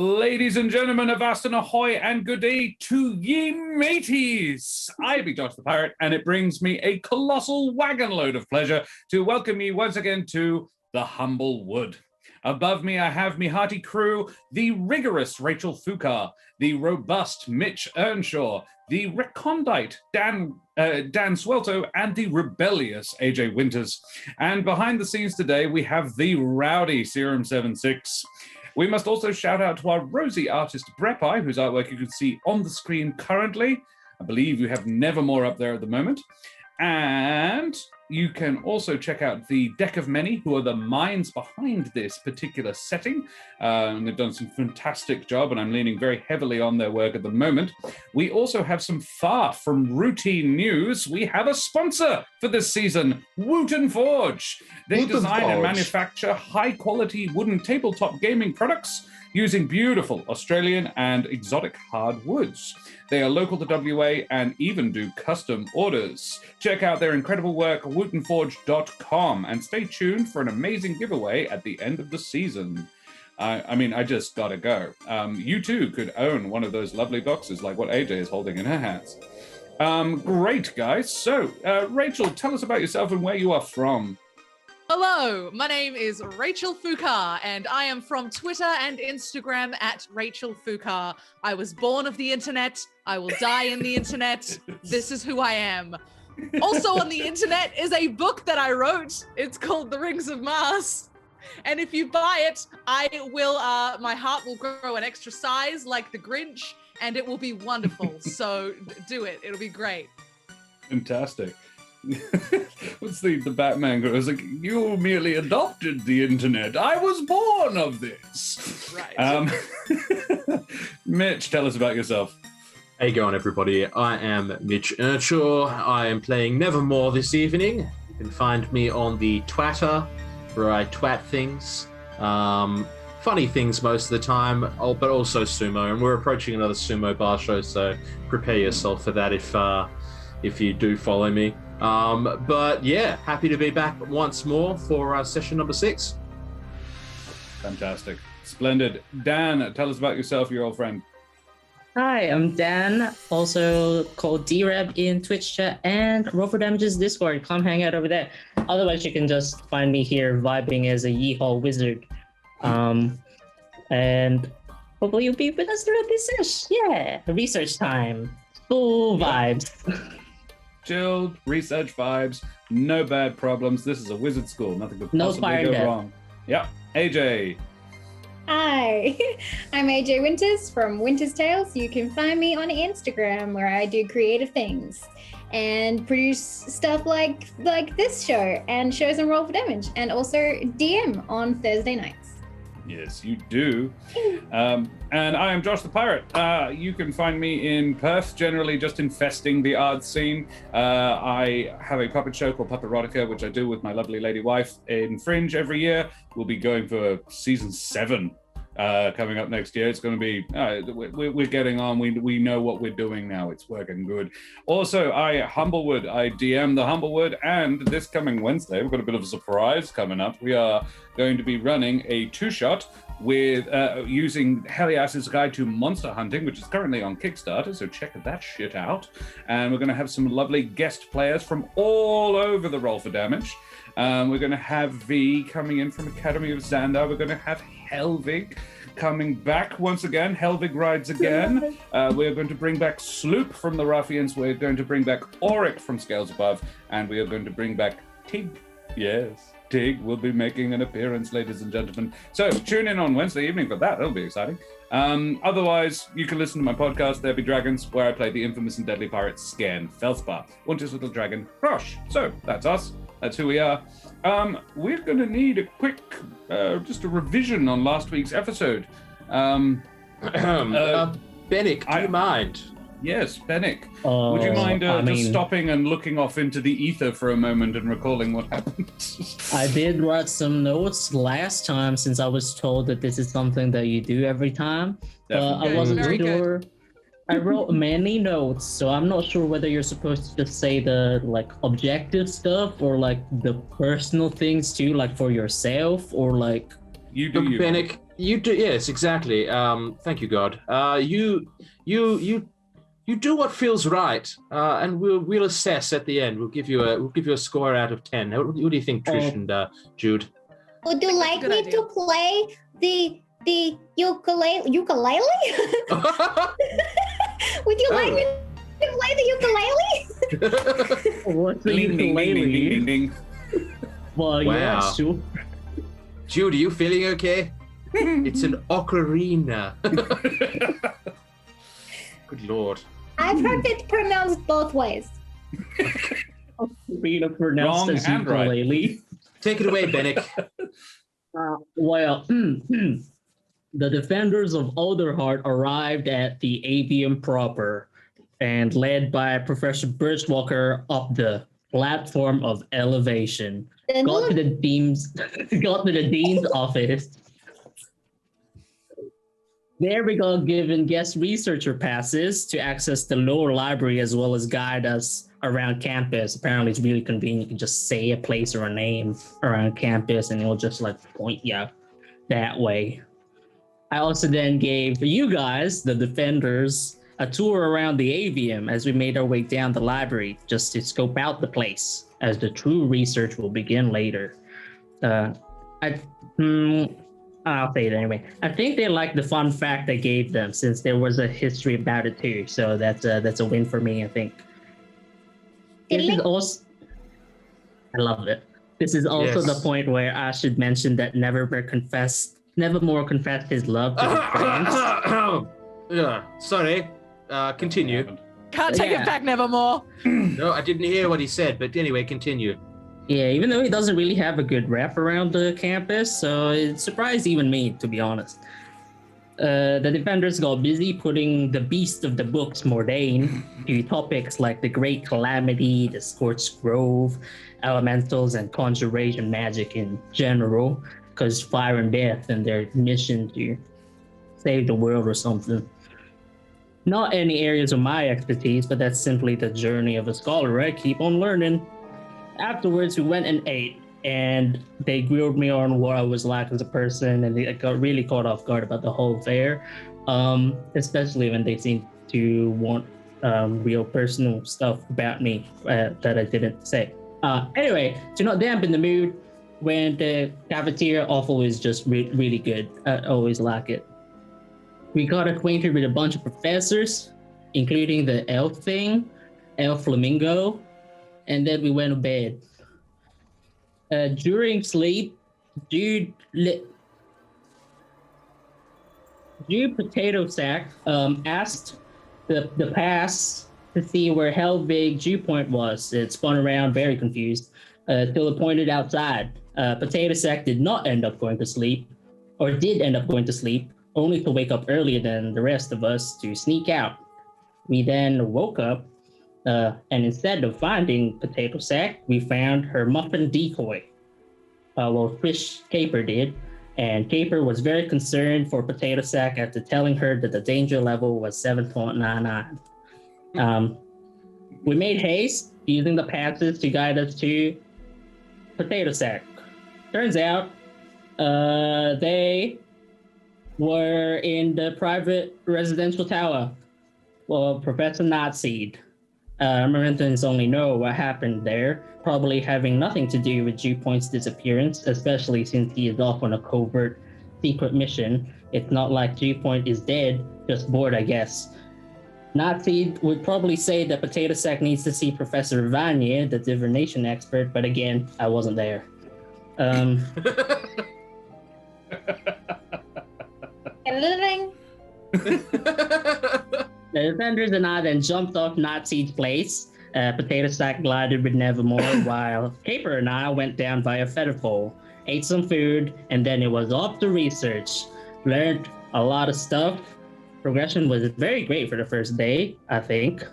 Ladies and gentlemen of Aston Ahoy, and good day to ye mateys. I be Josh the Pirate, and it brings me a colossal wagon load of pleasure to welcome you once again to the Humblewood. Above me, I have me hearty crew, the rigorous Rachel Foucar, the robust Mitch Earnshaw, the recondite Dan Suelto, and the rebellious AJ Winters. And behind the scenes today, we have the rowdy Serum76. We must also shout out to our rosy artist Brepai, whose artwork you can see on the screen currently. I believe you have Nevermore up there at the moment. And you can also check out the Deck of Many, who are the minds behind this particular setting. And they've done some fantastic job, and I'm leaning very heavily on their work at the moment. We also have some far from routine news. We have a sponsor for this season, Woot & Forge. They design and manufacture high-quality wooden tabletop gaming products using beautiful Australian and exotic hardwoods. They are local to WA and even do custom orders. Check out their incredible work, wootandforge.com, and stay tuned for an amazing giveaway at the end of the season. I just gotta go. You too could own one of those lovely boxes like what AJ is holding in her hands. Great, guys. So, Rachel, tell us about yourself and where you are from. Hello, my name is Rachel Foucar, and I am from Twitter and Instagram at Rachel Foucar. I was born of the internet. I will die in the internet. This is who I am. Also on the internet is a book that I wrote. It's called The Rings of Mars. And if you buy it, my heart will grow an extra size like the Grinch, and it will be wonderful. So do it. It'll be great. Fantastic. What's the Batman girl? It was like, you merely adopted the internet. I was born of this. Right. Mitch, tell us about yourself. How you going, everybody? I am Mitch Earnshaw. I am playing Nevermore this evening. You can find me on the Twatter, where I twat things. Funny things most of the time, but also sumo. And we're approaching another sumo bar show, so prepare yourself for that if you do follow me. But yeah, happy to be back once more for session number 6. Fantastic. Splendid. Dan, tell us about yourself, your old friend. Hi, I'm Dan, also called D-Reb in Twitch chat and Roll for Damage's Discord. Come hang out over there. Otherwise, you can just find me here vibing as a Yeehaw wizard. And hopefully you'll be with us throughout this sesh. Yeah, research time. Full vibes. Chilled, research vibes, no bad problems. This is a wizard school. Nothing could No possibly fire go death. wrong. Yep. AJ. Hi, I'm AJ Winters from Winter's Tales. You can find me on Instagram, where I do creative things and produce stuff like this show and shows on Roll for Damage, and also DM on Thursday nights. Yes, you do. And I am Josh the Pirate. You can find me in Perth, generally just infesting the art scene. I have a puppet show called Pupperotica, which I do with my lovely lady wife in Fringe every year. We'll be going for season 7 coming up next year. It's going to be, we're getting on. We know what we're doing now. It's working good. Also, Humblewood, I DM the Humblewood, and this coming Wednesday, we've got a bit of a surprise coming up. We are going to be running a 2-shot with using Helias's Guide to Monster Hunting, which is currently on Kickstarter, so check that shit out. And we're going to have some lovely guest players from all over the Roll for Damage. We're going to have V coming in from Academy of Xandar. We're going to have Helvig coming back once again. Helvig rides again. We're going to bring back Sloop from the Ruffians. We're going to bring back Auric from Scales Above. And we are going to bring back Tig. Yes, Tig will be making an appearance, ladies and gentlemen. So tune in on Wednesday evening for that. That'll be exciting. Otherwise, you can listen to my podcast, There Be Dragons, where I play the infamous and deadly pirate Scan Felspar, Winter's little dragon, Rosh. So that's us. That's who we are. We're going to need a quick, just a revision on last week's episode. Benneck, do you mind? Yes, Benneck. Would you mind just stopping and looking off into the ether for a moment and recalling what happened? I did write some notes last time, since I was told that this is something that you do every time. I wasn't Very sure. good. I wrote many notes, so I'm not sure whether you're supposed to just say the objective stuff or the personal things too, for yourself, or You do you. Benneck, You do, yes, exactly. Thank you, God. You do what feels right, and we'll assess at the end. We'll give you a score out of 10. What do you think, Trish and Jude? Would you like me to play the ukulele? Would you like me to play the ukulele? What's the Ding, ding, ding, ding, ding, ukulele? ding. Well, yeah, Wow. sure. Jude, are you feeling okay? It's an ocarina. Good Lord. I've heard it pronounced both ways. Ocarina pronounced Wrong as and right. ukulele. Take it away, Benneck. Well, the defenders of Alderheart arrived at the Avium proper and led by Professor Birchwalker up the platform of elevation. Got to the dean's office. There we got given guest researcher passes to access the lower library as well as guide us around campus. Apparently it's really convenient. You can just say a place or a name around campus and it'll just like point you that way. I also then gave you guys, the defenders, a tour around the Avium as we made our way down the library just to scope out the place as the true research will begin later. I'll say it anyway. I think they liked the fun fact I gave them since there was a history about it too. So that's a win for me, I think. This is also, I love it. This is also the point where I should mention that Nevermore confessed his love to his friends. Yeah, sorry. Continue. Can't take it back, Nevermore. No, I didn't hear what he said, but anyway, continue. Yeah, even though he doesn't really have a good rep around the campus, so it surprised even me, to be honest. The defenders got busy putting the beast of the books, Mordain, to topics like the Great Calamity, the Scorched Grove, elementals, and conjuration magic in general, because fire and death and their mission to save the world or something. Not any areas of my expertise, but that's simply the journey of a scholar, right? Keep on learning. Afterwards, we went and ate, and they grilled me on what I was like as a person, and they got really caught off guard about the whole affair, especially when they seemed to want real personal stuff about me that I didn't say. Anyway, to not dampen the mood, when the cafeteria offal is just really good. I always like it. We got acquainted with a bunch of professors, including the elf flamingo, and then we went to bed. During sleep, Jude Potato Sack asked the pass to see where hell big Dew Point was. It spun around, very confused, till it pointed outside. Potato Sack did not end up going to sleep, or did end up going to sleep, only to wake up earlier than the rest of us to sneak out. We then woke up, and instead of finding Potato Sack, we found her muffin decoy. Well, Trish Caper did, and Caper was very concerned for Potato Sack after telling her that the danger level was 7.99. We made haste using the passes to guide us to Potato Sack. Turns out they were in the private residential tower. Well, Professor Nightseed. Americans only know what happened there, probably having nothing to do with Dew Point's disappearance, especially since he is off on a covert secret mission. It's not like Dew Point is dead, just bored, I guess. Nightseed would probably say that Potato Sack needs to see Professor Vanier, the divination expert, but again, I wasn't there. Everything. The defenders and I then jumped off Nightseed's place. Potato Sack glided with Nevermore, while Caper and I went down via Featherfall, ate some food, and then it was off to research. Learned a lot of stuff. Progression was very great for the first day, I think.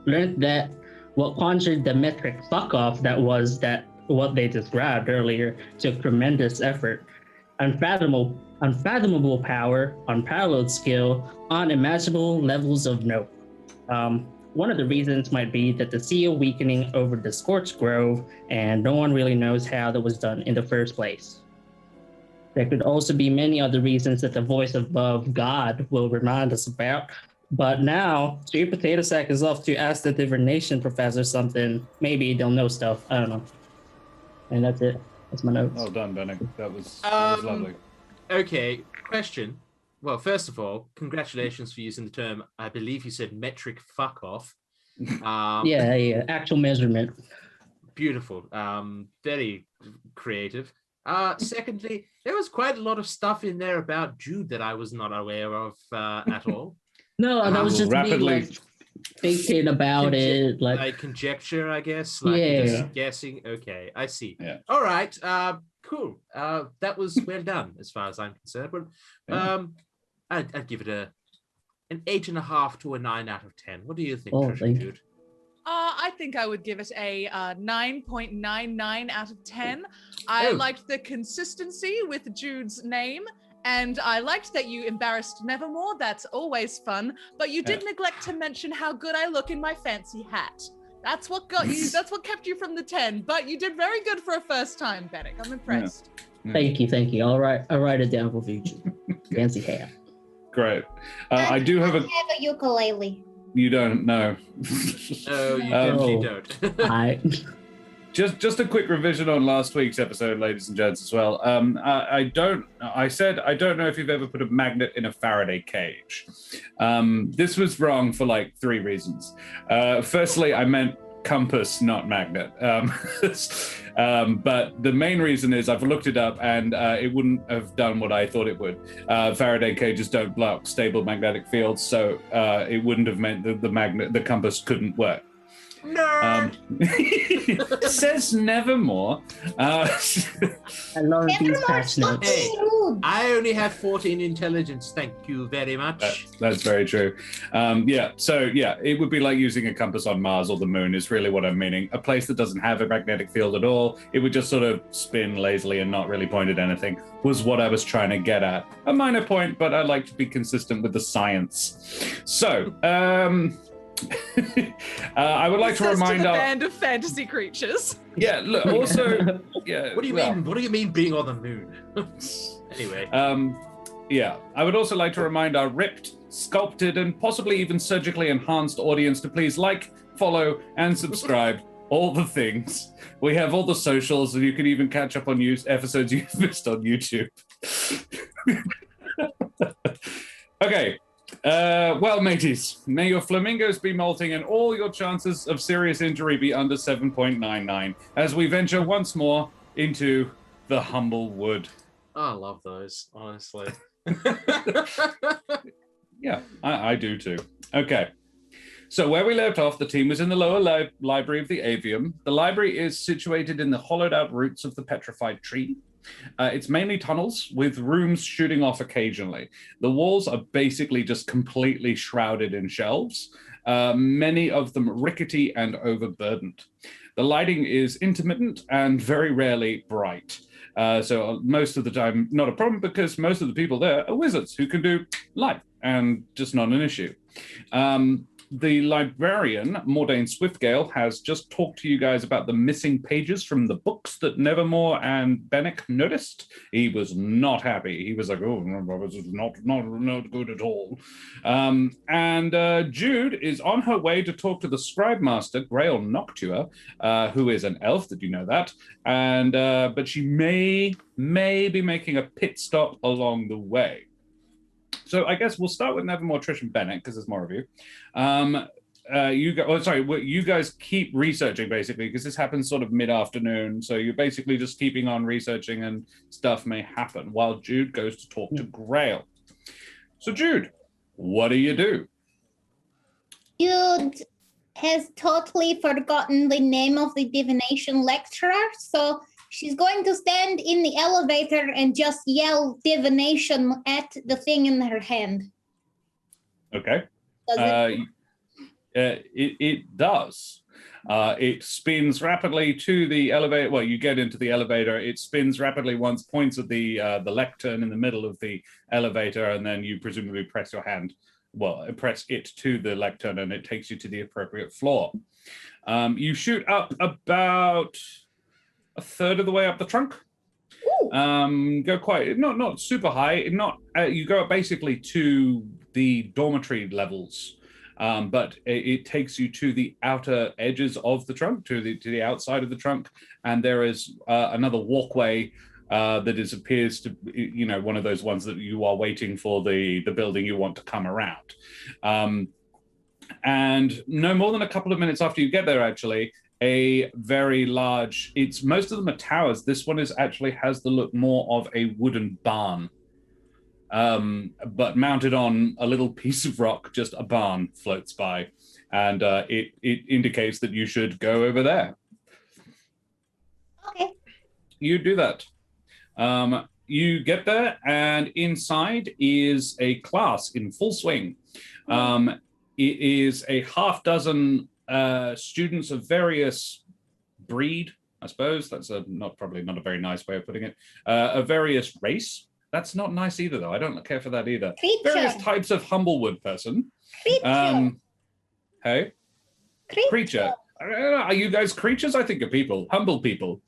Learned that what conjured the metric fuck off that what they described earlier took tremendous effort. Unfathomable power, unparalleled skill, unimaginable levels of note. One of the reasons might be that the seal weakening over the Scorched Grove, and no one really knows how that was done in the first place. There could also be many other reasons that the voice above God will remind us about. But now, Sweet Potato Sack is off to ask the divination professor something. Maybe they'll know stuff. I don't know. And that's it. That's my notes. Well done, Benneck. That was lovely. Okay, question. Well, first of all, congratulations for using the term, I believe you said metric fuck off. Yeah, actual measurement. Beautiful. Very creative. Secondly, there was quite a lot of stuff in there about Jude that I was not aware of at all. No, that was just rapidly me, like, thinking about it. Like conjecture, I guess. Like just guessing. Okay, I see. Yeah. All right. Cool. That was well done as far as I'm concerned. But I'd give it an 8.5 to a 9 out of 10. What do you think, Trish and Jude? I think I would give it a 9.99 out of 10. I liked the consistency with Jude's name, and I liked that you embarrassed Nevermore. That's always fun. But you did neglect to mention how good I look in my fancy hat. That's what got you. That's what kept you from the 10. But you did very good for a first time, Benneck. I'm impressed. Yeah. Thank you. I'll write it down for future. Fancy hat. Great. I do have a ukulele. You don't know. No, you definitely don't. Just a quick revision on last week's episode, ladies and gents, as well. I said I don't know if you've ever put a magnet in a Faraday cage. This was wrong for like 3 reasons. Firstly, I meant compass, not magnet. But the main reason is I've looked it up and it wouldn't have done what I thought it would. Faraday cages don't block stable magnetic fields, so it wouldn't have meant that the compass couldn't work. No. Says Nevermore. I love these patch notes. Hey, I only have 14 intelligence. Thank you very much. That's very true. It would be like using a compass on Mars or the moon is really what I'm meaning. A place that doesn't have a magnetic field at all, it would just sort of spin lazily and not really point at anything, was what I was trying to get at. A minor point, but I like to be consistent with the science. So, I would like to remind our band of fantasy creatures. Yeah, look, also, yeah. What do you mean? What do you mean being on the moon? Anyway. I would also like to remind our ripped, sculpted, and possibly even surgically enhanced audience to please like, follow, and subscribe. All the things. We have all the socials, and you can even catch up on episodes you've missed on YouTube. Okay. Well, mateys, may your flamingos be molting and all your chances of serious injury be under 7.99 as we venture once more into the Humblewood. Oh, I love those, honestly. Yeah, I do too. Okay. So where we left off, the team was in the lower library of the Avium. The library is situated in the hollowed out roots of the petrified tree. It's mainly tunnels with rooms shooting off occasionally. The walls are basically just completely shrouded in shelves, many of them rickety and overburdened. The lighting is intermittent and very rarely bright. So most of the time, not a problem because most of the people there are wizards who can do light and just not an issue. The librarian, Mordain Swiftgale, has just talked to you guys about the missing pages from the books that Nevermore and Benneck noticed. He was not happy. He was like, oh, this is not good at all. And Jude is on her way to talk to the scribe master, Grail Noctua, who is an elf, did you know that? And but she may be making a pit stop along the way. So I guess we'll start with Nevermore, Trish, and Benneck, because there's more of you. You guys keep researching, basically, because this happens sort of mid-afternoon. So you're basically just keeping on researching and stuff may happen while Jude goes to talk to Grail. So Jude, what do you do? Jude has totally forgotten the name of the divination lecturer, so she's going to stand in the elevator and just yell divination at the thing in her hand. Okay. Does it does. It spins rapidly to the elevator. Well, you get into the elevator. It spins rapidly once, points at the lectern in the middle of the elevator, and then you presumably press your hand. Well, press it to the lectern, and it takes you to the appropriate floor. You shoot up about a third of the way up the trunk. Go quite not super high. Not you go up basically to the dormitory levels, but it takes you to the outer edges of the trunk, to the outside of the trunk, and there is another walkway that appears to one of those ones that you are waiting for the building you want to come around. And no more than a couple of minutes after you get there, actually, a very large, most of them are towers. This one actually has the look more of a wooden barn, but mounted on a little piece of rock, just a barn floats by, and it indicates that you should go over there. Okay. You do that. You get there, and inside is a class in full swing. It is a half dozen students of various breed, I suppose. That's probably not a very nice way of putting it. A various race. That's not nice either, though. I don't care for that either. Creature. Various types of Humblewood person. Creature. Hey? Creature. Are you guys creatures? I think you're people. Humble people.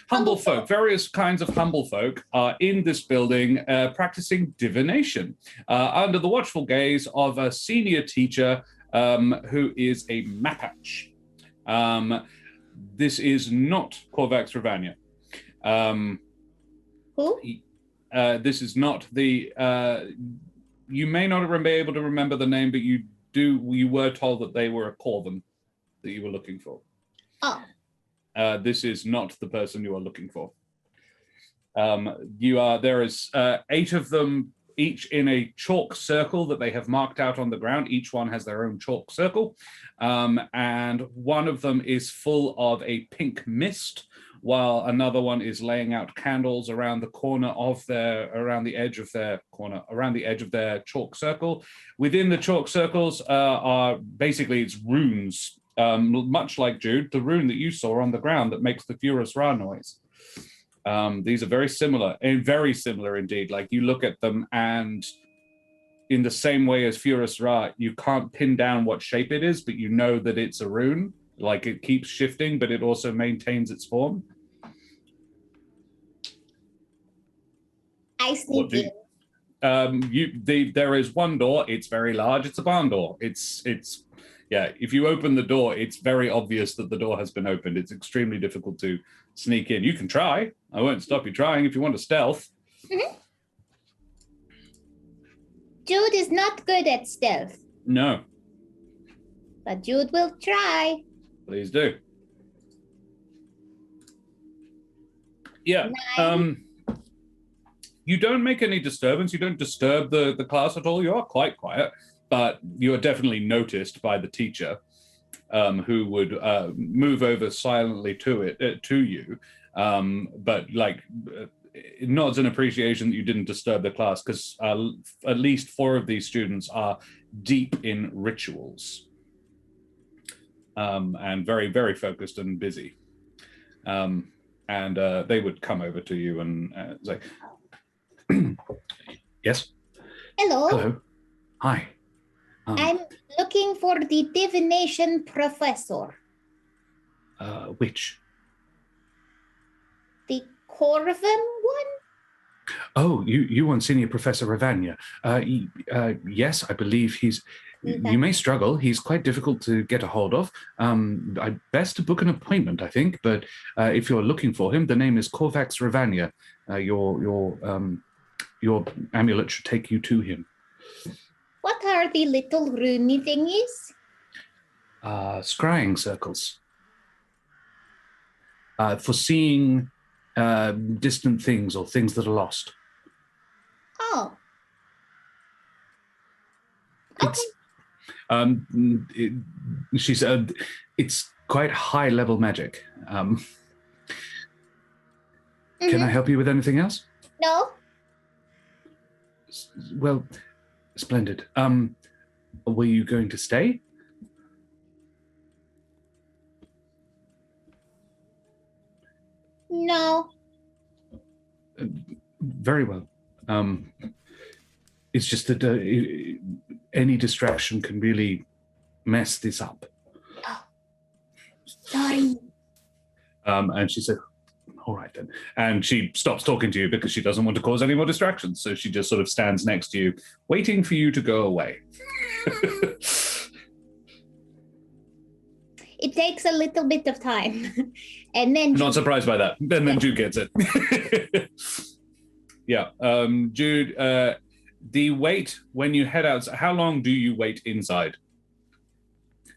Humble folk. Various kinds of humble folk are in this building practicing divination under the watchful gaze of a senior teacher who is a Mapatch. This is not Corvax Ravania. Who? This is not the... you may not be able to remember the name, but you were told that they were a Corvan that you were looking for. Oh. This is not the person you are looking for. There is 8 of them, each in a chalk circle that they have marked out on the ground. Each one has their own chalk circle. And one of them is full of a pink mist, while another one is laying out candles around the corner of around the edge of their chalk circle. Within the chalk circles are basically it's runes, much like Jude, the rune that you saw on the ground that makes the Furious Ra noise. These are very similar, and very similar indeed. Like you look at them, and in the same way as Furious Ra, you can't pin down what shape it is, but you know that it's a rune. Like it keeps shifting, but it also maintains its form. I sneak in. There is one door. It's very large. It's a barn door. Yeah, if you open the door, it's very obvious that the door has been opened. It's extremely difficult to sneak in. You can try. I won't stop you trying if you want to stealth. Mm-hmm. Jude is not good at stealth. No. But Jude will try. Please do. Yeah. 9. You don't make any disturbance. You don't disturb the class at all. You are quite quiet. But you are definitely noticed by the teacher, who would move over silently to you, but nods in appreciation that you didn't disturb the class, because at least 4 of these students are deep in rituals, and very, very focused and busy. And they would come over to you and say, "Yes? Hello. Hello. Hi. I'm looking for the divination professor. Which? The Corvan one? Oh, you want Senior Professor Ravania. Yes, I believe he's... You may struggle. He's quite difficult to get a hold of. I'd best to book an appointment, I think. But if you're looking for him, the name is Corvax Ravania. Your amulet should take you to him. What are the little runey thingies? Scrying circles. For seeing distant things or things that are lost. Oh. She said it's quite high level magic. Can I help you with anything else? No. Well, splendid. Were you going to stay? No. Very well. It's just that any distraction can really mess this up. Oh. Sorry. And she said, All right then. And she stops talking to you because she doesn't want to cause any more distractions. So she just sort of stands next to you, waiting for you to go away. It takes a little bit of time. And then Not surprised by that. And then Jude gets it. Yeah. Jude, the wait when you head out, how long do you wait inside?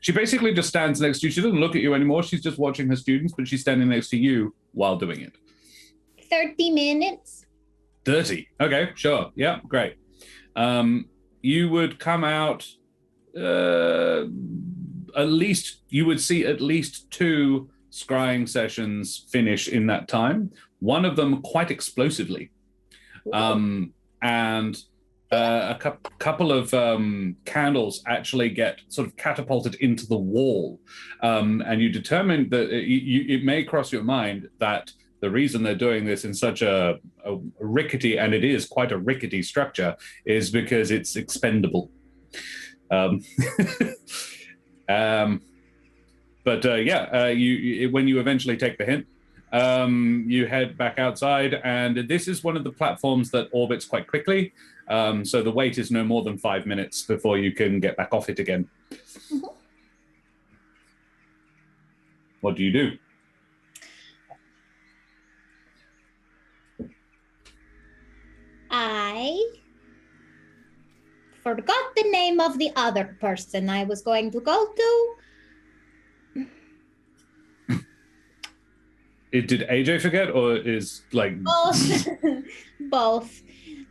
She basically just stands next to you. She doesn't look at you anymore. She's just watching her students, but she's standing next to you while doing it. 30 minutes. 30. Okay, sure. Yeah, great. You would come out you would see at least 2 scrying sessions finish in that time. One of them quite explosively. And a couple of candles actually get sort of catapulted into the wall. And you determine that it may cross your mind that the reason they're doing this in such a rickety, and it is quite a rickety structure, is because it's expendable. When you eventually take the hint, you head back outside, and this is one of the platforms that orbits quite quickly. So the wait is no more than 5 minutes before you can get back off it again. Mm-hmm. What do you do? I forgot the name of the other person I was going to go to. Did AJ forget, or is like both? Both.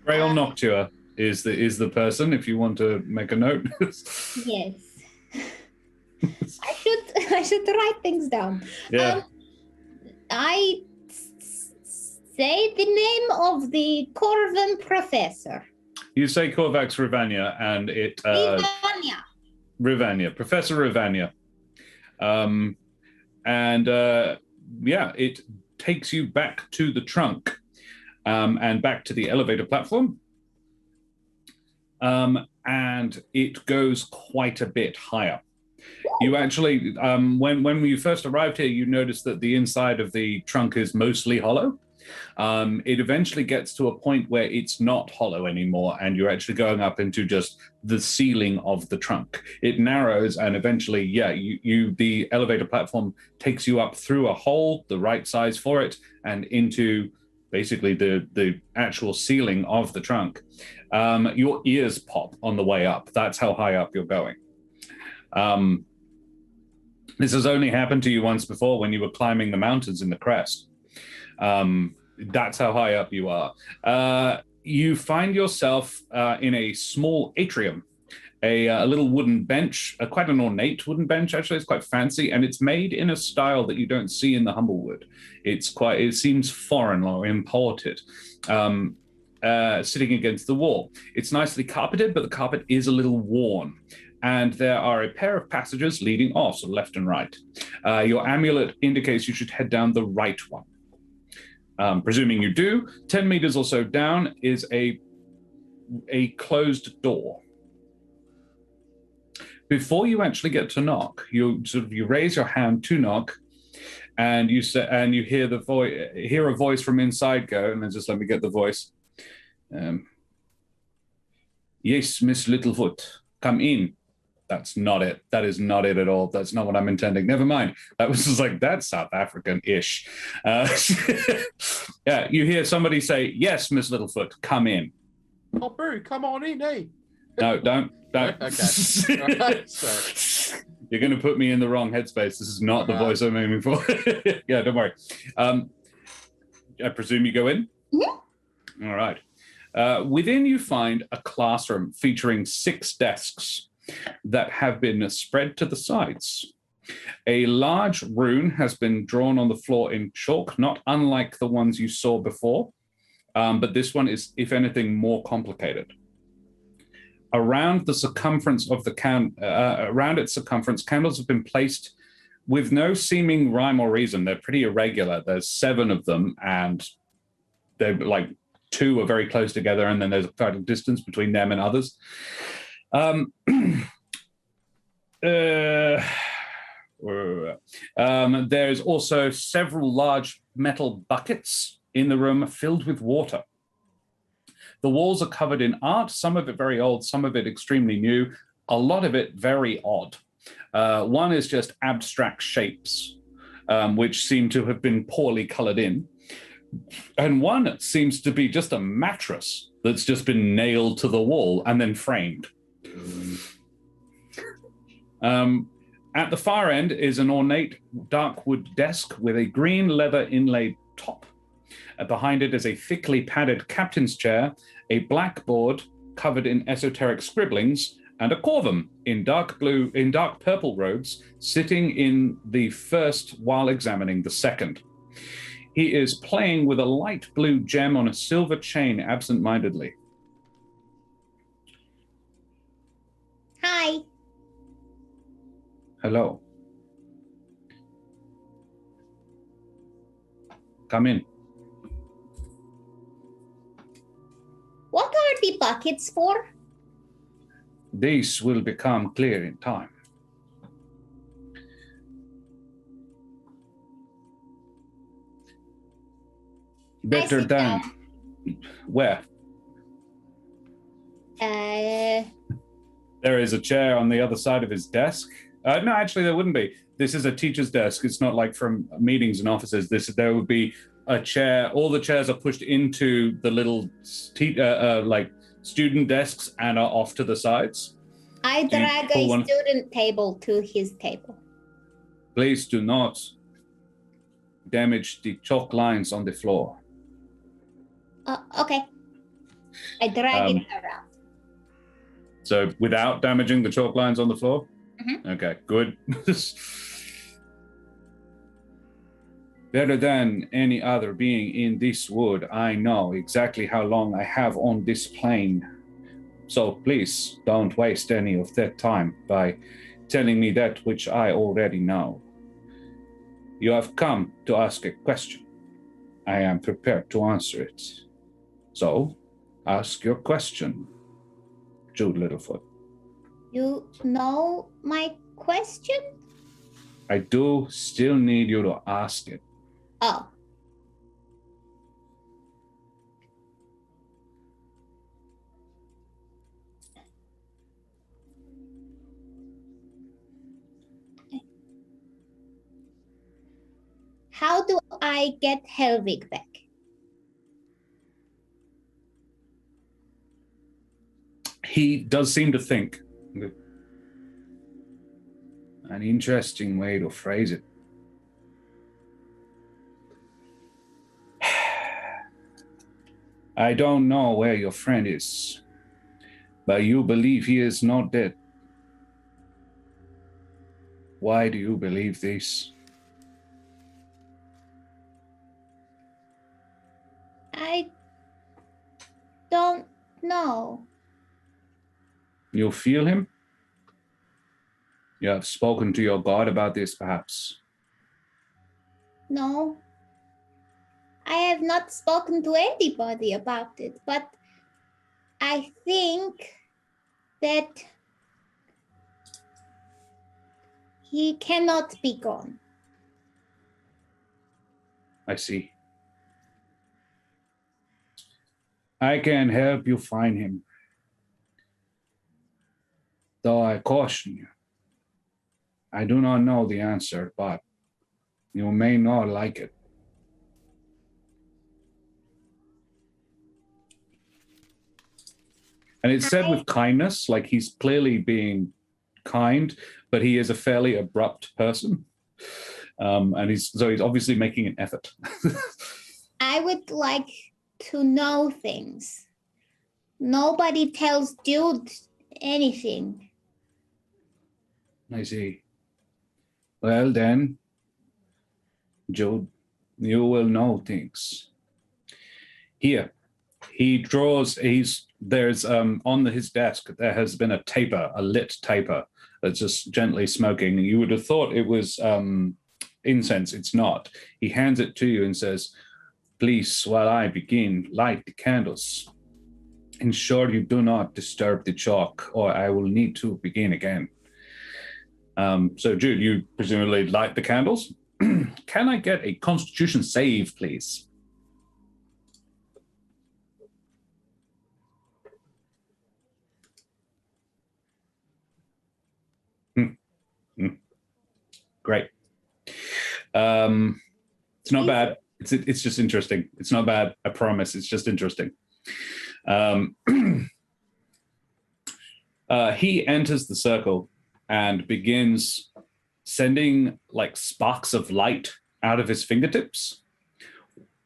Grail Noctua is the person. If you want to make a note. Yes. I should write things down. Yeah. I say the name of the Corvan professor. You say Corvax Rivania, and it Rivania, Professor Rivania, it takes you back to the trunk, and back to the elevator platform, and it goes quite a bit higher. You actually, when you first arrived here, you noticed that the inside of the trunk is mostly hollow. It eventually gets to a point where it's not hollow anymore, and you're actually going up into just the ceiling of the trunk. It narrows, and eventually, the elevator platform takes you up through a hole, the right size for it, and into basically the actual ceiling of the trunk. Your ears pop on the way up. That's how high up you're going. This has only happened to you once before when you were climbing the mountains in the crest. That's how high up you are. You find yourself in a small atrium, a little wooden bench, quite an ornate wooden bench, actually. It's quite fancy, and it's made in a style that you don't see in the Humblewood. It seems foreign or imported, sitting against the wall. It's nicely carpeted, but the carpet is a little worn. And there are a pair of passages leading off, so left and right. Your amulet indicates you should head down the right one. Presuming you do, 10 meters or so down is a closed door. Before you actually get to knock, you raise your hand to knock, and you hear a voice from inside go, and then just let me get the voice. Yes, Miss Littlefoot, come in. That's not it. That is not it at all. That's not what I'm intending. Never mind. That was just like, that's South African-ish. Yeah, you hear somebody say, yes, Miss Littlefoot, come in. Oh, Boo, come on in, eh? No, don't. Okay. You're going to put me in the wrong headspace. This is not the voice I'm aiming for. Yeah, don't worry. I presume you go in? Mm-hmm. All right. Within you find a classroom featuring 6 desks that have been spread to the sides. A large rune has been drawn on the floor in chalk, not unlike the ones you saw before, but this one is, if anything, more complicated. Around the circumference of around its circumference, candles have been placed with no seeming rhyme or reason. They're pretty irregular. There's 7 of them, and they're like 2 are very close together, and then there's quite a distance between them and others. There's also several large metal buckets in the room filled with water. The walls are covered in art, some of it very old, some of it extremely new, a lot of it very odd. One is just abstract shapes, which seem to have been poorly colored in. And one seems to be just a mattress that's just been nailed to the wall and then framed. At the far end is an ornate dark wood desk with a green leather inlaid top. Behind it is a thickly padded captain's chair, a blackboard covered in esoteric scribblings, and a corvum in dark purple robes sitting in the first while examining the second. He is playing with a light blue gem on a silver chain absent-mindedly. Hi. Hello. Come in. What are the buckets for? These will become clear in time. Better sit than where? Uh, There is a chair on the other side of his desk. No, actually, there wouldn't be. This is a teacher's desk. It's not like from meetings and offices. There would be a chair. All the chairs are pushed into the little like student desks and are off to the sides. I drag pull a one? student table to his table. Please do not damage the chalk lines on the floor. Okay. I drag it around. So without damaging the chalk lines on the floor? Mhm. Okay, good. Better than any other being in this wood, I know exactly how long I have on this plane. So please don't waste any of that time by telling me that which I already know. You have come to ask a question. I am prepared to answer it. So, ask your question, Jude Littlefoot. You know my question? I do still need you to ask it. Oh. How do I get Helvig back? He does seem to think. An interesting way to phrase it. I don't know where your friend is, but you believe he is not dead. Why do you believe this? I don't know. You feel him? You have spoken to your God about this, perhaps? No. I have not spoken to anybody about it, but I think that he cannot be gone. I see. I can help you find him. Though I caution you, I do not know the answer, but you may not like it. And it's said with kindness, like he's clearly being kind, but he is a fairly abrupt person. And he's obviously making an effort. I would like to know things. Nobody tells Jude anything. I see. Well then, Jude, you will know things. Here, he draws, there's on his desk, there has been a taper, a lit taper that's just gently smoking. You would have thought it was incense, it's not. He hands it to you and says, please, while I begin, light the candles. Ensure you do not disturb the chalk or I will need to begin again. So Jude, you presumably light the candles? Can I get a Constitution save, please? Great. It's not bad. It's just interesting. It's not bad. I promise. It's just interesting. He enters the circle and begins sending like sparks of light out of his fingertips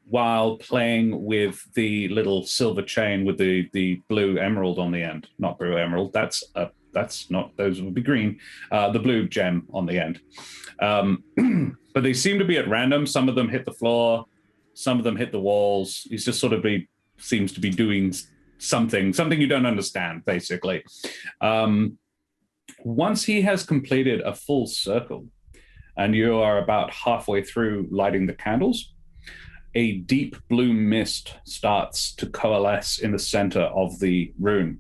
while playing with the little silver chain with the blue emerald on the end. Not blue emerald. That's not, those would be green. The blue gem on the end. But they seem to be at random. Some of them hit the floor. Some of them hit the walls. He's just sort of seems to be doing something you don't understand, basically. Once he has completed a full circle and you are about halfway through lighting the candles, a deep blue mist starts to coalesce in the center of the room,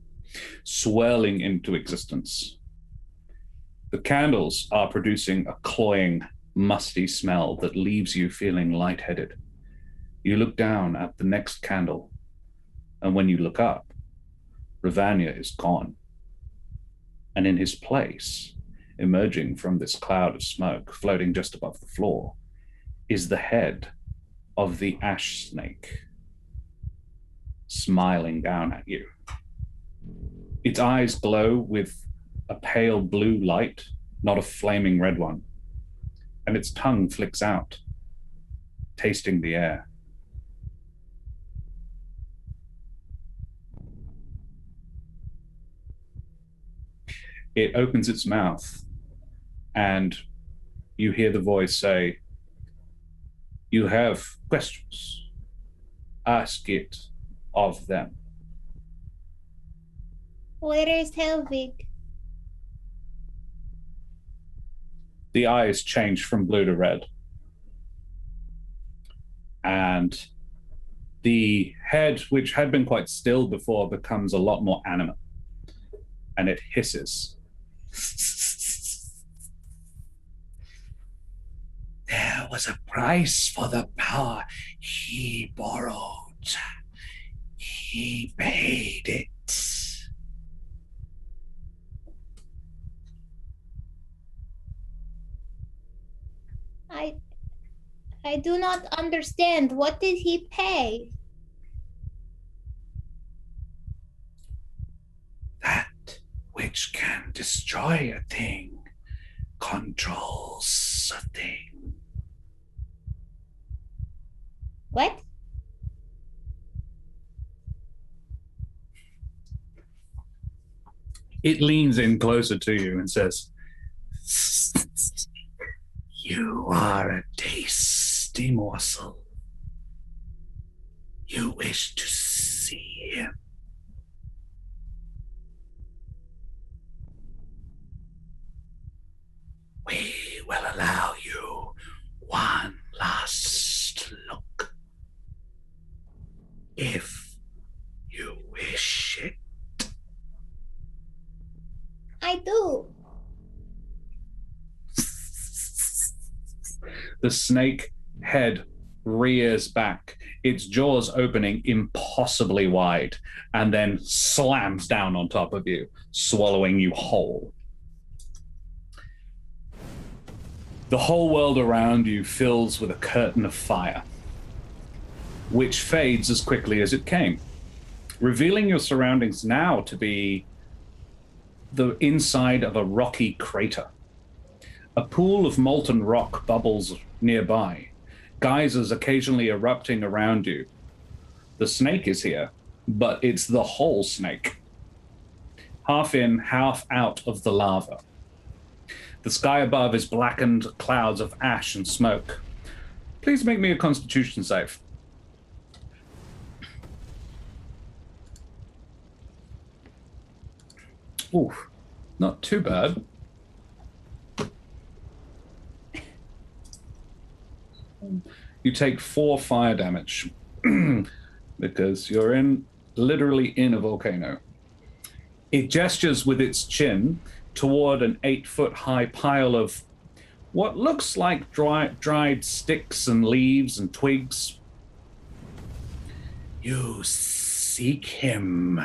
swirling into existence. The candles are producing a cloying, musty smell that leaves you feeling lightheaded. You look down at the next candle, and when you look up, Ravania is gone. And in his place, emerging from this cloud of smoke floating just above the floor, is the head of the ash snake, smiling down at you. Its eyes glow with a pale blue light, not a flaming red one, and its tongue flicks out, tasting the air. It opens its mouth, and you hear the voice say, "You have questions. Ask it of them." Where is Helvig? The eyes change from blue to red. And the head, which had been quite still before, becomes a lot more animate. And it hisses. There was a price for the power he borrowed. He paid it. I do not understand. What did he pay? That which can destroy a thing controls a thing. What? It leans in closer to you and says, "You are a tasty morsel. You wish to see him. We will allow you one last look, if you wish it." I do. The snake head rears back, its jaws opening impossibly wide, and then slams down on top of you, swallowing you whole. The whole world around you fills with a curtain of fire, which fades as quickly as it came, revealing your surroundings now to be the inside of a rocky crater. A pool of molten rock bubbles nearby, geysers occasionally erupting around you. The snake is here, but it's the whole snake. Half in, half out of the lava. The sky above is blackened clouds of ash and smoke. Please make me a Constitution save. Ooh, not too bad. You take 4 fire damage because you're literally in a volcano. It gestures with its chin toward an 8-foot high pile of what looks like dried sticks and leaves and twigs. You seek him.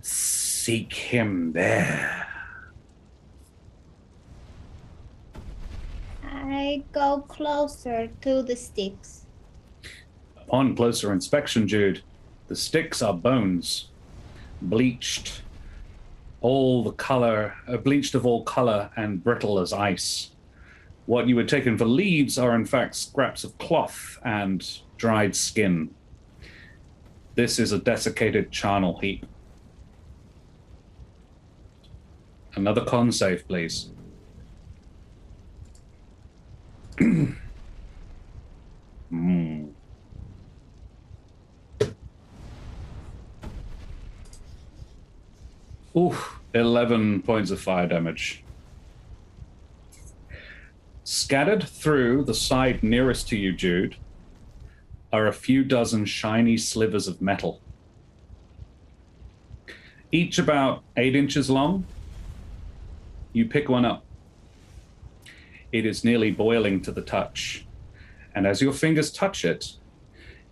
Seek him there. I go closer to the sticks. Upon closer inspection, Jude, the sticks are bones, bleached, bleached of all color and brittle as ice. What you had taken for leaves are in fact scraps of cloth and dried skin. This is a desiccated charnel heap. Another con save, please. Oof, 11 points of fire damage. Scattered through the side nearest to you, Jude, are a few dozen shiny slivers of metal. Each about 8 inches long. You pick one up. It is nearly boiling to the touch. And as your fingers touch it,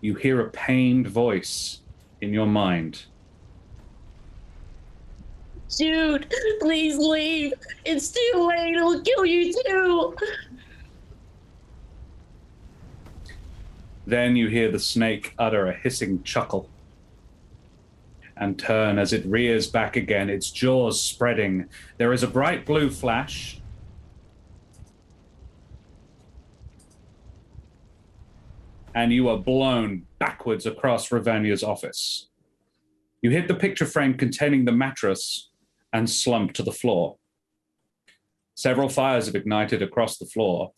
you hear a pained voice in your mind. Jude, please leave. It's too late. It'll kill you too. Then you hear the snake utter a hissing chuckle and turn as it rears back again, its jaws spreading. There is a bright blue flash. And you are blown backwards across Ravania's office. You hit the picture frame containing the mattress and slump to the floor. Several fires have ignited across the floor,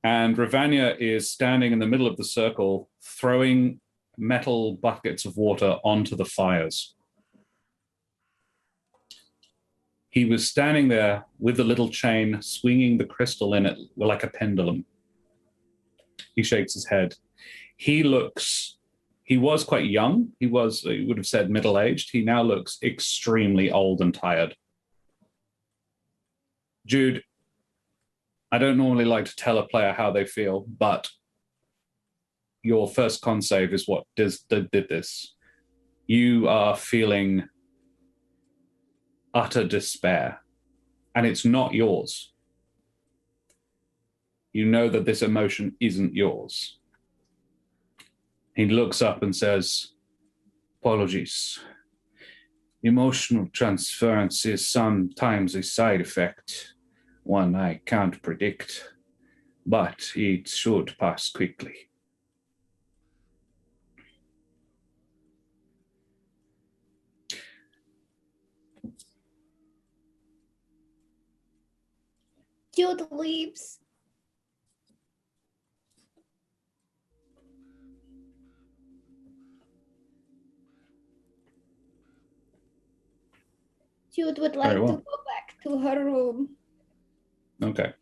and Ravania is standing in the middle of the circle, throwing metal buckets of water onto the fires. He was standing there with the little chain, swinging the crystal in it like a pendulum. He shakes his head. He was quite young. He would have said middle-aged. He now looks extremely old and tired. Jude, I don't normally like to tell a player how they feel, but your first con save is what did this. You are feeling utter despair, and it's not yours. You know that this emotion isn't yours. He looks up and says, apologies. Emotional transference is sometimes a side effect, one I can't predict, but it should pass quickly. Jude leaves. Jude would like to go back to her room. Okay.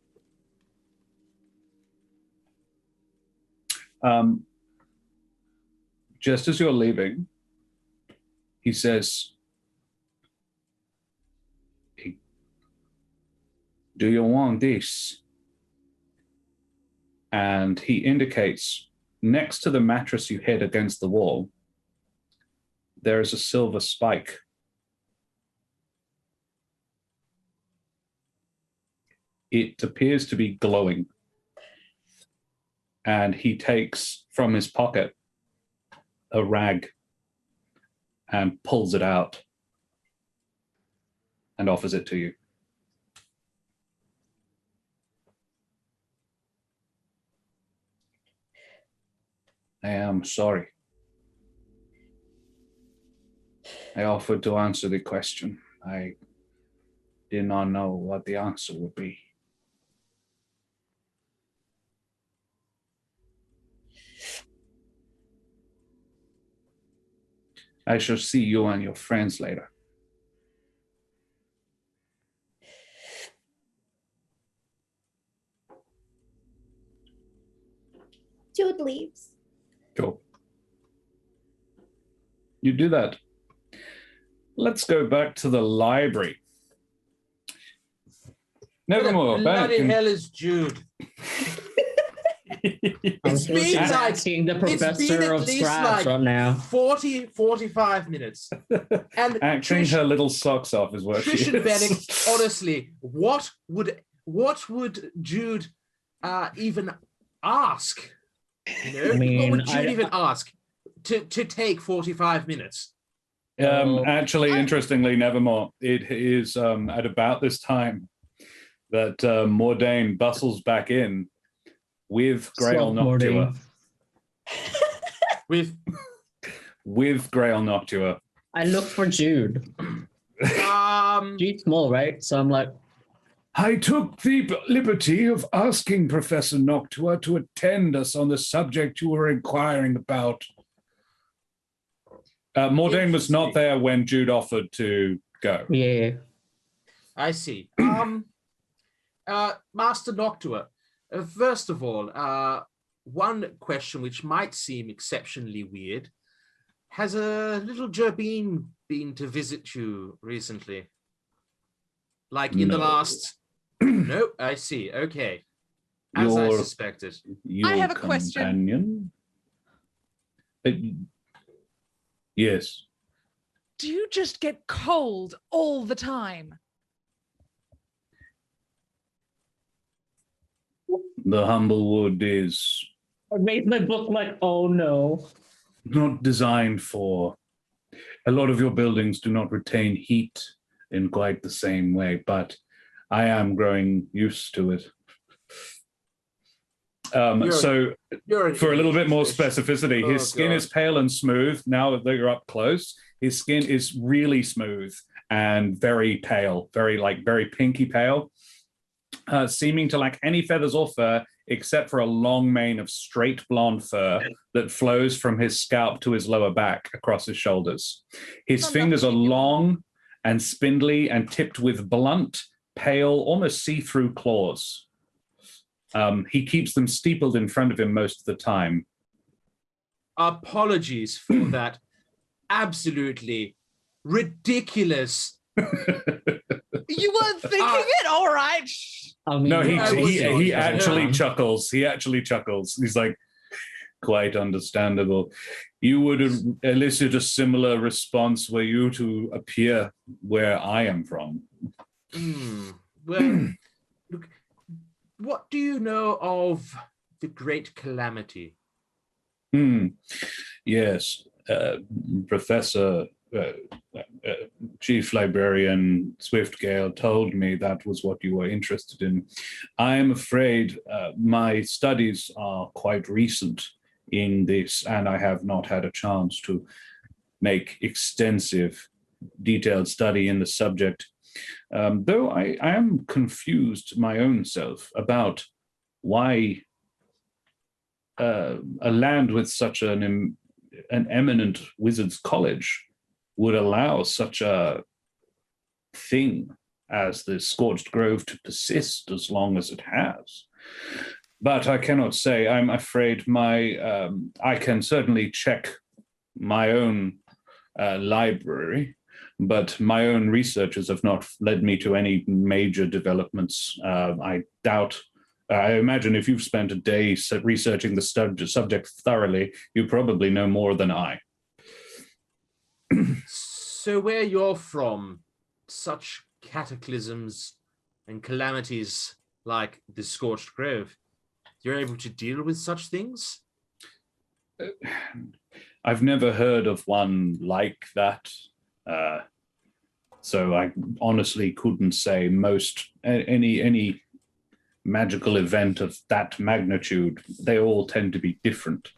Just as you're leaving, he says, do you want this? And he indicates next to the mattress you hit against the wall, there is a silver spike. It appears to be glowing. And he takes from his pocket a rag and pulls it out and offers it to you. I am sorry. I offered to answer the question. I did not know what the answer would be. I shall see you and your friends later. Jude leaves. Cool. You do that. Let's go back to the library. Nevermore, back. Bloody hell is Jude? I'm It's been just like- asking the it's been professor at of least Scraps like right now. 45 minutes. And Acting Trish, her little socks off is what Trish she and Benneck, is. honestly, what would Jude even ask? You know, I mean, what would Jude I- even ask to take 45 minutes? Actually, interestingly, Nevermore, it is at about this time that Mordain bustles back in with Grail Sloth Mordain. Noctua. With Grail Noctua. I look for Jude. Jude's small, right? So I'm like, I took the liberty of asking Professor Noctua to attend us on the subject you were inquiring about. Mordain was not there when Jude offered to go. yeah. I see. Master Noctua, first of all, one question which might seem exceptionally weird. Has a little Gerbine been to visit you recently? Like in the No. last... Nope, I see. Okay. As I Your- suspected. Your I have a question. companion? Yes. Do you just get cold all the time? The Humblewood is I made my book like, oh no. not designed for. A lot of your buildings do not retain heat in quite the same way, but I am growing used to it. So, You're for a little bit more Trish. specificity, Oh, his skin God. is pale and smooth. Now that you're up close, his skin is really smooth and very pale, very pinky pale, seeming to lack any feathers or fur, except for a long mane of straight blonde fur that flows from his scalp to his lower back across his shoulders. His Not fingers are enough to keep you long and spindly and tipped with blunt, pale, almost see-through claws. He keeps them steepled in front of him most of the time. Apologies for that absolutely ridiculous. You weren't thinking it? All right. I mean, No, I was he thinking actually that. chuckles. He actually chuckles. He's like, quite understandable. You would elicit a similar response were you to appear where I am from. Well, look, what do you know of the Great Calamity? Yes, Professor, Chief Librarian Swiftgale told me that was what you were interested in. I am afraid my studies are quite recent in this, and I have not had a chance to make extensive, detailed study in the subject. Though I am confused my own self about why a land with such an eminent wizard's college would allow such a thing as the Scorched Grove to persist as long as it has. But I cannot say. I'm afraid I can certainly check my own library, but my own researches have not led me to any major developments. I imagine if you've spent a day researching the subject thoroughly, you probably know more than I. So where you're from, such cataclysms and calamities like the Scorched Grove, you're able to deal with such things? I've never heard of one like that. So I honestly couldn't say any magical event of that magnitude. They all tend to be different.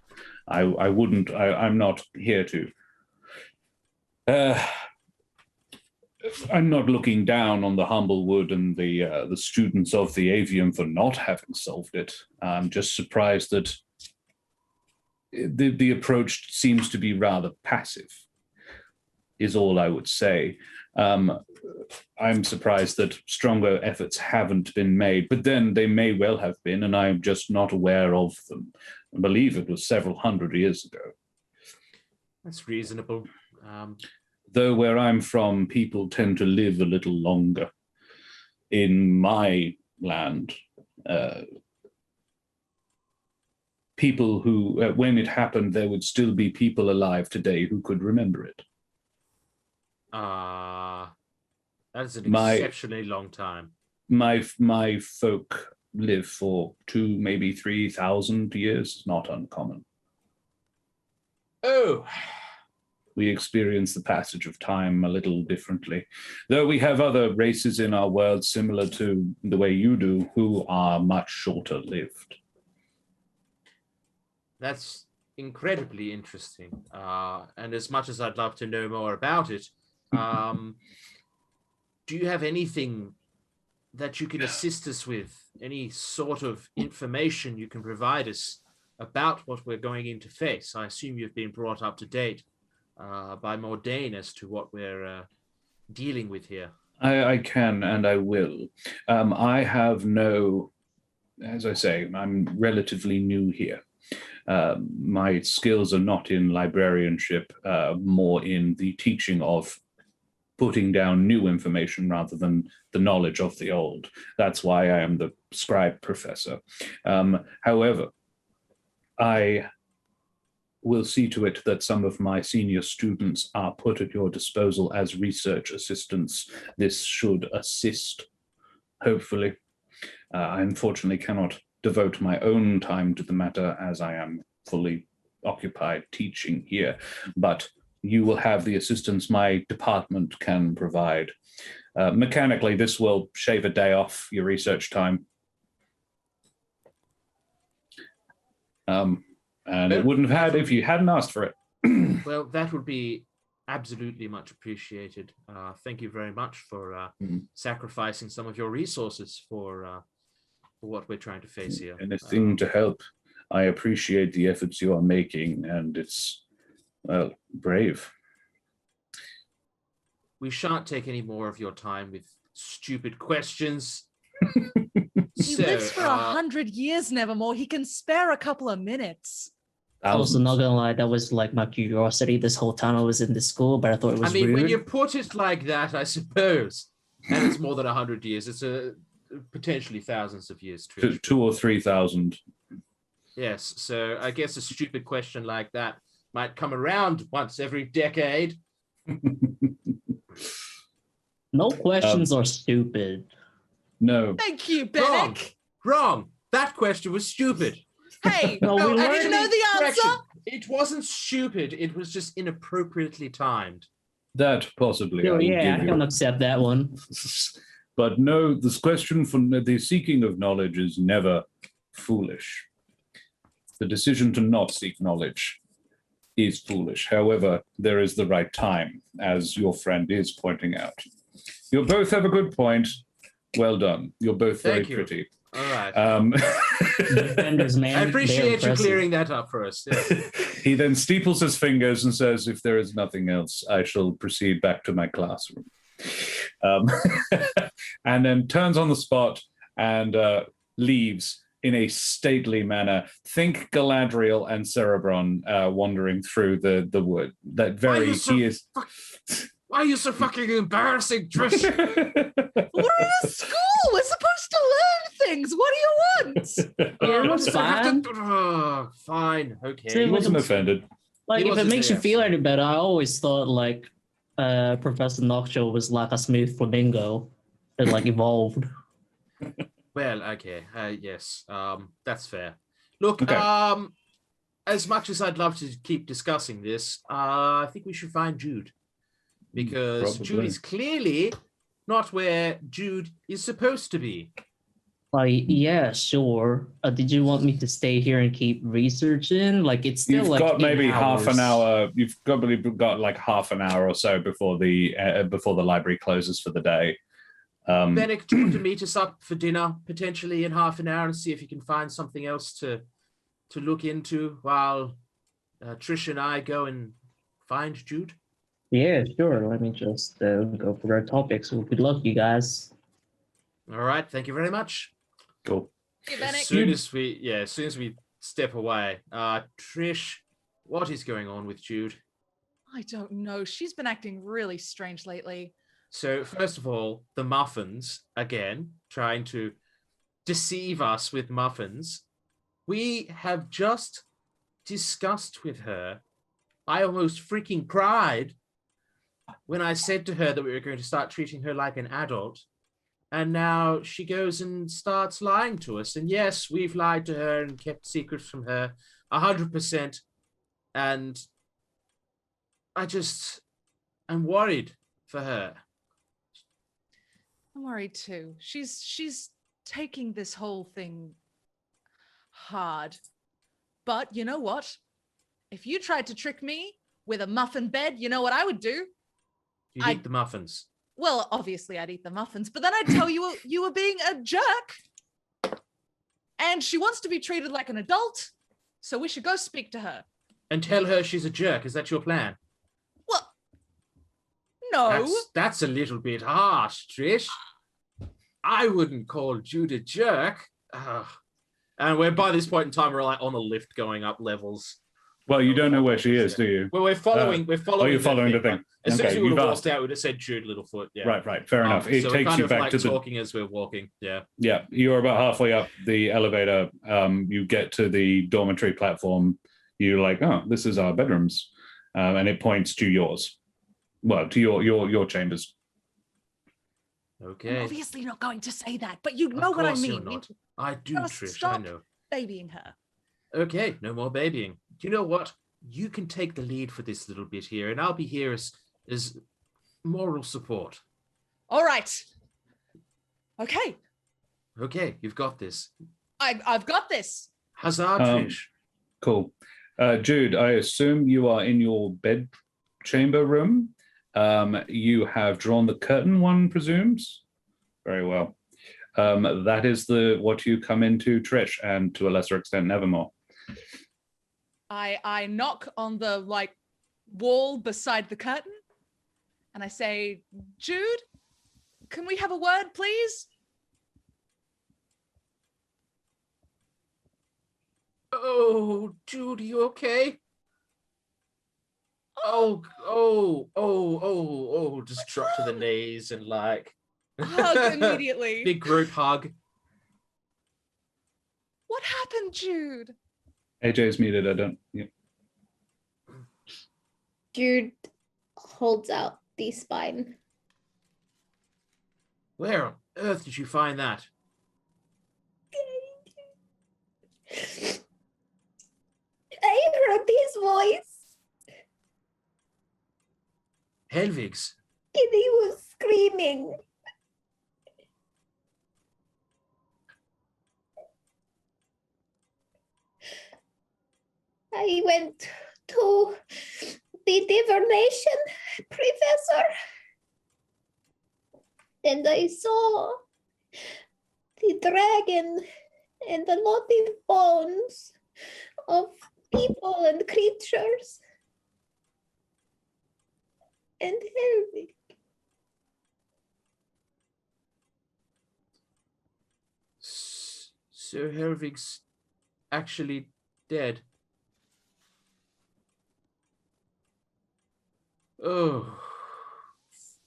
I'm not here to. I'm not looking down on the Humblewood and the students of the Avium for not having solved it. I'm just surprised that the approach seems to be rather passive, is all I would say. I'm surprised that stronger efforts haven't been made, but then they may well have been, and I'm just not aware of them. I believe it was several hundred years ago. That's in my land, people who, when it happened, there would still be people alive today who could remember it. That is an My- exceptionally long time. My folk live for 2, maybe 3,000 years, not uncommon. Oh, We experience the passage of time a little differently, though we have other races in our world similar to the way you do, who are much shorter lived. that's incredibly interesting. And as much as I'd love to know more about it, do you have anything that you can assist us with? Any sort of information you can provide us about what we're going in to face? I assume you've been brought up to date by Mordain as to what we're dealing with here. I can and I will. I have no, as I say, I'm relatively new here. My skills are not in librarianship, more in the teaching of putting down new information rather than the knowledge of the old. That's why I am the scribe professor. However, I will see to it that some of my senior students are put at your disposal as research assistants. This should assist, hopefully. I unfortunately cannot devote my own time to the matter as I am fully occupied teaching here, but you will have the assistance my department can provide. Mechanically, this will shave a day off your research time. And it wouldn't have had if you hadn't asked for it. Well, that would be absolutely much appreciated. Thank you very much for sacrificing some of your resources for what we're trying to face here. Anything to help. I appreciate the efforts you are making, and it's, well, brave. We shan't take any more of your time with stupid questions. He lives for 100 years, Nevermore. He can spare a couple of minutes. Also, not gonna lie, that was like my curiosity this whole time I was in the school, but I thought it was weird. When you put it like that, I suppose, and it's more than 100 years. It's potentially thousands of years. Trish. 2,000 or 3,000. Yes, so I guess a stupid question like that might come around once every decade. No questions are stupid. No. Thank you, Benneck. Wrong. That question was stupid. Hey, No, we I learned didn't know the answer. Correction. It wasn't stupid. It was just inappropriately timed. That possibly. I will Yeah, I give you. can accept that one. But no, this question from the seeking of knowledge is never foolish. The decision to not seek knowledge is foolish. However, there is the right time, as your friend is pointing out. You both have a good point. Well done. You're both very Thank you. pretty. All right. Defenders, man. I they're appreciate you impressive. clearing that up for us. Yes. He then steeples his fingers and says, if there is nothing else, I shall proceed back to my classroom. And then turns on the spot and leaves in a stately manner. Think Galadriel and Cerebron wandering through the wood. That very, he is... Why are you so fucking embarrassing, Trish? We're in a school. We're supposed to learn things. What do you want? Yeah, it was fine. Fine. Okay. See, He wasn't offended. Like, He if it wasn't makes you there, feel so- any better, I always thought like Professor Noctua was like a smooth flamingo that like evolved. Well, okay. Yes. That's fair. Look, Okay. as much as I'd love to keep discussing this, I think we should find Jude. Because Jude Probably. is clearly not where Jude is supposed to be. Like, yeah, sure. Did you want me to stay here and keep researching? Like, it's still You've like got 8 maybe half an hours. hour. You've probably got like half an hour or so before the library closes for the day. Benneck, do you want to meet us up for dinner, potentially in half an hour, and see if you can find something else to look into while Trish and I go and find Jude? Yeah, sure. Let me just go for our topics. Well, good luck, you guys. All right. Thank you very much. Cool. Hey, As Benneck. soon as we step away, Trish, what is going on with Jude? I don't know. She's been acting really strange lately. So first of all, the muffins, again, trying to deceive us with muffins. We have just discussed with her. I almost freaking cried when I said to her that we were going to start treating her like an adult. And now she goes and starts lying to us. And yes, we've lied to her and kept secrets from her 100%. And I'm worried for her. I'm worried too. She's taking this whole thing hard. But you know what? If you tried to trick me with a muffin bed, you know what I would do? You'd eat the muffins. Well, obviously I'd eat the muffins, but then I'd tell you you were being a jerk. And she wants to be treated like an adult, so we should go speak to her. And tell her she's a jerk. Is that your plan? Well, no. That's a little bit harsh, Trish. I wouldn't call Jude a jerk. And we're by this point in time, we're like on a lift going up levels. Well, you don't know where she is, do you? Well, we're following. Oh, you're following the thing. As soon as Okay, we would you've have asked. walked out, we would have said Jude Littlefoot. Yeah. Right. Fair enough. It so takes we're kind you of back like to the. talking as we're walking. Yeah. Yeah, you're about halfway up the elevator. You get to the dormitory platform. You're like, oh, this is our bedrooms, and it points to yours. Well, to your chambers. Okay. I'm obviously not going to say that, but you know Of what I course mean. you're not. I do, Just Trish. I stop. know. Babying her. Okay, no more babying. Do you know what? You can take the lead for this little bit here, and I'll be here as moral support. All right. Okay. Okay, you've got this. I've got this. Huzzah, Trish. Cool. Jude, I assume you are in your bed chamber room. You have drawn the curtain, one presumes. Very well. That is what you come into, Trish, and to a lesser extent, Nevermore. I knock on the wall beside the curtain, and I say, Jude, can we have a word, please? Oh, Jude, you okay? Oh, just drop to the knees and Hug immediately. Big group hug. What happened, Jude? AJ's muted, I don't. Yeah. Jude holds out the spine. Where on earth did you find that? I heard his voice. Helvig's. And he was screaming. I went to the divination professor and I saw the dragon and a lot of bones of people and creatures. And Helvig. So Helvig's actually dead. Oh,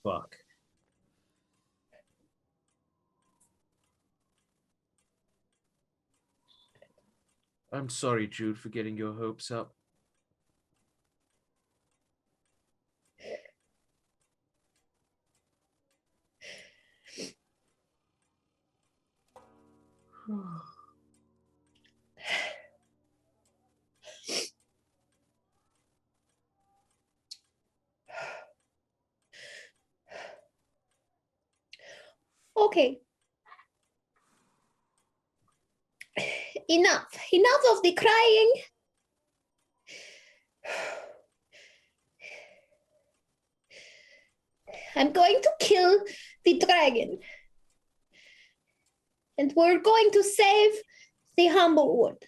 fuck. I'm sorry, Jude, for getting your hopes up. Okay. Enough of the crying. I'm going to kill the dragon. And we're going to save the Humblewood.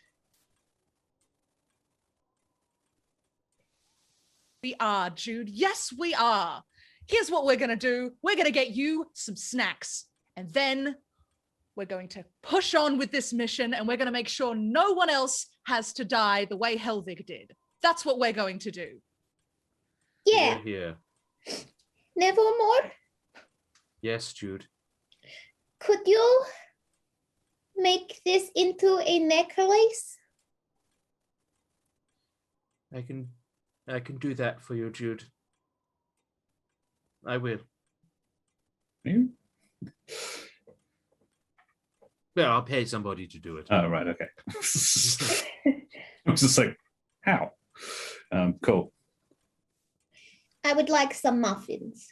We are, Jude. Yes, we are. Here's what we're going to do. We're going to get you some snacks. And then we're going to push on with this mission, and we're going to make sure no one else has to die the way Helvig did. That's what we're going to do. Yeah. Here. Nevermore. Yes, Jude. Could you make this into a necklace? I can do that for you, Jude. I will. You? Well, I'll pay somebody to do it. Oh, right, okay. I was just like, how? Cool. I would like some muffins.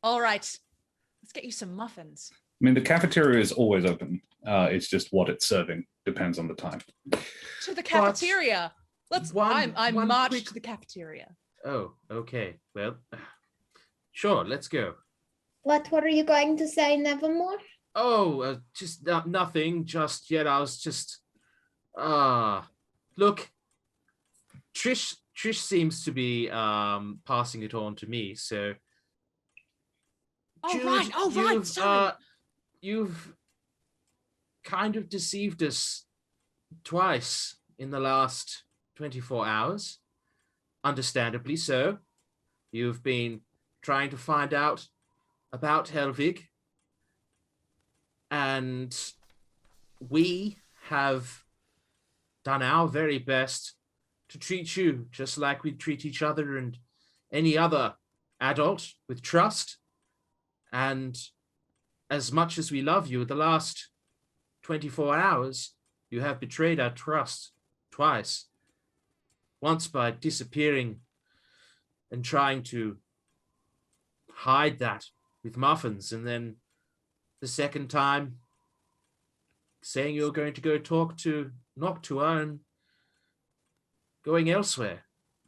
All right. Let's get you some muffins. I mean, the cafeteria is always open. It's just what it's serving depends on the time. To the cafeteria. Let's. I march to the cafeteria. Oh, okay. Well, sure. Let's go. What were you going to say, Nevermore? Oh, just nothing. Just yet. I was just. Look. Trish seems to be passing it on to me. So. Oh Jude, right. Oh right. Sorry. You've kind of deceived us twice in the last 24 hours. Understandably so. You've been trying to find out about Helvig. And we have done our very best to treat you just like we treat each other and any other adult with trust. And as much as we love you, the last 24 hours, you have betrayed our trust twice. Once by disappearing and trying to hide that with muffins, and then the second time saying you're going to go talk to Noctua and going elsewhere.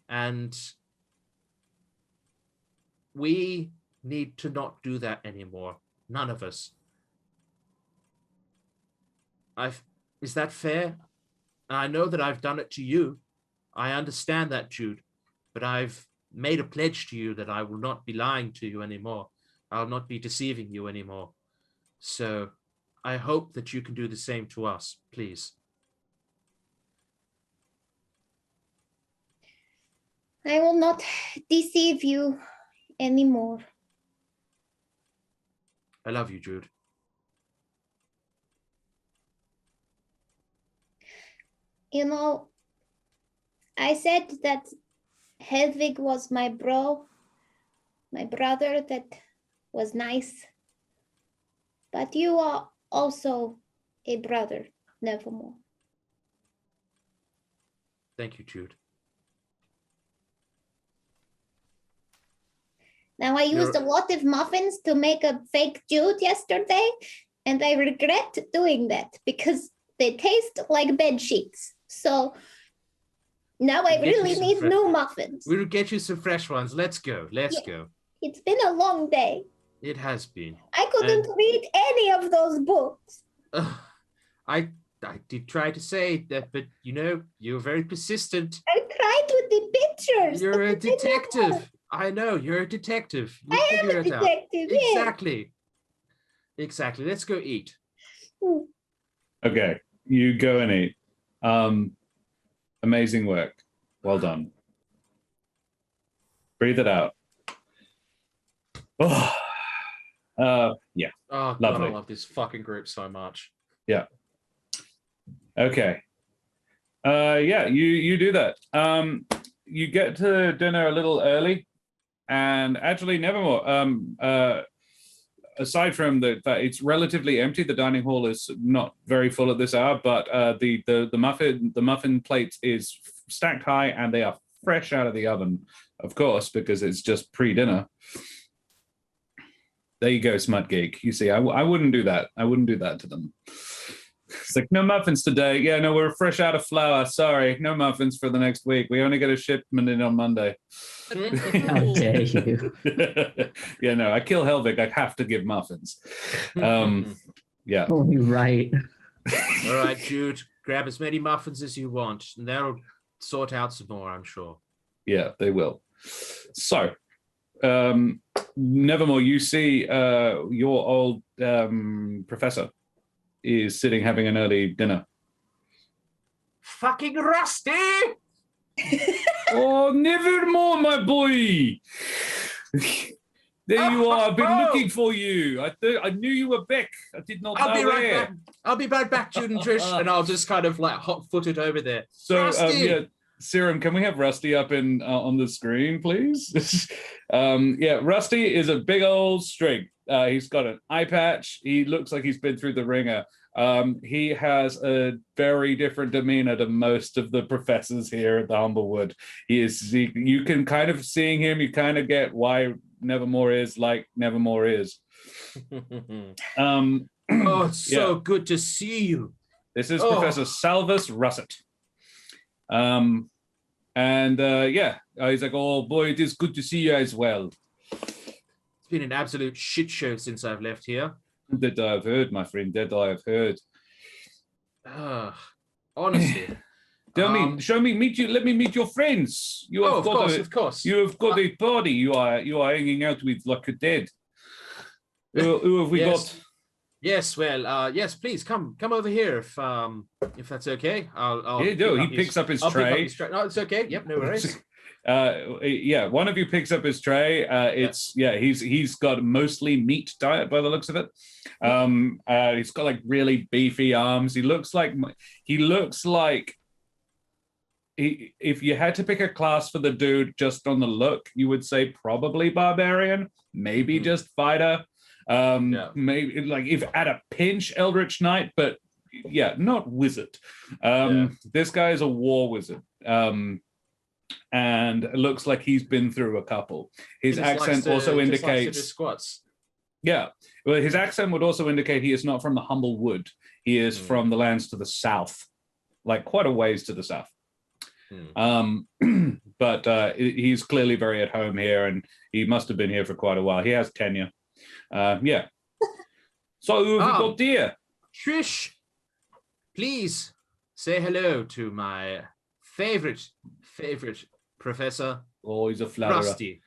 And we need to not do that anymore. None of us. Is that fair? And I know that I've done it to you. I understand that, Jude. But I've made a pledge to you that I will not be lying to you anymore. I'll not be deceiving you anymore. So I hope that you can do the same to us, please. I will not deceive you anymore. I love you, Jude. You know, I said that Hedvig was my brother that was nice. But you are also a brother, Nevermore. Thank you, Jude. Now, I used a lot of muffins to make a fake Jude yesterday, and I regret doing that because they taste like bed sheets. So now I really need new muffins. We'll get you some fresh ones. Let's go. Let's go. It's been a long day. It has been. I couldn't read any of those books. I did try to say that, but you know, you're very persistent. I tried with the pictures. You're a detective. I know, you're a detective. I am a detective. Exactly. Exactly. Let's go eat. Okay, you go and eat. Amazing work. Well done. Breathe it out. Oh, yeah. Oh, God, lovely. I love this fucking group so much. Yeah. Okay. Yeah, you do that. You get to dinner a little early, and actually, Nevermore. Aside from that, it's relatively empty. The dining hall is not very full at this hour, but the muffin plate is stacked high, and they are fresh out of the oven, of course, because it's just pre-dinner. There you go, Smut Geek. You see, I wouldn't do that. I wouldn't do that to them. It's like, no muffins today. Yeah, no, we're fresh out of flour. Sorry, no muffins for the next week. We only get a shipment in on Monday. How dare you? Yeah, no, I kill Helvig. I have to give muffins. Yeah. Oh, you're right. All right, Jude, grab as many muffins as you want, and that'll sort out some more, I'm sure. Yeah, they will. So, Nevermore, you see your old professor is sitting having an early dinner. Fucking Rusty! Oh, Nevermore, my boy! There you are. I've been looking for you. I knew you were back. I did not know where. I'll be right back, Jude and Trish, and I'll just kind of like hot-footed over there. So, Rusty! Serum, can we have Rusty up in on the screen, please? Rusty is a big old string. He's got an eye patch. He looks like he's been through the ringer. He has a very different demeanor to most of the professors here at the Humblewood. You can kind of seeing him, you kind of get why Nevermore is like Nevermore is. It's so good to see you. This is Professor Salvus Russet. He's like, oh boy, it is good to see you as well. It's been an absolute shit show since I've left here. That I have heard, my friend, that I have heard. Honestly. Show me, meet you. Let me meet your friends. Of course. You have got a party. You are hanging out with like a dead. Who have we got? Yes, well, yes, please come over here if that's okay. I'll He picks up his tray. No, it's okay. Yep, no worries. One of you picks up his tray. He's got mostly meat diet by the looks of it. He's got like really beefy arms. He looks like if you had to pick a class for the dude just on the look, you would say probably barbarian, maybe just fighter. Maybe like if at a pinch Eldritch Knight, but not wizard. This guy is a war wizard. And it looks like he's been through a couple. His accent also indicates squats. Yeah. Well, his accent would also indicate he is not from the Humblewood. He is from the lands to the south, like quite a ways to the south. But he's clearly very at home here, and he must have been here for quite a while. He has tenure. So who have we got there? Trish, please say hello to my favorite professor. Oh, he's a flatterer. Rusty.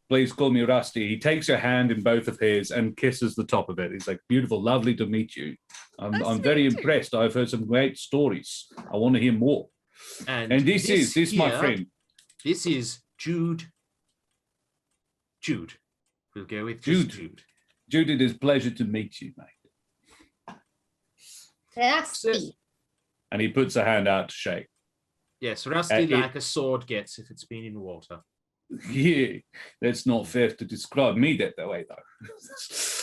Please call me Rusty. He takes your hand in both of his and kisses the top of it. He's like, beautiful, lovely to meet you. I'm very impressed. I've heard some great stories. I want to hear more. And this is my friend. This is Jude. We'll go with Jude. Jude, it is a pleasure to meet you, mate. Rusty. And he puts a hand out to shake. Yes, rusty like a sword gets if it's been in water. Yeah, that's not fair to describe me that way, though.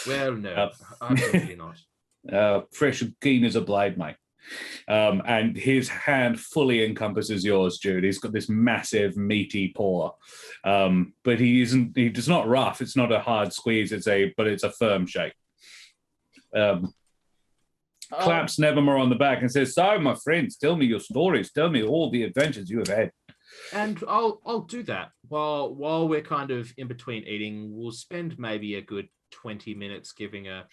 Well, no, absolutely not. Fresh and keen as a blade, mate. And his hand fully encompasses yours, Jude. He's got this massive, meaty paw. But he's not rough. It's not a hard squeeze. It's a firm shake. Claps Nevermore on the back and says, so, my friends, tell me your stories. Tell me all the adventures you have had. And I'll do that. While we're kind of in between eating, we'll spend maybe a good 20 minutes giving a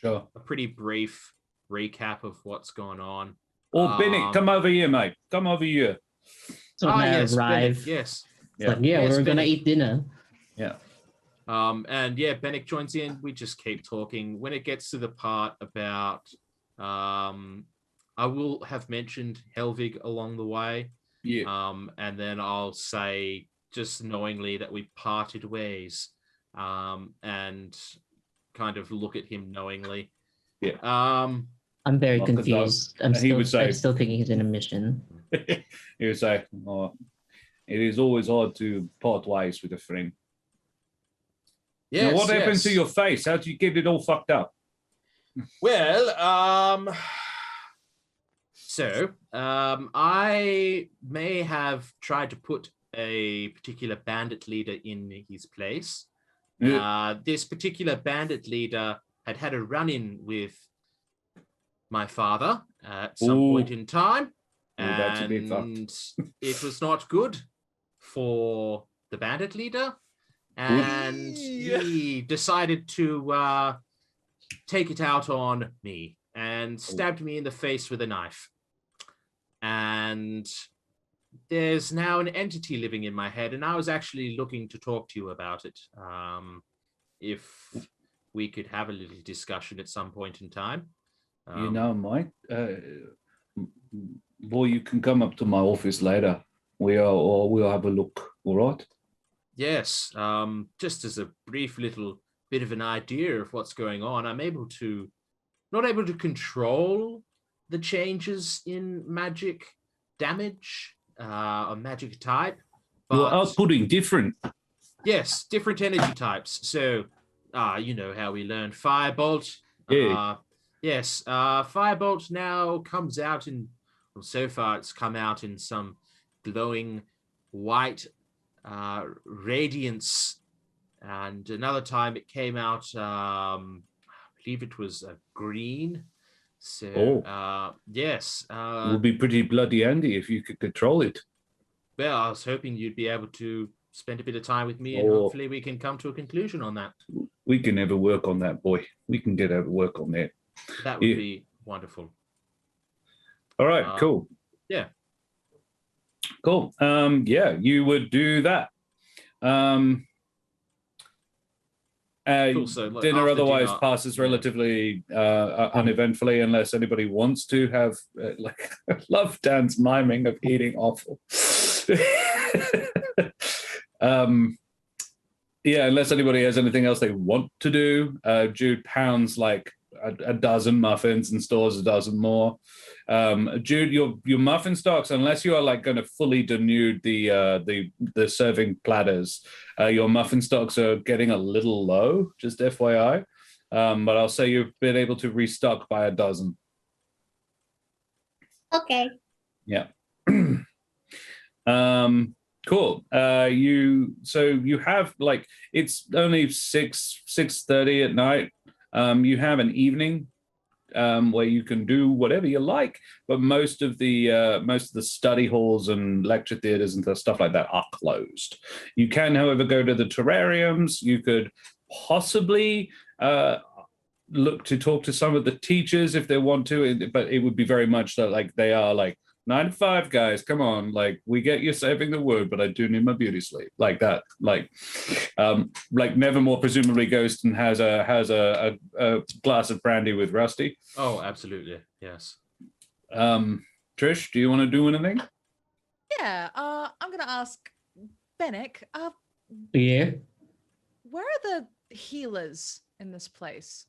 pretty brief recap of what's going on. Benneck, come over here, mate. Come over here. So yes, arrive. Benneck, yes. We're gonna eat dinner. Yeah. Benneck joins in. We just keep talking. When it gets to the part about I will have mentioned Helvig along the way. Yeah. And then I'll say just knowingly that we parted ways. And kind of look at him knowingly. Yeah. I'm very confused. I'm still thinking he's in a mission. He would say, oh, it is always hard to part ways with a friend. Yes, now, what happened to your face? How did you get it all fucked up? Well, I may have tried to put a particular bandit leader in his place. This particular bandit leader had a run-in with my father at some point in time, and it was not good for the bandit leader, and he decided to take it out on me and stabbed me in the face with a knife. And there's now an entity living in my head, and I was actually looking to talk to you about it. If we could have a little discussion at some point in time. Mike, boy, you can come up to my office later. We'll have a look, all right? Yes. Just as a brief little bit of an idea of what's going on, I'm not able to control the changes in magic damage or magic type. You're But outputting different. yes, different energy types. So, you know how we learned Firebolt. Yeah. Yes, Firebolt now comes out well, so far it's come out in some glowing white radiance. And another time it came out, I believe it was a green. So, yes. It would be pretty bloody handy if you could control it. Well, I was hoping you'd be able to spend a bit of time with me, and hopefully we can come to a conclusion on that. We can never work on that, boy. We can get over work on that. That would be wonderful. All right, cool. Yeah. Cool. Yeah, you would do that. Cool, so, like, dinner after otherwise dinner, passes relatively uneventfully, unless anybody wants to have like I love Dan's miming of eating awful. Yeah, unless anybody has anything else they want to do. Jude pounds like a dozen muffins and stores a dozen more. Jude, your muffin stocks, unless you are like going to fully denude the serving platters, your muffin stocks are getting a little low, just FYI. But I'll say you've been able to restock by a dozen. Okay. Yeah. Cool. You have like it's only 6:30 at night. You have an evening where you can do whatever you like, but most of the study halls and lecture theaters and stuff like that are closed. You can, however, go to the terrariums. You could possibly look to talk to some of the teachers if they want to, but it would be very much that like they are like 9 to 5 guys, come on, like we get you saving the wood, but I do need my beauty sleep, like that. Like Nevermore presumably goes and has a glass of brandy with Rusty. Oh, absolutely, yes. Trish, do you want to do anything? Yeah, I'm gonna ask Benneck. Yeah. Where are the healers in this place?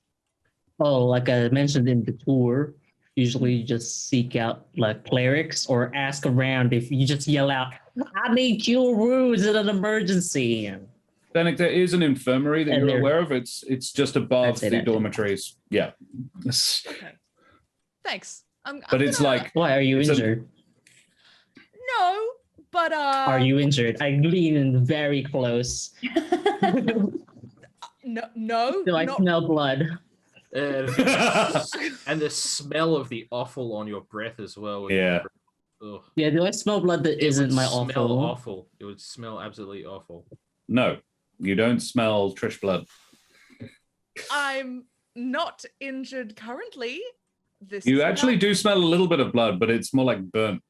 Oh, like I mentioned in the tour, usually you just seek out like clerics or ask around. If you just yell out, I need cure wounds in an emergency. Benneck, there is an infirmary that And you're aware of. It's just above the that. dormitories. Yeah. Okay. Thanks. But it's like, why are you injured? No, but Are you injured? I lean in very close. No. Do I smell blood? And the smell of the offal on your breath as well. Yeah. Ugh. Yeah, do I smell blood that isn't my smell awful? awful. It would smell absolutely awful. No, you don't smell Trish blood. I'm not injured currently. You actually do smell a little bit of blood, but it's more like burnt.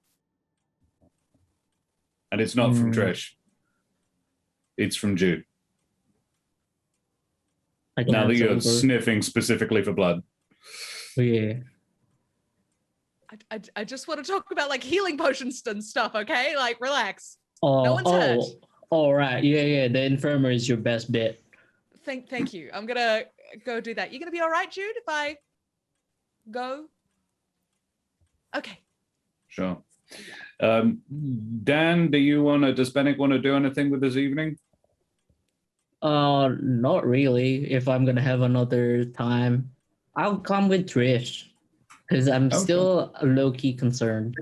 And it's not from Trish. It's from Jude. Now that you're sniffing specifically for blood. Yeah. I just want to talk about like healing potions and stuff, okay? Like, relax. Oh, No one's hurt. All right. Yeah. The infirmary is your best bet. Thank you. I'm gonna go do that. You gonna be all right, Jude, if I go? Okay. Sure. Dan, does Benneck want to do anything with this evening? Not really. If I'm gonna have another time, I'll come with Trish because I'm still low-key concerned.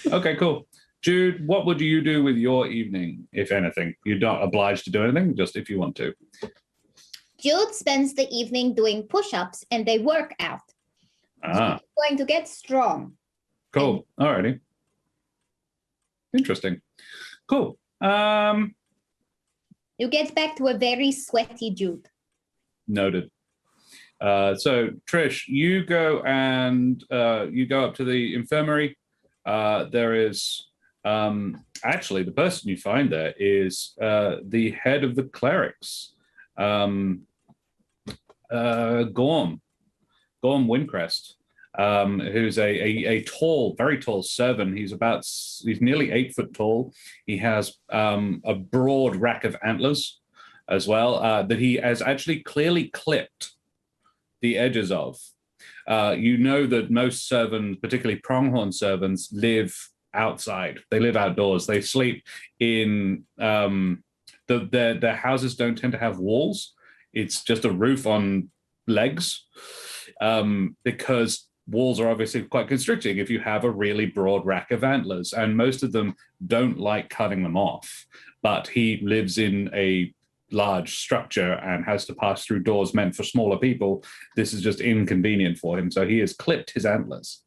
Okay, cool. Jude, what would you do with your evening, if anything? You're not obliged to do anything, just if you want to. Jude spends the evening doing push-ups and they work out. Ah. He's going to get strong. Cool. Alrighty. Interesting. Cool. You get back to a very sweaty Jude. Noted. So Trish, you go up to the infirmary. There is actually the person you find there is the head of the clerics, Gorm Windcrest. who's a tall, very tall servant. He's nearly 8 foot tall. He has a broad rack of antlers as well that he has actually clearly clipped the edges of. You know that most servants, particularly pronghorn servants, live outside. They live outdoors. They sleep in their houses don't tend to have walls. It's just a roof on legs, because walls are obviously quite constricting if you have a really broad rack of antlers, and most of them don't like cutting them off. But he lives in a large structure and has to pass through doors meant for smaller people. This is just inconvenient for him, so he has clipped his antlers.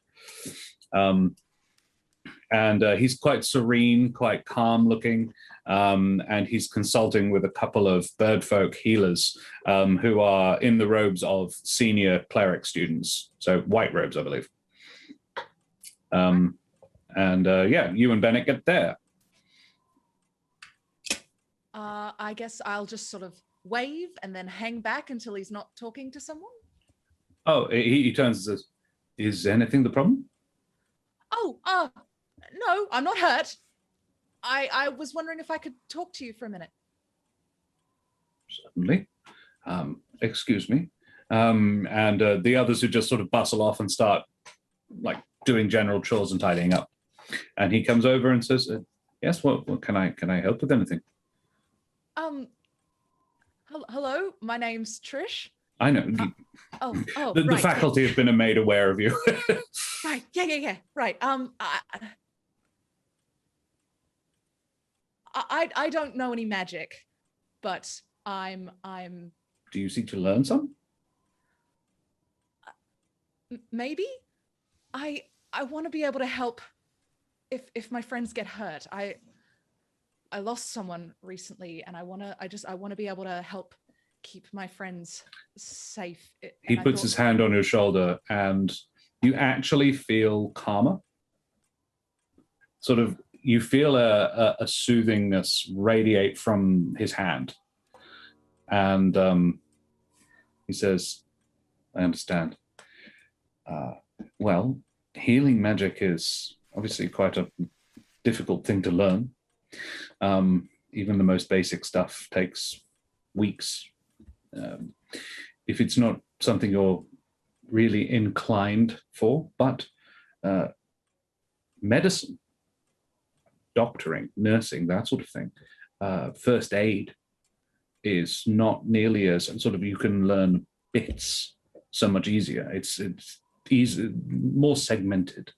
And he's quite serene, quite calm looking, and he's consulting with a couple of birdfolk healers who are in the robes of senior cleric students, so white robes, I believe. Yeah, you and Benneck get there. I guess I'll just sort of wave and then hang back until he's not talking to someone. Oh, he turns and says, "Is anything the problem?" Oh, no, I'm not hurt. I was wondering if I could talk to you for a minute. Certainly. Excuse me. And the others who just sort of bustle off and start like doing general chores and tidying up. And he comes over and says, "Yes, what can I help with anything?" Hello, my name's Trish. I know. The right, faculty have been made aware of you. Right. Yeah. Right. I don't know any magic, but I'm. Do you seek to learn some? Maybe. I want to be able to help if my friends get hurt. I lost someone recently, and I want to be able to help keep my friends safe. He puts his hand on your shoulder, and you actually feel calmer. Sort of, you feel a soothingness radiate from his hand. And he says, "I understand. Well, healing magic is obviously quite a difficult thing to learn. Even the most basic stuff takes weeks. If it's not something you're really inclined for, but medicine, doctoring, nursing, that sort of thing, first aid is not nearly as sort of, you can learn bits so much easier. It's easy, more segmented.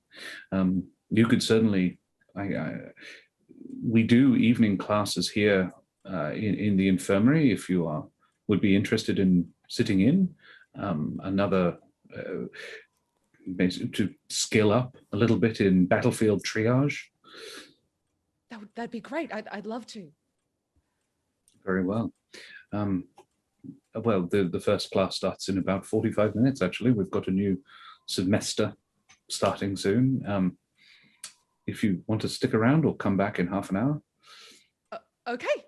You could certainly, we do evening classes here in the infirmary if you would be interested in sitting in. Another to skill up a little bit in battlefield triage. That'd be great. I'd love to. Very well. Well, the first class starts in about 45 minutes, actually. We've got a new semester starting soon. If you want to stick around or come back in half an hour. Okay,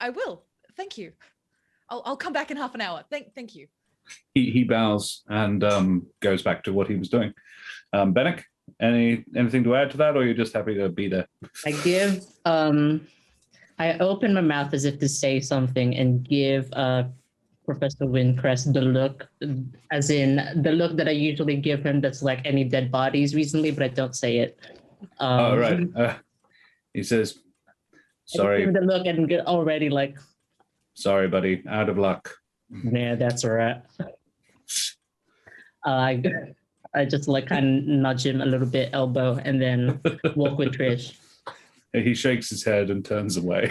I will. Thank you. I'll come back in half an hour. Thank you. He bows and goes back to what he was doing. Benneck, anything to add to that, or you're just happy to be there? I open my mouth as if to say something and give Professor Windcrest the look, as in the look that I usually give him that's like any dead bodies recently, but I don't say it. Right. He says, "Sorry." I give him the look and get already like, "Sorry, buddy, out of luck." Yeah, that's all right. I just like kind of nudge him a little bit, elbow, and then walk with Trish. He shakes his head and turns away.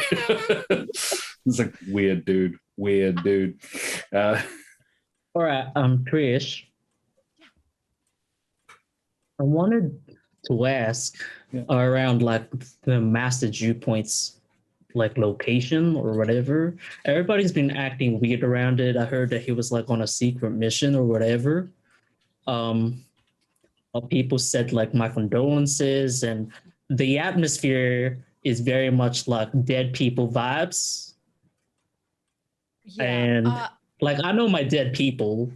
It's like, weird dude. All right, Trish. Yeah. I wanted to ask around like the Master Jude Point's like location or whatever. Everybody's been acting weird around it. I heard that he was like on a secret mission or whatever. People said like my condolences, and the atmosphere is very much like dead people vibes. Yeah. And like I know my dead people,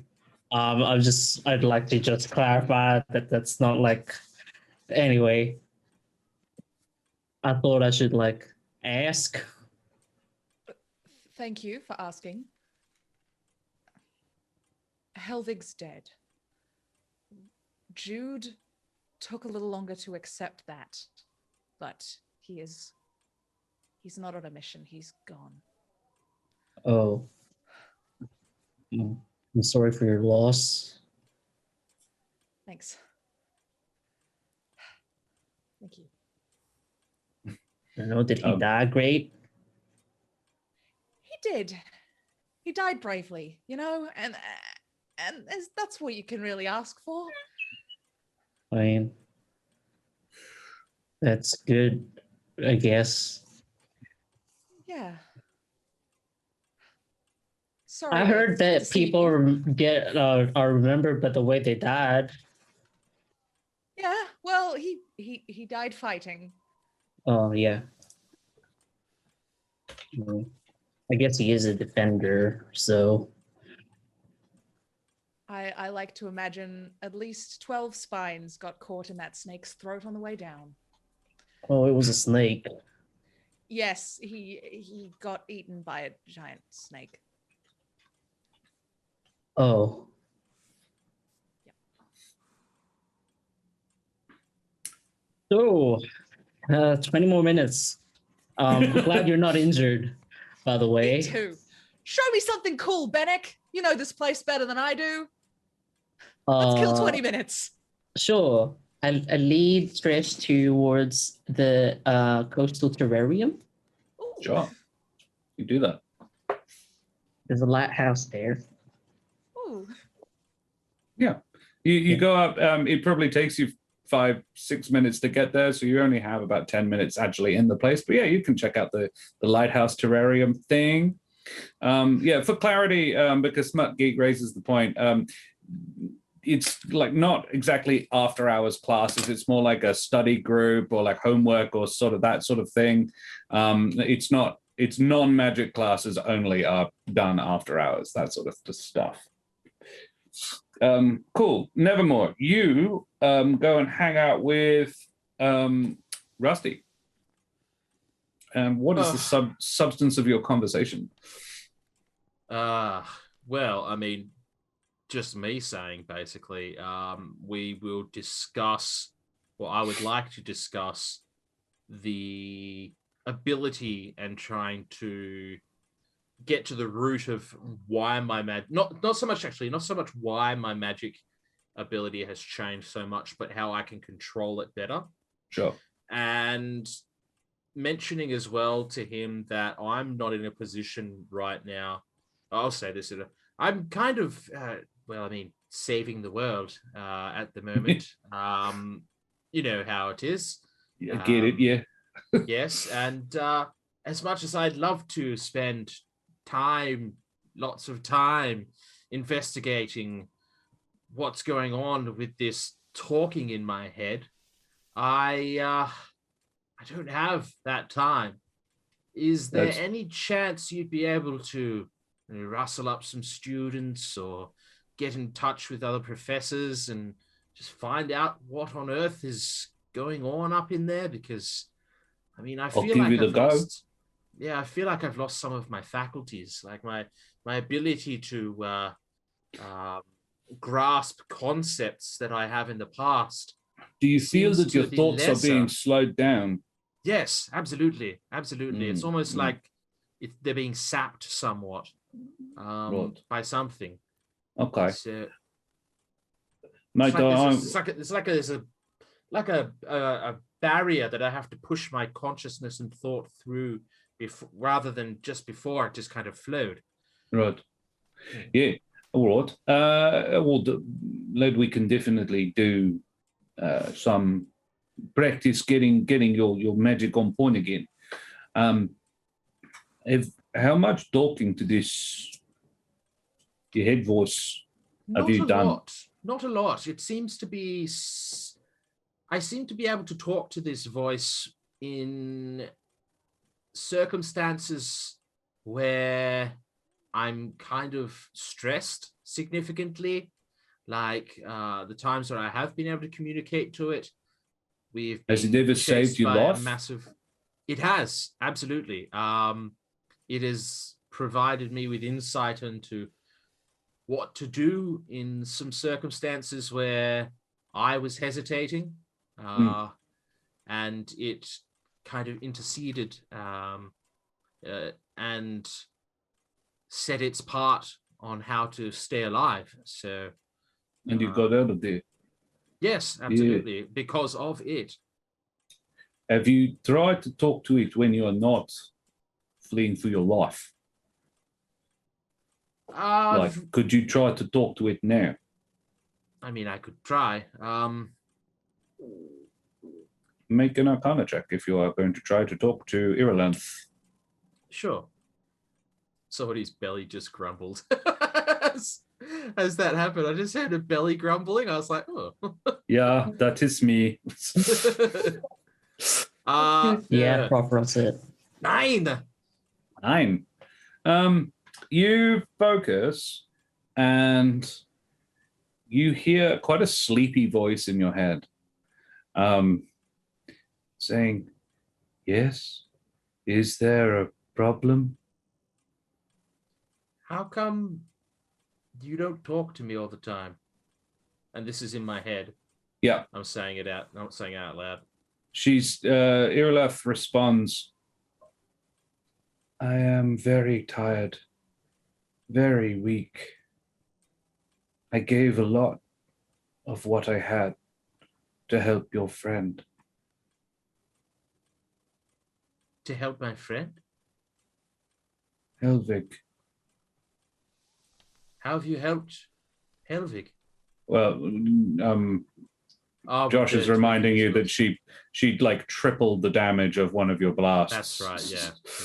I'd like to just clarify that that's not like. Anyway, I thought I should like ask. Thank you for asking. Helvig's dead. Jude took a little longer to accept that, but he's not on a mission. He's gone. Oh, I'm sorry for your loss. Thanks. Thank you. I know. Did he die great? He did. He died bravely, you know, and that's what you can really ask for. I mean, that's good, I guess. Yeah. Sorry. I heard that people are remembered by the way they died. Yeah, well, he died fighting. Oh yeah. Well, I guess he is a defender, so. I like to imagine at least 12 spines got caught in that snake's throat on the way down. Oh, it was a snake. Yes, he got eaten by a giant snake. Oh. So, 20 more minutes. Glad you're not injured, by the way. Me too. Show me something cool, Benneck. You know this place better than I do. Let's kill 20 minutes. Sure. I lead Trish towards the coastal terrarium. Ooh. Sure. You do that. There's a lighthouse there. Ooh. Yeah. You go up. It probably takes you 5-6 minutes to get there, so you only have about 10 minutes actually in the place. But yeah, you can check out the lighthouse terrarium thing. Yeah, for clarity, because Smut Geek raises the point, it's like not exactly after hours classes. It's more like a study group or like homework or sort of that sort of thing. It's non-magic classes only are done after hours, that sort of stuff. Cool. Nevermore, you go and hang out with Rusty. What is the substance of your conversation? Well, I mean, just me saying, basically, we will discuss, well, I would like to discuss the ability and trying to get to the root of why my not so much why my magic ability has changed so much, but how I can control it better. Sure. And mentioning as well to him that I'm not in a position right now. I'll say this: I'm kind of, saving the world at the moment. You know how it is. I get it. Yeah. Yes, and as much as I'd love to spend lots of time investigating what's going on with this talking in my head, I don't have that time. Is there any chance you'd be able to rustle up some students or get in touch with other professors and just find out what on earth is going on up in there? Because I mean, I feel like I've lost some of my faculties, like my ability to grasp concepts that I have in the past. Do you feel that your thoughts are being slowed down? Yes, absolutely. It's almost like they're being sapped somewhat by something. Okay. So, it's like a barrier that I have to push my consciousness and thought through rather than just before it just kind of flowed. Right. Yeah. All right. Well, we can definitely do some practice getting your magic on point again. How much talking to this your head voice have you done? Not a lot. It seems to be. I seem to be able to talk to this voice in circumstances where I'm kind of stressed significantly, Like the times where I have been able to communicate to it, we've Has it been ever chased saved your by a life? massive. It has, absolutely. It has provided me with insight into what to do in some circumstances where I was hesitating, and it kind of interceded and set its part on how to stay alive. So, And you got out of there. yes, absolutely, because of it. Have you tried to talk to it when you are not fleeing for your life? Like, could you try to talk to it now? I mean, I could try. Make an Arcana check if you are going to try to talk to Irelanth. Sure. Somebody's belly just grumbled. As that happened, I just heard a belly grumbling. I was like, oh. Yeah, that is me. Yeah, proper runs it. 9. 9. You focus and you hear quite a sleepy voice in your head saying, yes, is there a problem? How come you don't talk to me all the time? And this is in my head. Yeah. I'm saying it out. I'm not saying it out loud. Irileth responds, I am very tired, very weak. I gave a lot of what I had to help your friend. To help my friend? Helvig. How have you helped Helvig? Well, Josh is reminding you that she like tripled the damage of one of your blasts. That's right.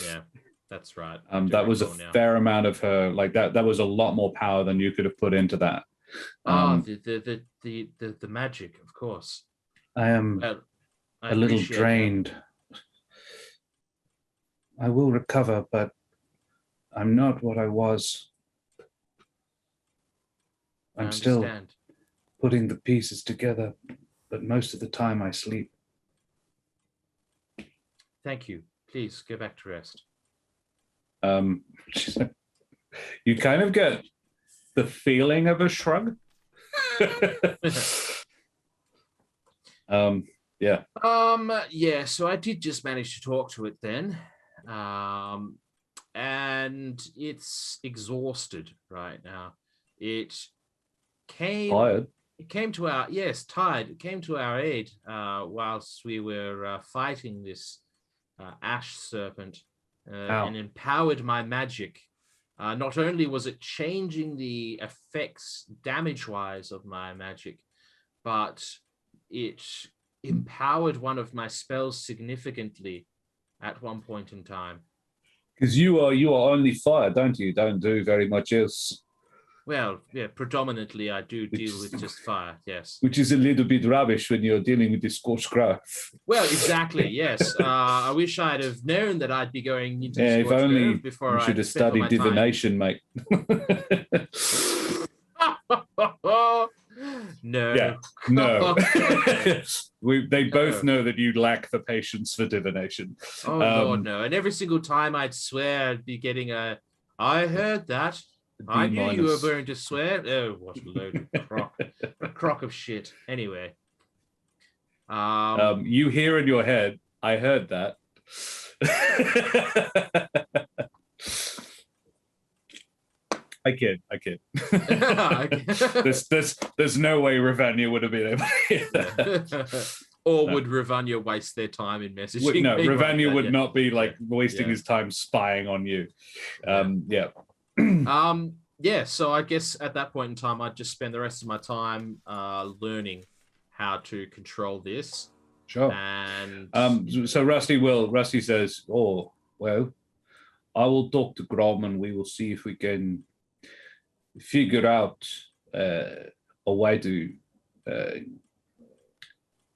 Yeah. That's right. That was a fair amount of her. Like that was a lot more power than you could have put into that. The magic, of course. I am a little drained. I will recover, but I'm not what I was. I'm still putting the pieces together, but most of the time I sleep. Thank you. Please go back to rest. You kind of get the feeling of a shrug. Yeah. So I did just manage to talk to it then. And it's exhausted right now. It came to our tired. It came to our aid whilst we were fighting this ash serpent and empowered my magic. Not only was it changing the effects damage-wise of my magic, but it empowered one of my spells significantly at one point in time. Because you are only fire, don't you? Don't do very much else. Well, yeah, predominantly I do deal with just fire, yes. Which is a little bit rubbish when you're dealing with this scorched growth. Well, exactly, yes. I wish I'd have known that I'd be going into if only before you should have studied divination, mate. No. Yeah, no. They both know that you lack the patience for divination. Oh, Lord, no. And every single time I'd swear, I'd be getting I heard that. I knew you were going to swear. Oh, what a load of crock. A crock of shit. Anyway. You hear in your head, I heard that. I kid. There's no way Ravania would have been able to hear that. Or would Ravania waste their time in messaging? No, Ravania would not be like wasting his time spying on you. So I guess at that point in time, I'd just spend the rest of my time learning how to control this. Sure. And so Rusty says, oh, well, I will talk to Grom and we will see if we can figure out a way to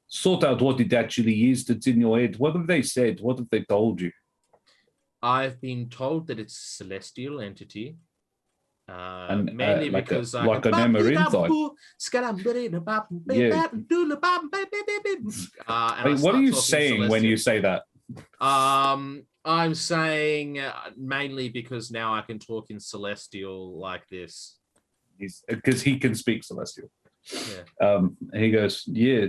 sort out what it actually is that's in your head. What have they said? What have they told you? I've been told that it's a celestial entity Mainly like because a Nevermore inside. Yeah. Wait, what are you saying when you say that? I'm saying mainly because now I can talk in Celestial like this. Because he can speak Celestial. Yeah. And he goes, yeah,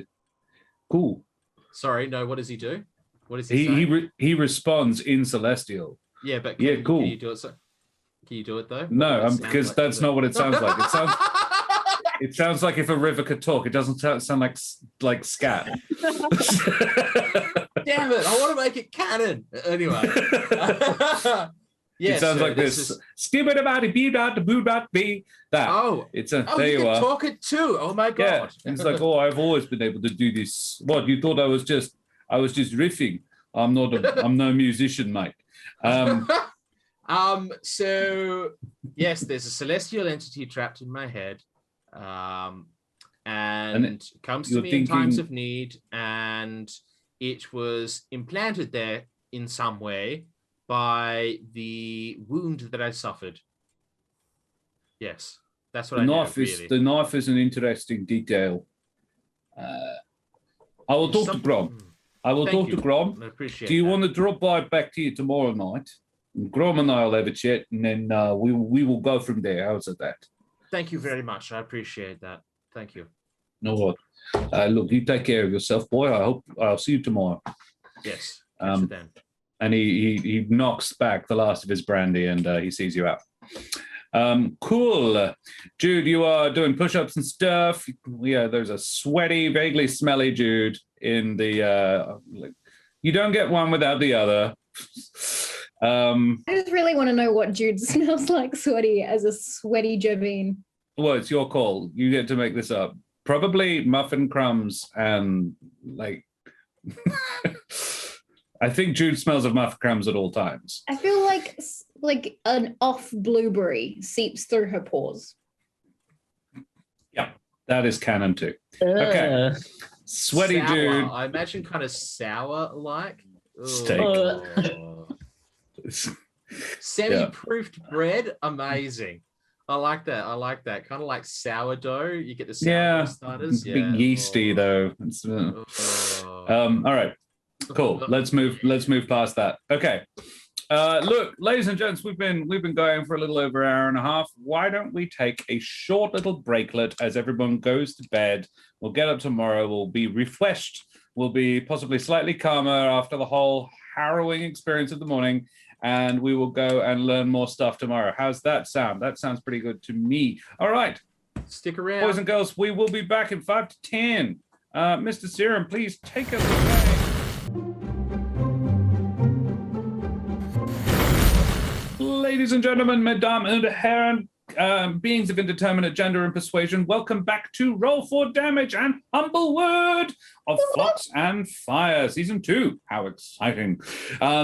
cool. Sorry, no. What does he do? What does he say? He responds in Celestial. Yeah, but cool. Can you do it? Can you do it though? No, because that's not what it sounds like. It sounds like if a river could talk. It doesn't sound like scat. Damn it! I want to make it canon. Anyway. It sounds like this. That. Oh, there you are. Talk it too. Oh my god. Yeah. It's like, I've always been able to do this. What, you thought I was just riffing? I'm no musician, mate. So yes, there's a celestial entity trapped in my head. And it comes to me in times of need, and it was implanted there in some way by the wound that I suffered. Yes, that's what I know, really. The knife is an interesting detail. I will talk to Grom. I appreciate Do you want to drop by back to you tomorrow night? Grom and I will have a chat, and then we will go from there. How's that? Thank you very much. I appreciate that. Thank you. No what? Look, you take care of yourself, boy. I hope I'll see you tomorrow. Yes. Catch you then. And he knocks back the last of his brandy, and he sees you out. Cool. Jude, you are doing push-ups and stuff. Yeah, there's a sweaty, vaguely smelly Jude in the... you don't get one without the other. I just really want to know what Jude smells like sweaty as a sweaty Jovine. Well, it's your call. You get to make this up. Probably muffin crumbs and I think Jude smells of muffin crumbs at all times. I feel like an off blueberry seeps through her pores. Yeah, that is canon too. Okay. Sweaty sour. Jude. I imagine kind of sour like. Steak. Semi-proofed bread, amazing. I like that. Kind of like sourdough. You get the sourdough starters. It's a bit yeasty though. It's, all right. Cool. Let's move past that. Okay. Look, ladies and gents, we've been going for a little over an hour and a half. Why don't we take a short little breaklet as everyone goes to bed? We'll get up tomorrow. We'll be refreshed. We'll be possibly slightly calmer after the whole harrowing experience of the morning, and we will go and learn more stuff tomorrow. How's that sound? That sounds pretty good to me. All right. Stick around. Boys and girls, we will be back in 5 to 10. Mr. Serum, please take us away. Ladies and gentlemen, mesdames and herren, beings of indeterminate gender and persuasion, welcome back to Roll for Damage and Humblewood of Fox and Fire, Season 2. How exciting.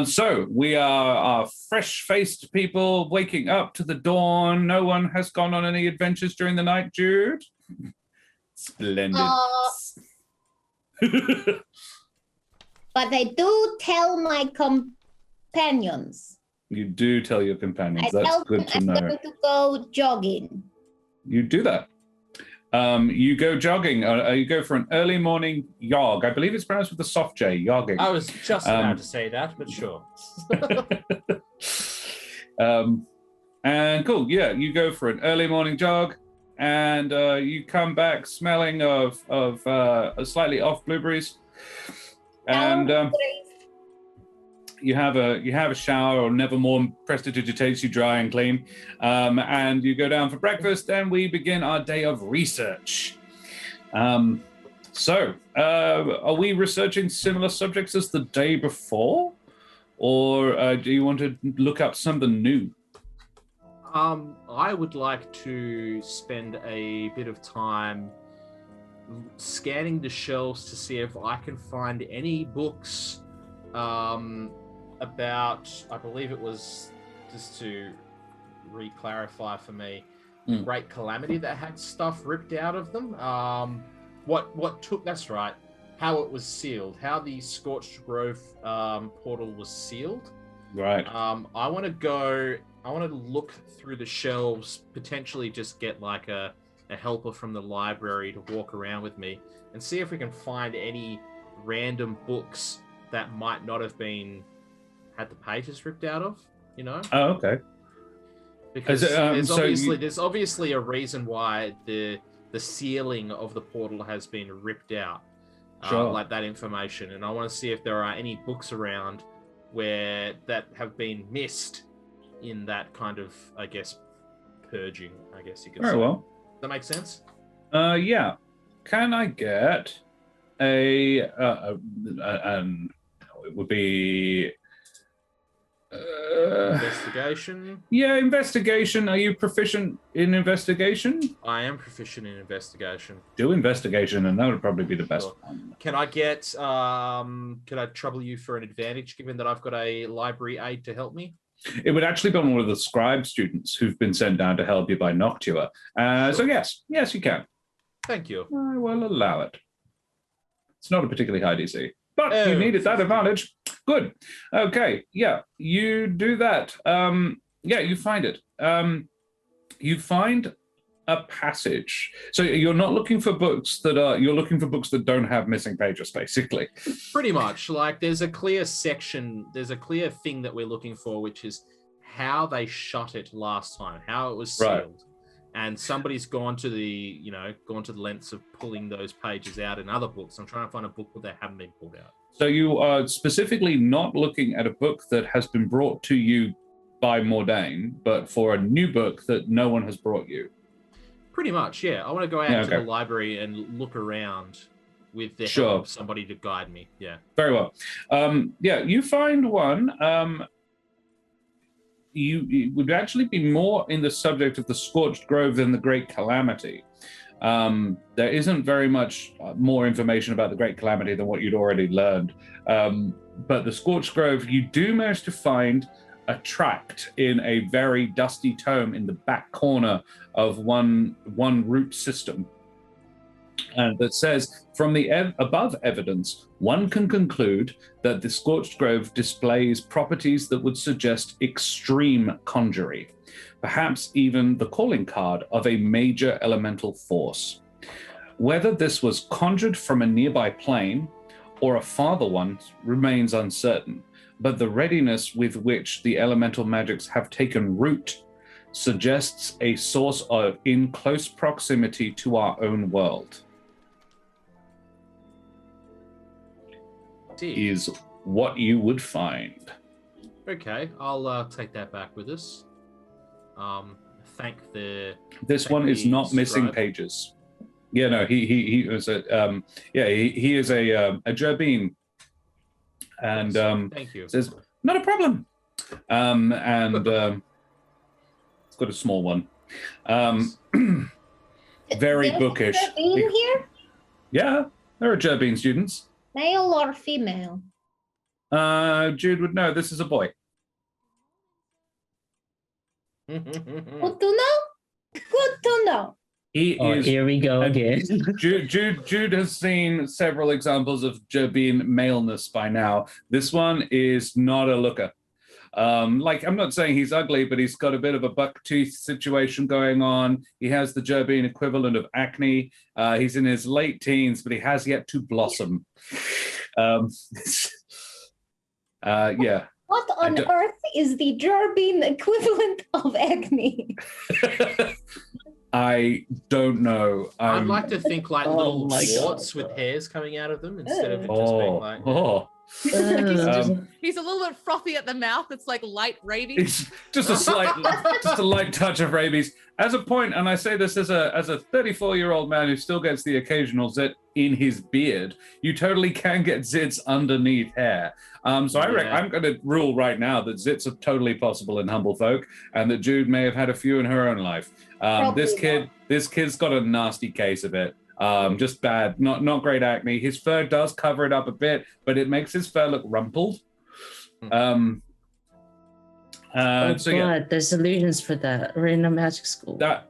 So we are fresh-faced people waking up to the dawn. No one has gone on any adventures during the night, Jude? Splendid. But I do tell my companions. You do tell your companions. I That's good to know. I'm going to go jogging. You do that. You go jogging. You go for an early morning jog. I believe it's pronounced with a soft J, jogging. I was just about to say that, but sure. And cool. Yeah, you go for an early morning jog, and you come back smelling of slightly off blueberries, and you have a shower, or Nevermore prestidigitates you dry and clean, and you go down for breakfast, and we begin our day of research. So, are we researching similar subjects as the day before, or do you want to look up something new? I would like to spend a bit of time scanning the shelves to see if I can find any books about, I believe it was, just to re-clarify for me, the Great Calamity that had stuff ripped out of them. What took, that's right, how it was sealed, how the Scorched Grove portal was sealed. Right. I want to go I want to look through the shelves, potentially just get like a helper from the library to walk around with me and see if we can find any random books that might not have had the pages ripped out of, you know? Oh, okay. Because so there's obviously a reason why the ceiling of the portal has been ripped out, Sure. like that information. And I want to see if there are any books around that have been missed in that kind of, I guess, purging, I guess you could say. Very well. Does that make sense? Yeah. Can I get it would be Investigation? Yeah, investigation. Are you proficient in investigation? I am proficient in investigation. Do investigation, and that would probably be the best Sure. one. Can I get, could I trouble you for an advantage, given that I've got a library aide to help me? It would actually be one of the scribe students who've been sent down to help you by Noctua. So yes, you can. Thank you. I will allow it. It's not a particularly high DC, but Oh, you needed that 50. advantage. Good. Okay. Yeah, you do that. Yeah, you find it. You find a passage. So you're not looking for books you're looking for books that don't have missing pages, basically. Pretty much. Like, there's a clear section, there's a clear thing that we're looking for, which is how they shut it last time, how it was sealed. Right. And somebody's gone to the lengths of pulling those pages out in other books. I'm trying to find a book where they haven't been pulled out. So you are specifically not looking at a book that has been brought to you by Mordain, but for a new book that no one has brought you. Pretty much, yeah. I want to go out Yeah, to the okay. library and look around with the Sure. help of somebody to guide me. Yeah. Very well. Yeah, you find one. You would actually be more in the subject of the Scorched Grove than the Great Calamity. There isn't very much more information about the Great Calamity than what you'd already learned. But the Scorched Grove, you do manage to find a tract in a very dusty tome in the back corner of one root system. That says, from the above evidence, one can conclude that the Scorched Grove displays properties that would suggest extreme conjury, perhaps even the calling card of a major elemental force. Whether this was conjured from a nearby plane or a farther one remains uncertain, but the readiness with which the elemental magics have taken root suggests a source in close proximity to our own world. Is what you would find. Okay, I'll take that back with us. This one is not missing scribe. pages. Yeah, no, he was a he is a Gerbine, and Thank you. says not a problem, and it's got a small one, very There's bookish. a Gerbine here? Yeah, there are Gerbine students. Male or female? Jude would know. This is a boy. Good to know. Good to know. He is. Here we go again. Jude has seen several examples of Gerbine maleness by now. This one is not a looker. I'm not saying he's ugly, but he's got a bit of a buck tooth situation going on. He has the Gerbine equivalent of acne. He's in his late teens, but he has yet to blossom. Yeah. What on earth is the Gerbine equivalent of acne? I don't know. I'd like to think like Oh little my warts God. with hairs coming out of them instead of it just being like. He's a little bit frothy at the mouth. It's like light rabies. It's just a light touch of rabies. As a point, and I say this as a 34-year-old man who still gets the occasional zit in his beard, you totally can get zits underneath hair. So I reckon I'm going to rule right now that zits are totally possible in humble folk, and that Jude may have had a few in her own life. This kid's got a nasty case of it. Just bad, not great acne. His fur does cover it up a bit, but it makes his fur look rumpled. God, there's solutions for that. We're in a magic school. That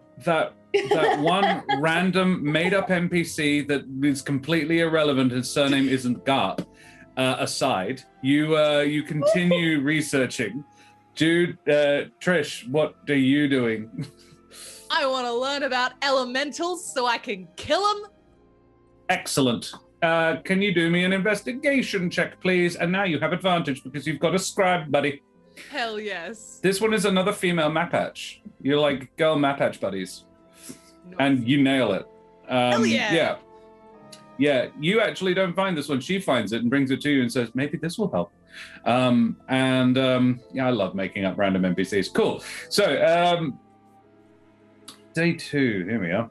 one random made-up NPC that is completely irrelevant. His surname isn't Garp. Aside, you continue researching, Jude, Trish, what are you doing? I want to learn about elementals so I can kill them. Excellent. Can you do me an investigation check, please? And now you have advantage because you've got a scribe, buddy. Hell yes. This one is another female Mapatch. You're like girl Mapatch buddies. And you nail it. Hell yeah. Yeah, you actually don't find this one. She finds it and brings it to you and says, maybe this will help. Yeah, I love making up random NPCs. Cool. So, day 2, here we are.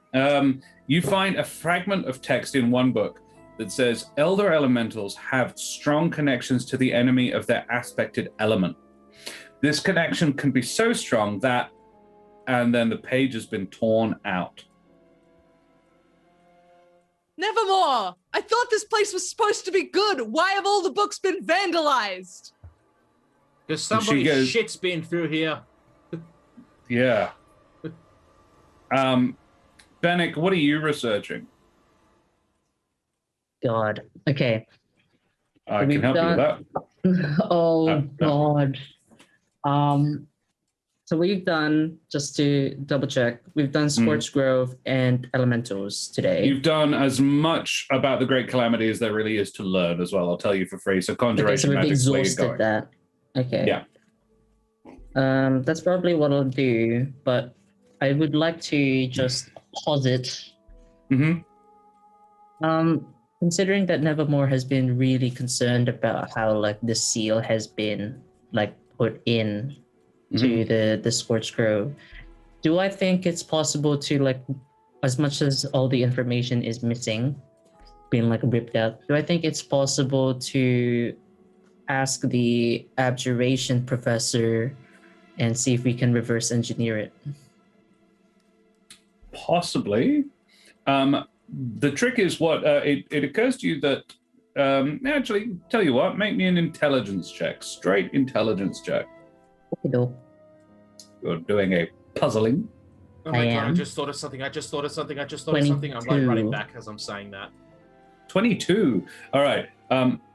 You find a fragment of text in one book that says, Elder Elementals have strong connections to the enemy of their aspected element. This connection can be so strong that, and then the page has been torn out. Nevermore! I thought this place was supposed to be good. Why have all the books been vandalized? Because somebody's shit's been through here. Yeah. Benneck, what are you researching? God. Okay. I can help you with that. Oh God. So we've done, just to double check, we've done Scorched Grove and Elementals today. You've done as much about the Great Calamity as there really is to learn as well. I'll tell you for free. So Conjuration okay, so we've Magic's where you're exhausted going. that. Okay. Yeah. That's probably what I'll do, but I would like to just posit. Considering that Nevermore has been really concerned about how like the seal has been like put in to the Scorched Grove, do I think it's possible to like, as much as all the information is missing, being like ripped out, do I think it's possible to ask the abjuration professor and see if we can reverse engineer it? Possibly. The trick is what it occurs to you that actually, tell you what, make me an intelligence check, straight intelligence check. Okay, You're doing a puzzling. Oh my God, I am. just thought of something. I'm like running back as I'm saying that. 22. All right.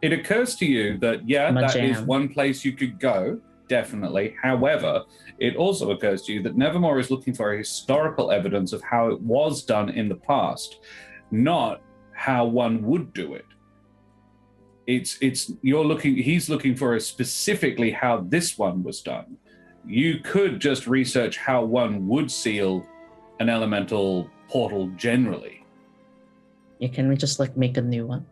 It occurs to you that, yeah, My that is jam. one place you could go, definitely. However, it also occurs to you that Nevermore is looking for historical evidence of how it was done in the past, not how one would do it. He's looking for specifically how this one was done. You could just research how one would seal an elemental portal generally. Yeah, can we just like make a new one?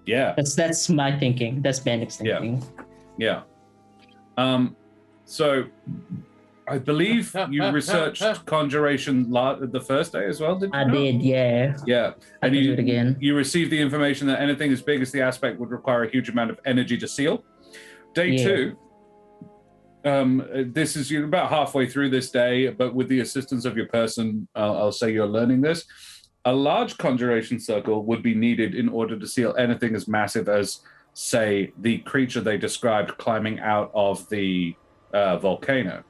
Yeah. That's my thinking. That's Benneck's thinking. Yeah. So I believe you researched conjuration the first day as well, did you? I did, yeah. Yeah. I And can do it again. You received the information that anything as big as the aspect would require a huge amount of energy to seal. Day 2, this is, you're about halfway through this day, but with the assistance of your person, I'll say you're learning this. A large conjuration circle would be needed in order to seal anything as massive as, say, the creature they described climbing out of the volcano.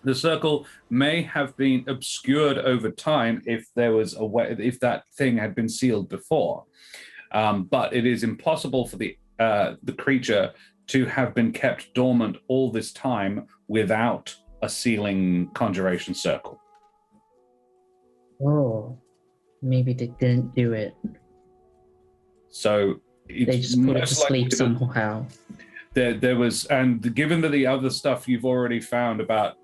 The circle may have been obscured over time if there was a way, if that thing had been sealed before, but it is impossible for the creature to have been kept dormant all this time without a sealing conjuration circle. Oh, maybe they didn't do it. So it's They just put it to most likely sleep that somehow. There was, and given that the other stuff you've already found about,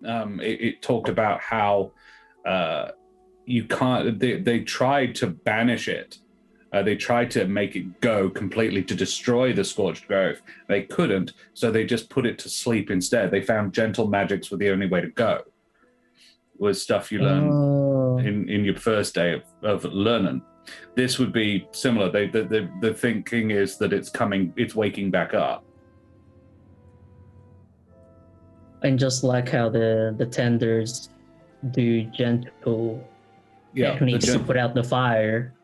it talked about how you can't. They tried to banish it. They tried to make it go completely to destroy the Scorched Grove. They couldn't, so they just put it to sleep instead. They found gentle magics were the only way to go. Was stuff you learned in your first day of learning. This would be similar. The thinking is that it's waking back up. And just like how the tenders do gentle techniques to put out the fire,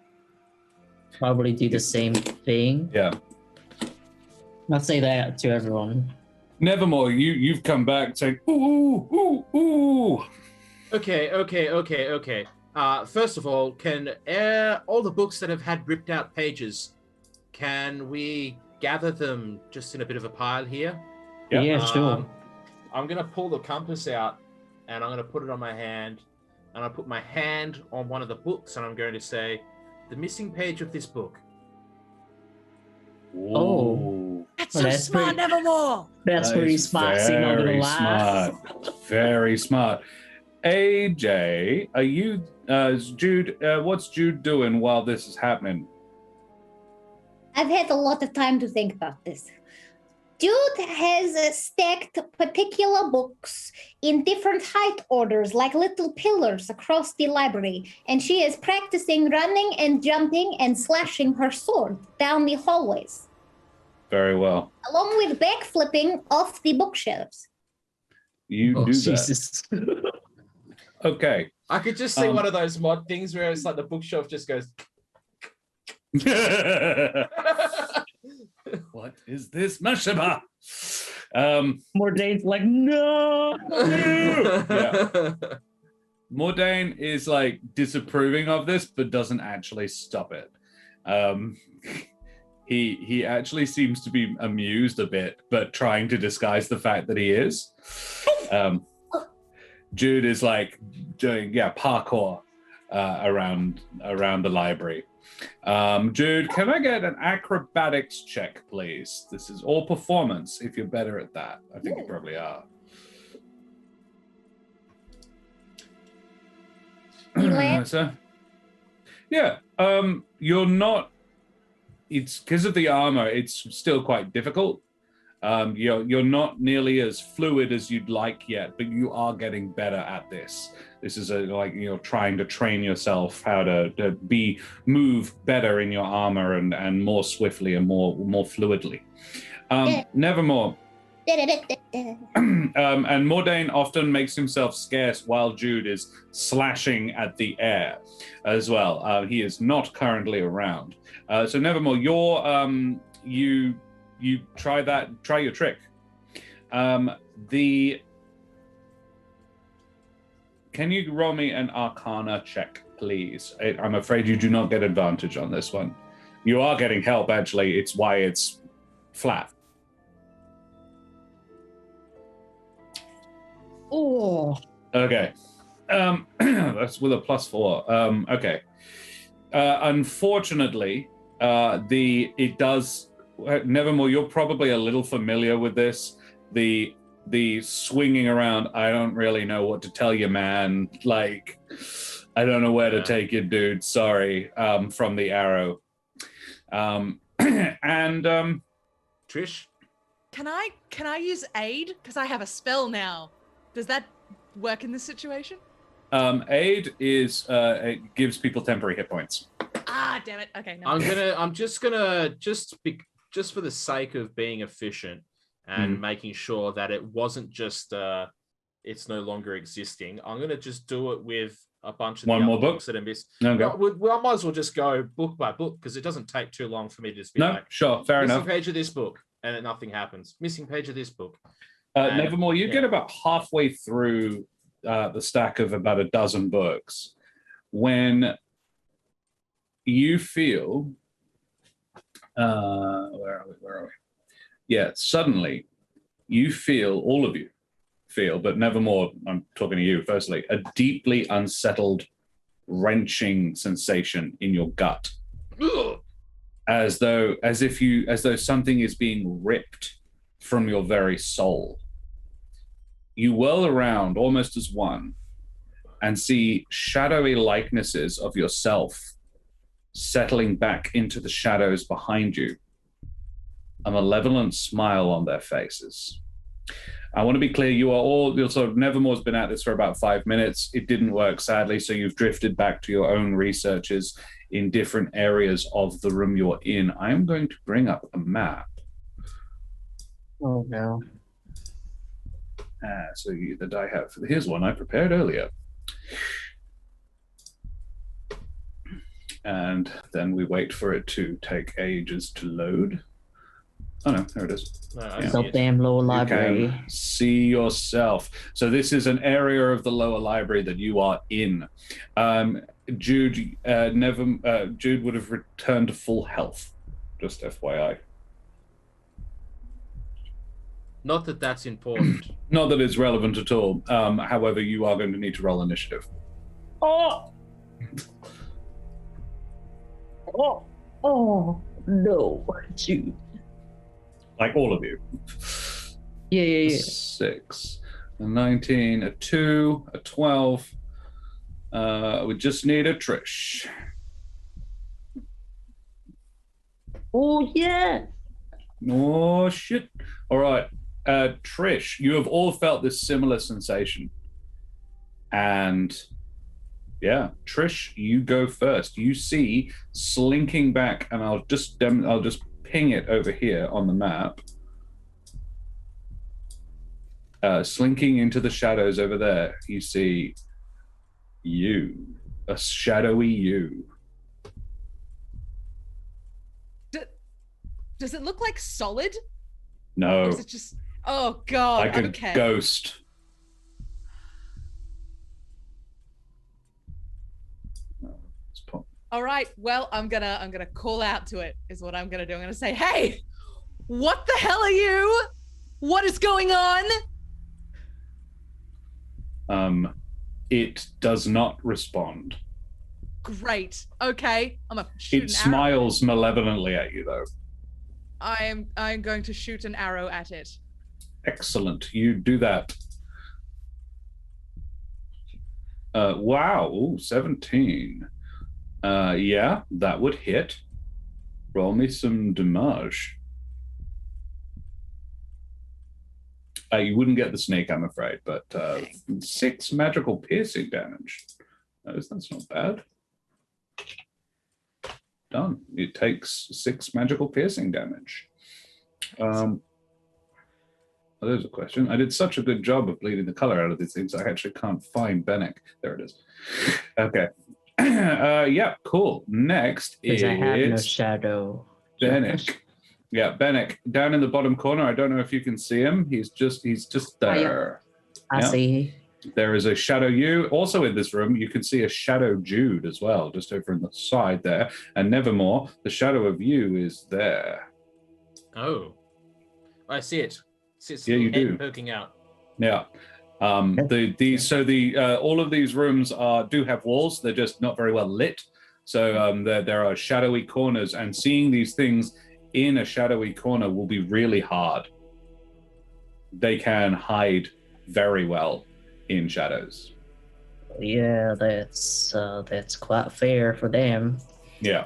probably do the same thing. Yeah. I'll say that to everyone. Nevermore, you've come back saying, ooh, ooh, ooh. Okay. First of all, can all the books that have had ripped out pages, can we gather them just in a bit of a pile here? Yep. Yeah, sure. I'm gonna pull the compass out, and I'm gonna put it on my hand, and I put my hand on one of the books, and I'm going to say, "The missing page of this book." Ooh. That's Oh, so that's smart, pretty- Nevermore. That's That pretty is smart. See, not gonna very lie. smart. Very smart. AJ, are you, Jude, what's Jude doing while this is happening? I've had a lot of time to think about this. Jude has stacked particular books in different height orders, like little pillars across the library, and she is practicing running and jumping and slashing her sword down the hallways, Very well. along with backflipping off the bookshelves. You Oh, do Jesus. that. Okay. I could just see one of those mod things where it's like the bookshelf just goes. What is this Mashaba? Mordane's like, no. Yeah. Mordain is like disapproving of this, but doesn't actually stop it. He actually seems to be amused a bit, but trying to disguise the fact that he is. Jude is like doing parkour around the library. Jude, can I get an acrobatics check, please? This is all performance. If you're better at that, I think you probably are. So, yeah, you're not. It's because of the armor. It's still quite difficult. You're not nearly as fluid as you'd like yet, but you are getting better at this. This is trying to train yourself how to move better in your armor and more swiftly and more fluidly. Nevermore. And Mordain often makes himself scarce while Jude is slashing at the air as well. He is not currently around. So Nevermore, you try your trick. Can you roll me an Arcana check, please? I'm afraid you do not get advantage on this one. You are getting help, actually. It's why it's flat. Oh. Okay. That's with a +4. Okay. Unfortunately, it does. Nevermore, you're probably a little familiar with this. The swinging around, I don't really know what to tell you, man. Like, I don't know where to take you, dude. Sorry, from the arrow. And Trish? Can I use aid? Because I have a spell now. Does that work in this situation? aid is it gives people temporary hit points. Ah, damn it. Okay, no. I'm just gonna just for the sake of being efficient and making sure that it wasn't just it's no longer existing. I'm gonna just do it with a bunch of one more book that are missed. Okay. No, I might as well just go book by book because it doesn't take too long for me to just be like, sure, fair missing enough. page of this book, and nothing happens. Missing page of this book. Nevermore, you get about halfway through the stack of about a dozen books when you feel where are we? Yeah, suddenly you feel, all of you feel, but Nevermore, I'm talking to you firstly, a deeply unsettled, wrenching sensation in your gut. As though something is being ripped from your very soul. You whirl around almost as one and see shadowy likenesses of yourself settling back into the shadows behind you, a malevolent smile on their faces. I want to be clear, you're sort of, Nevermore's been at this for about 5 minutes. It didn't work, sadly, so you've drifted back to your own researches in different areas of the room you're in. I am going to bring up a map. Oh, no. So the die have, here's one I prepared earlier. And then we wait for it to take ages to load. Oh no, there it is. So damn low library. You can see yourself. So this is an area of the lower library that you are in. Jude, Jude would have returned to full health. Just FYI. Not that that's important. Not that it's relevant at all. However, you are going to need to roll initiative. Oh! Oh, no, Jude. Like all of you. Yeah. 6, a 19, a 2, a 12. We just need a Trish. Oh, yeah. Oh, shit. All right. Trish, you have all felt this similar sensation. And yeah, Trish, you go first. You see slinking back, and I'll just ping it over here on the map. Slinking into the shadows over there, you see a shadowy you. Does it look like solid? No. Or is it just... Oh, God. Like a okay. ghost. All right. Well, I'm gonna call out to it, is what I'm gonna do. I'm gonna say, hey, what the hell are you? What is going on? It does not respond. Great. Okay. I'm gonna shoot It an arrow. smiles malevolently at you, though. I'm going to shoot an arrow at it. Excellent. You do that. Wow. Ooh, 17. Yeah, that would hit. Roll me some damage. You wouldn't get the snake, I'm afraid, but 6 magical piercing damage. That's not bad. Done. It takes 6 magical piercing damage. There's a question. I did such a good job of bleeding the color out of these things, I actually can't find Benneck. There it is. Okay. Yeah, cool. Next is... I have no shadow. Benneck. Yeah, Benneck. Down in the bottom corner, I don't know if you can see him. He's just there. I see. There is a shadow you. Also in this room, you can see a shadow Jude as well, just over on the side there. And Nevermore, the shadow of you is there. Oh. I see it. Yeah, you do. Poking out. Yeah. All of these rooms do have walls. They're just not very well lit. So there are shadowy corners, and seeing these things in a shadowy corner will be really hard. They can hide very well in shadows. Yeah, that's quite fair for them. Yeah.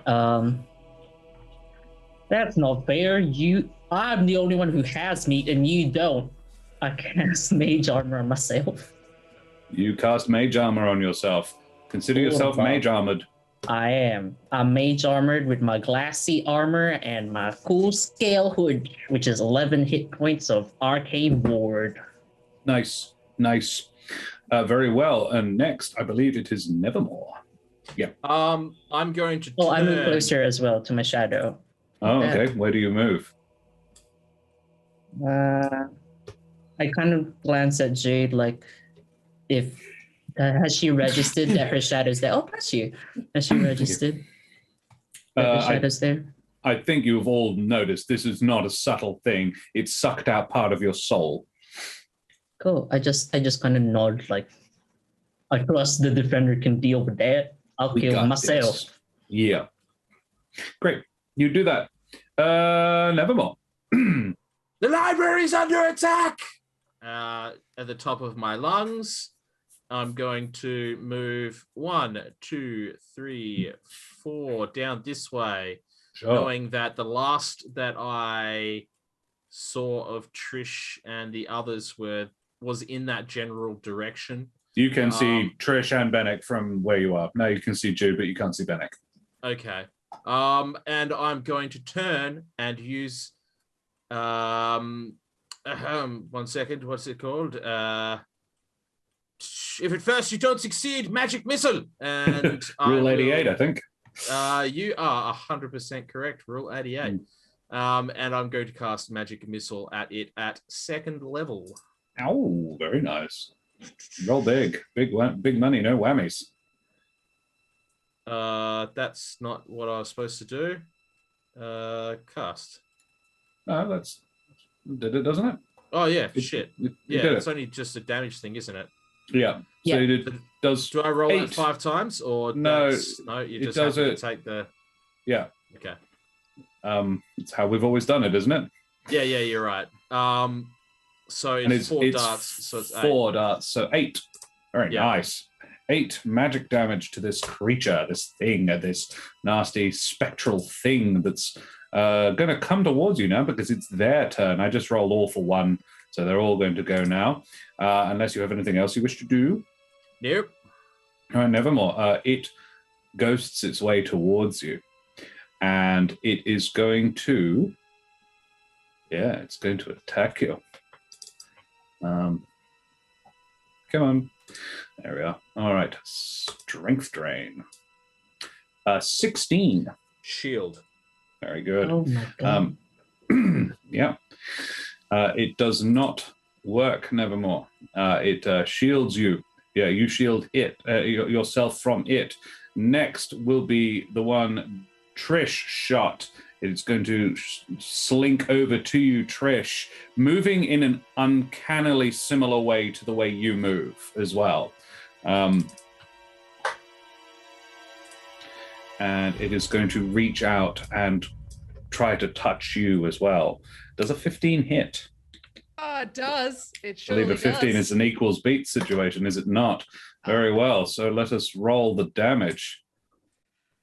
That's not fair. I'm the only one who has meat, and you don't. I cast mage armor on myself. You cast mage armor on yourself. Consider yourself mage armored. I am. I'm mage armored with my glassy armor and my cool scale hood, which is 11 hit points of arcane ward. Nice. Very well. And next, I believe it is Nevermore. Yeah. I'm going to. Oh, I move closer as well to my shadow. Oh, okay. Where do you move? I kind of glance at Jade, like, if has she registered that her shadow's there? Oh, bless you. Has she registered that the shadow's there? I think you've all noticed this is not a subtle thing. It sucked out part of your soul. Cool. I just kind of nod, like, I trust the defender can deal with that. I'll kill myself. This. Yeah. Great. You do that. Nevermore. The library's under attack! At the top of my lungs, I'm going to move 1, 2, 3, 4 down this way, knowing that the last that I saw of Trish and the others was in that general direction. You can see Trish and Benneck from where you are. No, you can see Jude, but you can't see Benneck. Okay. And I'm going to turn and use... one second, what's it called? If at first you don't succeed, magic missile. And Rule 88, I think. You are 100% correct. Rule 88. And I'm going to cast magic missile at it at 2nd level. Oh, very nice. Roll big money, no whammies. That's not what I was supposed to do. Cast. No, did it, doesn't it? Oh yeah, It- shit. it Yeah, did it's it. only just a damage thing, isn't it? Yeah. So Yeah. it does. Do I roll 8. it 5 times, or No, no? You it just does have to it- take the. Yeah. Okay. It's how we've always done it, isn't it? Yeah, you're right. So And it's 4 darts, so it's 8. 4 darts, so 8. Very Yeah. nice. 8 magic damage to this creature, this thing, this nasty spectral thing that's going to come towards you now because it's their turn. I just rolled all for 1, so they're all going to go now. Unless you have anything else you wish to do. Nope. All right, Nevermore. It ghosts its way towards you, and it is going to. Yeah, it's going to attack you. Come on. There we are. All right. Strength drain. 16. Shield. Very good. Oh my god. Yeah. It does not work, Nevermore. It shields you. Yeah, you shield it yourself from it. Next will be the one Trish shot. It's going to slink over to you, Trish, moving in an uncannily similar way to the way you move as well. And it is going to reach out and try to touch you as well. Does a 15 hit? It does. It I surely believe a 15 does. is an equals beat situation, is it not? Very well. So let us roll the damage.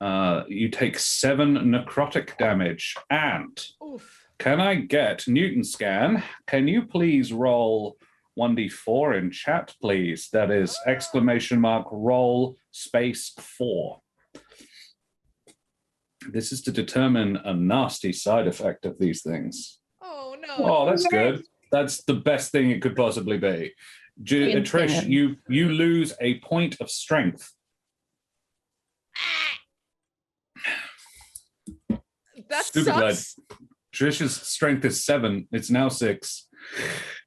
You take 7 necrotic damage. And Oof. can I get Newton Scan? Can you please roll 1d4 in chat, please? That is !roll space 4. This is to determine a nasty side effect of these things. Oh no. Oh, that's good. That's the best thing it could possibly be. Trish, Insane. you lose a point of strength. That Stupid lad. sucks. Trish's strength is 7. It's now 6.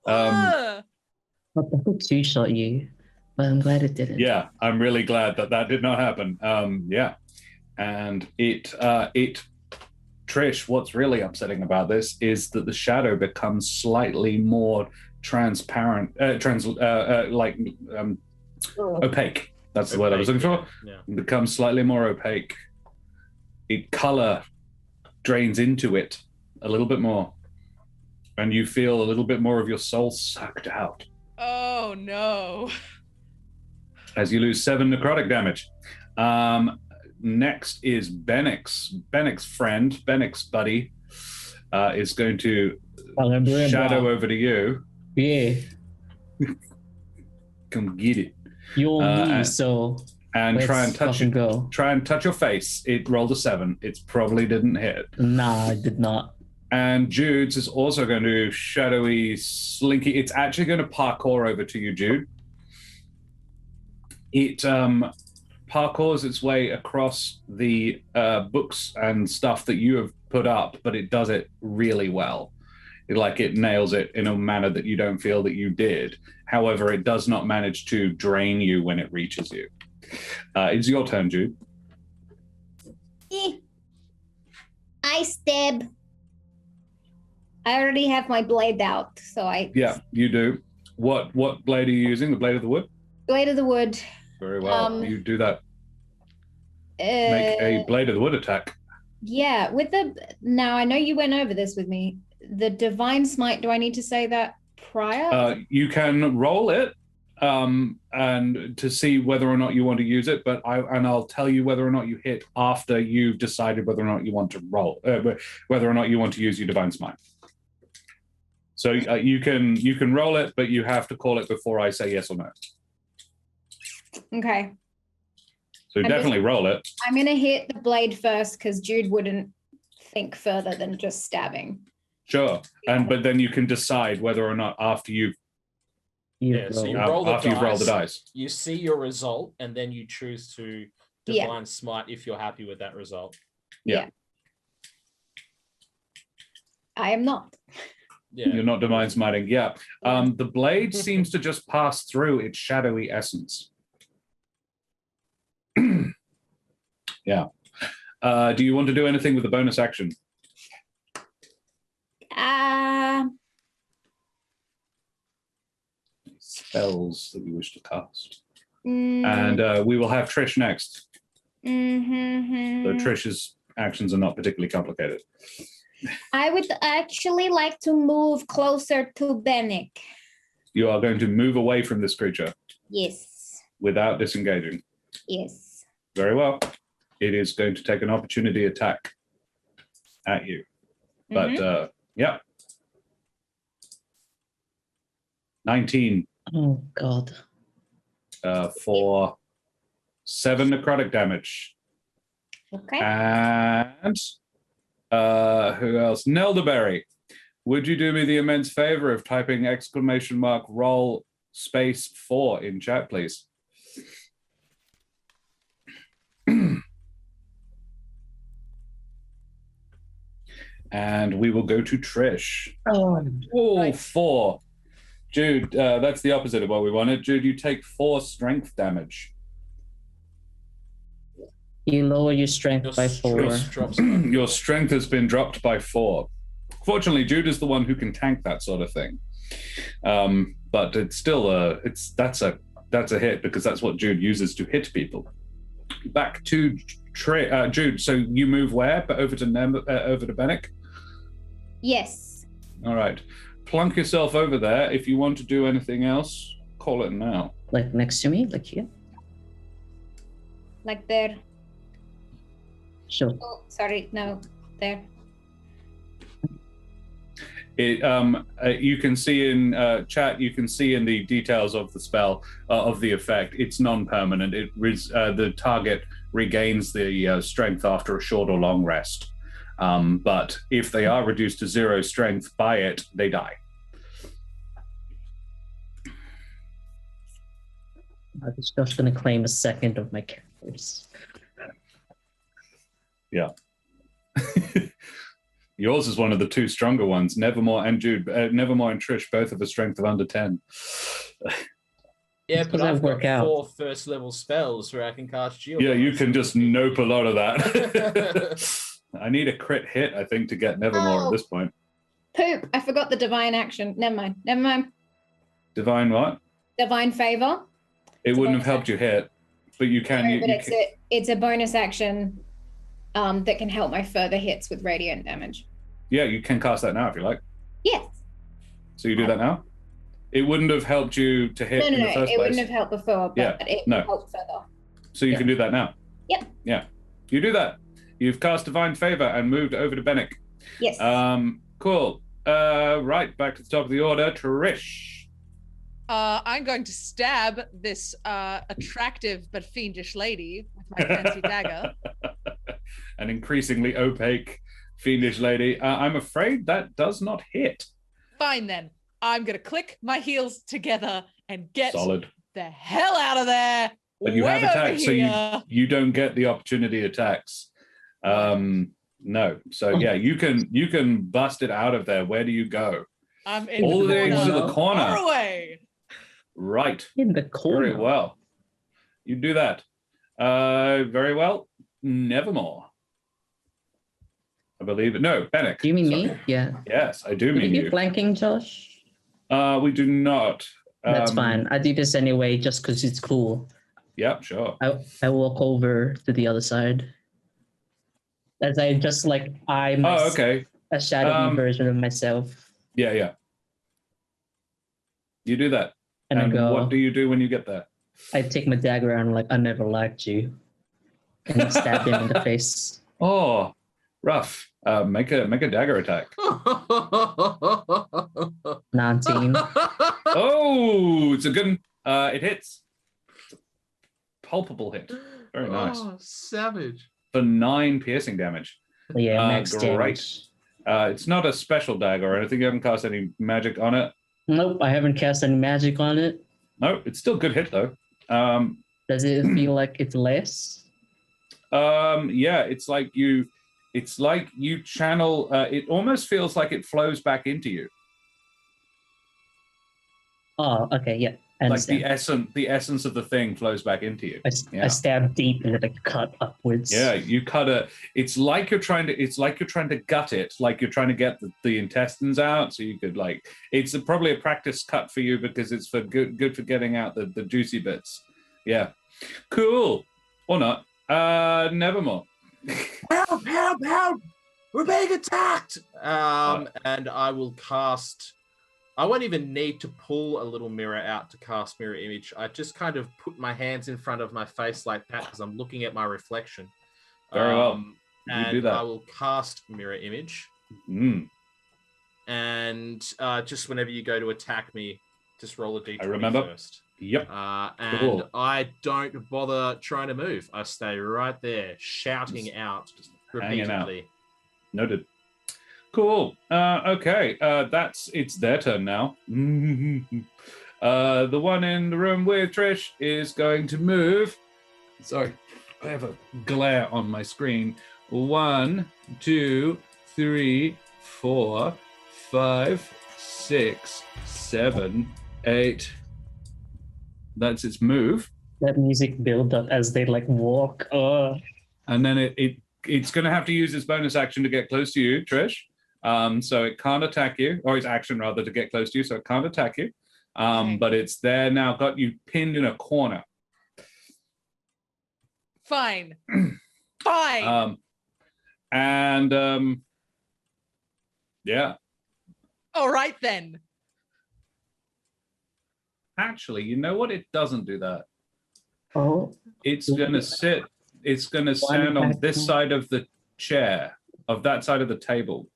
Ugh. Well, that could two-shot you, but I'm glad it didn't. Yeah, I'm really glad that did not happen. Yeah, and it Trish, what's really upsetting about this is that the shadow becomes slightly more transparent, opaque. That's the word I was looking for. Yeah. It becomes slightly more opaque. Color drains into it a little bit more, and you feel a little bit more of your soul sucked out Oh no. as you lose 7 necrotic damage. Next is Benneck's friend, Benneck's buddy, is going to shadow over to you. Yeah, Come get it. you'll and- lose, so And let's try and touch fucking you. go. Try and touch your face. It rolled a 7. It probably didn't hit. Nah, I did not. And Jude's is also going to shadowy, slinky. It's actually going to parkour over to you, Jude. It parkours its way across the books and stuff that you have put up, but it does it really well. It nails it in a manner that you don't feel that you did. However, it does not manage to drain you when it reaches you. It's your turn, Jude. I stab. I already have my blade out, so Yeah, you do. What blade are you using? The blade of the wood? blade of the wood. Very well. You do that. Uh, Make a blade of the wood attack. Yeah, now I know you went over this with me. The divine smite. Do I need to say that prior? You can roll it and to see whether or not you want to use it, but I'll tell you whether or not you hit after you've decided whether or not you want to roll, whether or not you want to use your divine smite. So you can roll it, but you have to call it before I say yes or no. Okay. So I'm definitely roll it. I'm gonna hit the blade first because Jude wouldn't think further than just stabbing. Sure. But then you can decide whether or not after you've Yeah, so you roll the after you've rolled the dice. You see your result, and then you choose to Yeah. divine smite if you're happy with that result. Yeah. I am not. Yeah. You're not divine smiting. Yeah. The blade seems to just pass through its shadowy essence. Yeah. Do you want to do anything with the bonus action? spells that you wish to cast. Mm, And we will have Trish next. mhm. So Trish's actions are not particularly complicated. I would actually like to move closer to Benneck. You are going to move away from this creature Yes. without disengaging. Yes. Very well. It is going to take an opportunity attack at you. But yeah. 19 Oh God. for 7 necrotic damage. Okay. And who else? Nelderberry. Would you do me the immense favor of typing !roll space 4 in chat, please? And we will go to Trish. Oh. 4. Jude, that's the opposite of what we wanted. Jude, you take 4 strength damage. You lower your strength by 4. Your strength has been dropped by 4. Fortunately, Jude is the one who can tank that sort of thing. But it's still that's a hit because that's what Jude uses to hit people. Back to Jude. So you move where? But over to Benneck? Yes. All right. Plunk yourself over there. If you want to do anything else, call it now. Like next to me, like here. Like there. Sure. Oh, sorry. No, there. You can see in chat. You can see in the details of the spell of the effect. It's non-permanent. The target regains the strength after a short or long rest. But if they are reduced to 0 strength by it, they die. I was just going to claim a second of my characters. Yeah. Yours is one of the 2 stronger ones. Nevermore and Jude, Nevermore and Trish both have a strength of under 10. Yeah, but Doesn't I've got work out. 4 first level spells where I can cast shield. Yeah, you can just nope a lot of that. I need a crit hit, I think, to get Nevermore at this point. Poop. I forgot the divine action. Never mind. Divine what? Divine favor. It wouldn't have helped you hit, but you can. No, but it's a bonus action that can help my further hits with radiant damage. Yeah, you can cast that now if you like. Yes. So you do that now? It wouldn't have helped you to hit in the first place. It wouldn't have helped before, but it will help further. So you can do that now? Yep. Yeah. You do that. You've cast Divine Favor and moved over to Benneck. Yes. Cool. Right, back to the top of the order. Trish. I'm going to stab this attractive but fiendish lady with my fancy dagger. An increasingly opaque, fiendish lady. I'm afraid that does not hit. Fine then. I'm going to click my heels together and get Solid. the hell out of there. But you way have attacks, over so here. you don't get the opportunity attacks. No. So yeah, you can bust it out of there. Where do you go? I'm in All the way corner. to the corner. Far away. Right. In the corner. Very well. You do that. Very well. Nevermore. I believe it. No, Benneck. Do you mean Sorry. me? Yeah. Yes, I do Are mean you you. flanking, Josh? We do not. That's fine. I do this anyway just because it's cool. Yep, sure. I walk over to the other side. As I just Oh, okay. a shadowy version of myself. Yeah. You do that. And I go, what do you do when you get there? I take my dagger and I'm like, I never liked you. And I stab him in the face. Oh, rough. Make a dagger attack. 19. Oh, it's a good one. It hits. It's a palpable hit. Very nice. Oh, savage. For 9 piercing damage. Yeah, max great. damage. It's not a special dagger or anything. You haven't cast any magic on it. Nope, I haven't cast any magic on it. No, it's still a good hit though. Does it feel like it's less? Yeah, it's like you channel. It almost feels like it flows back into you. Oh, okay, yeah. And like the essence of the thing flows back into you. I stab deep and then I cut upwards. Yeah, you cut it's like you're trying to gut it, like you're trying to get the intestines out, so you could it's probably a practice cut for you because it's for good for getting out the juicy bits. Yeah. Cool. Or not. Nevermore. Help! We're being attacked! And I will cast. I won't even need to pull a little mirror out to cast mirror image. I just kind of put my hands in front of my face like that because I'm looking at my reflection. Very well. You do that. I will cast mirror image. And just whenever you go to attack me, just roll a d20 I remember. first. Yep. And Cool. I don't bother trying to move. I stay right there, shouting out hanging out. repeatedly. Noted. Cool. Okay. It's their turn now. The one in the room with Trish is going to move. Sorry, I have a glare on my screen. 1, 2, 3, 4, 5, 6, 7, 8. That's its move. That music build up as they walk. And then it's going to have to use its bonus action to get close to you, Trish. So it can't attack you, or its action rather to get close to you, so it can't attack you. But it's there now, got you pinned in a corner. Fine. Fine. Yeah. All right then. Actually, you know what? It doesn't do that. Oh. It's going to sit. It's going to stand on this side of the chair, of that side of the table,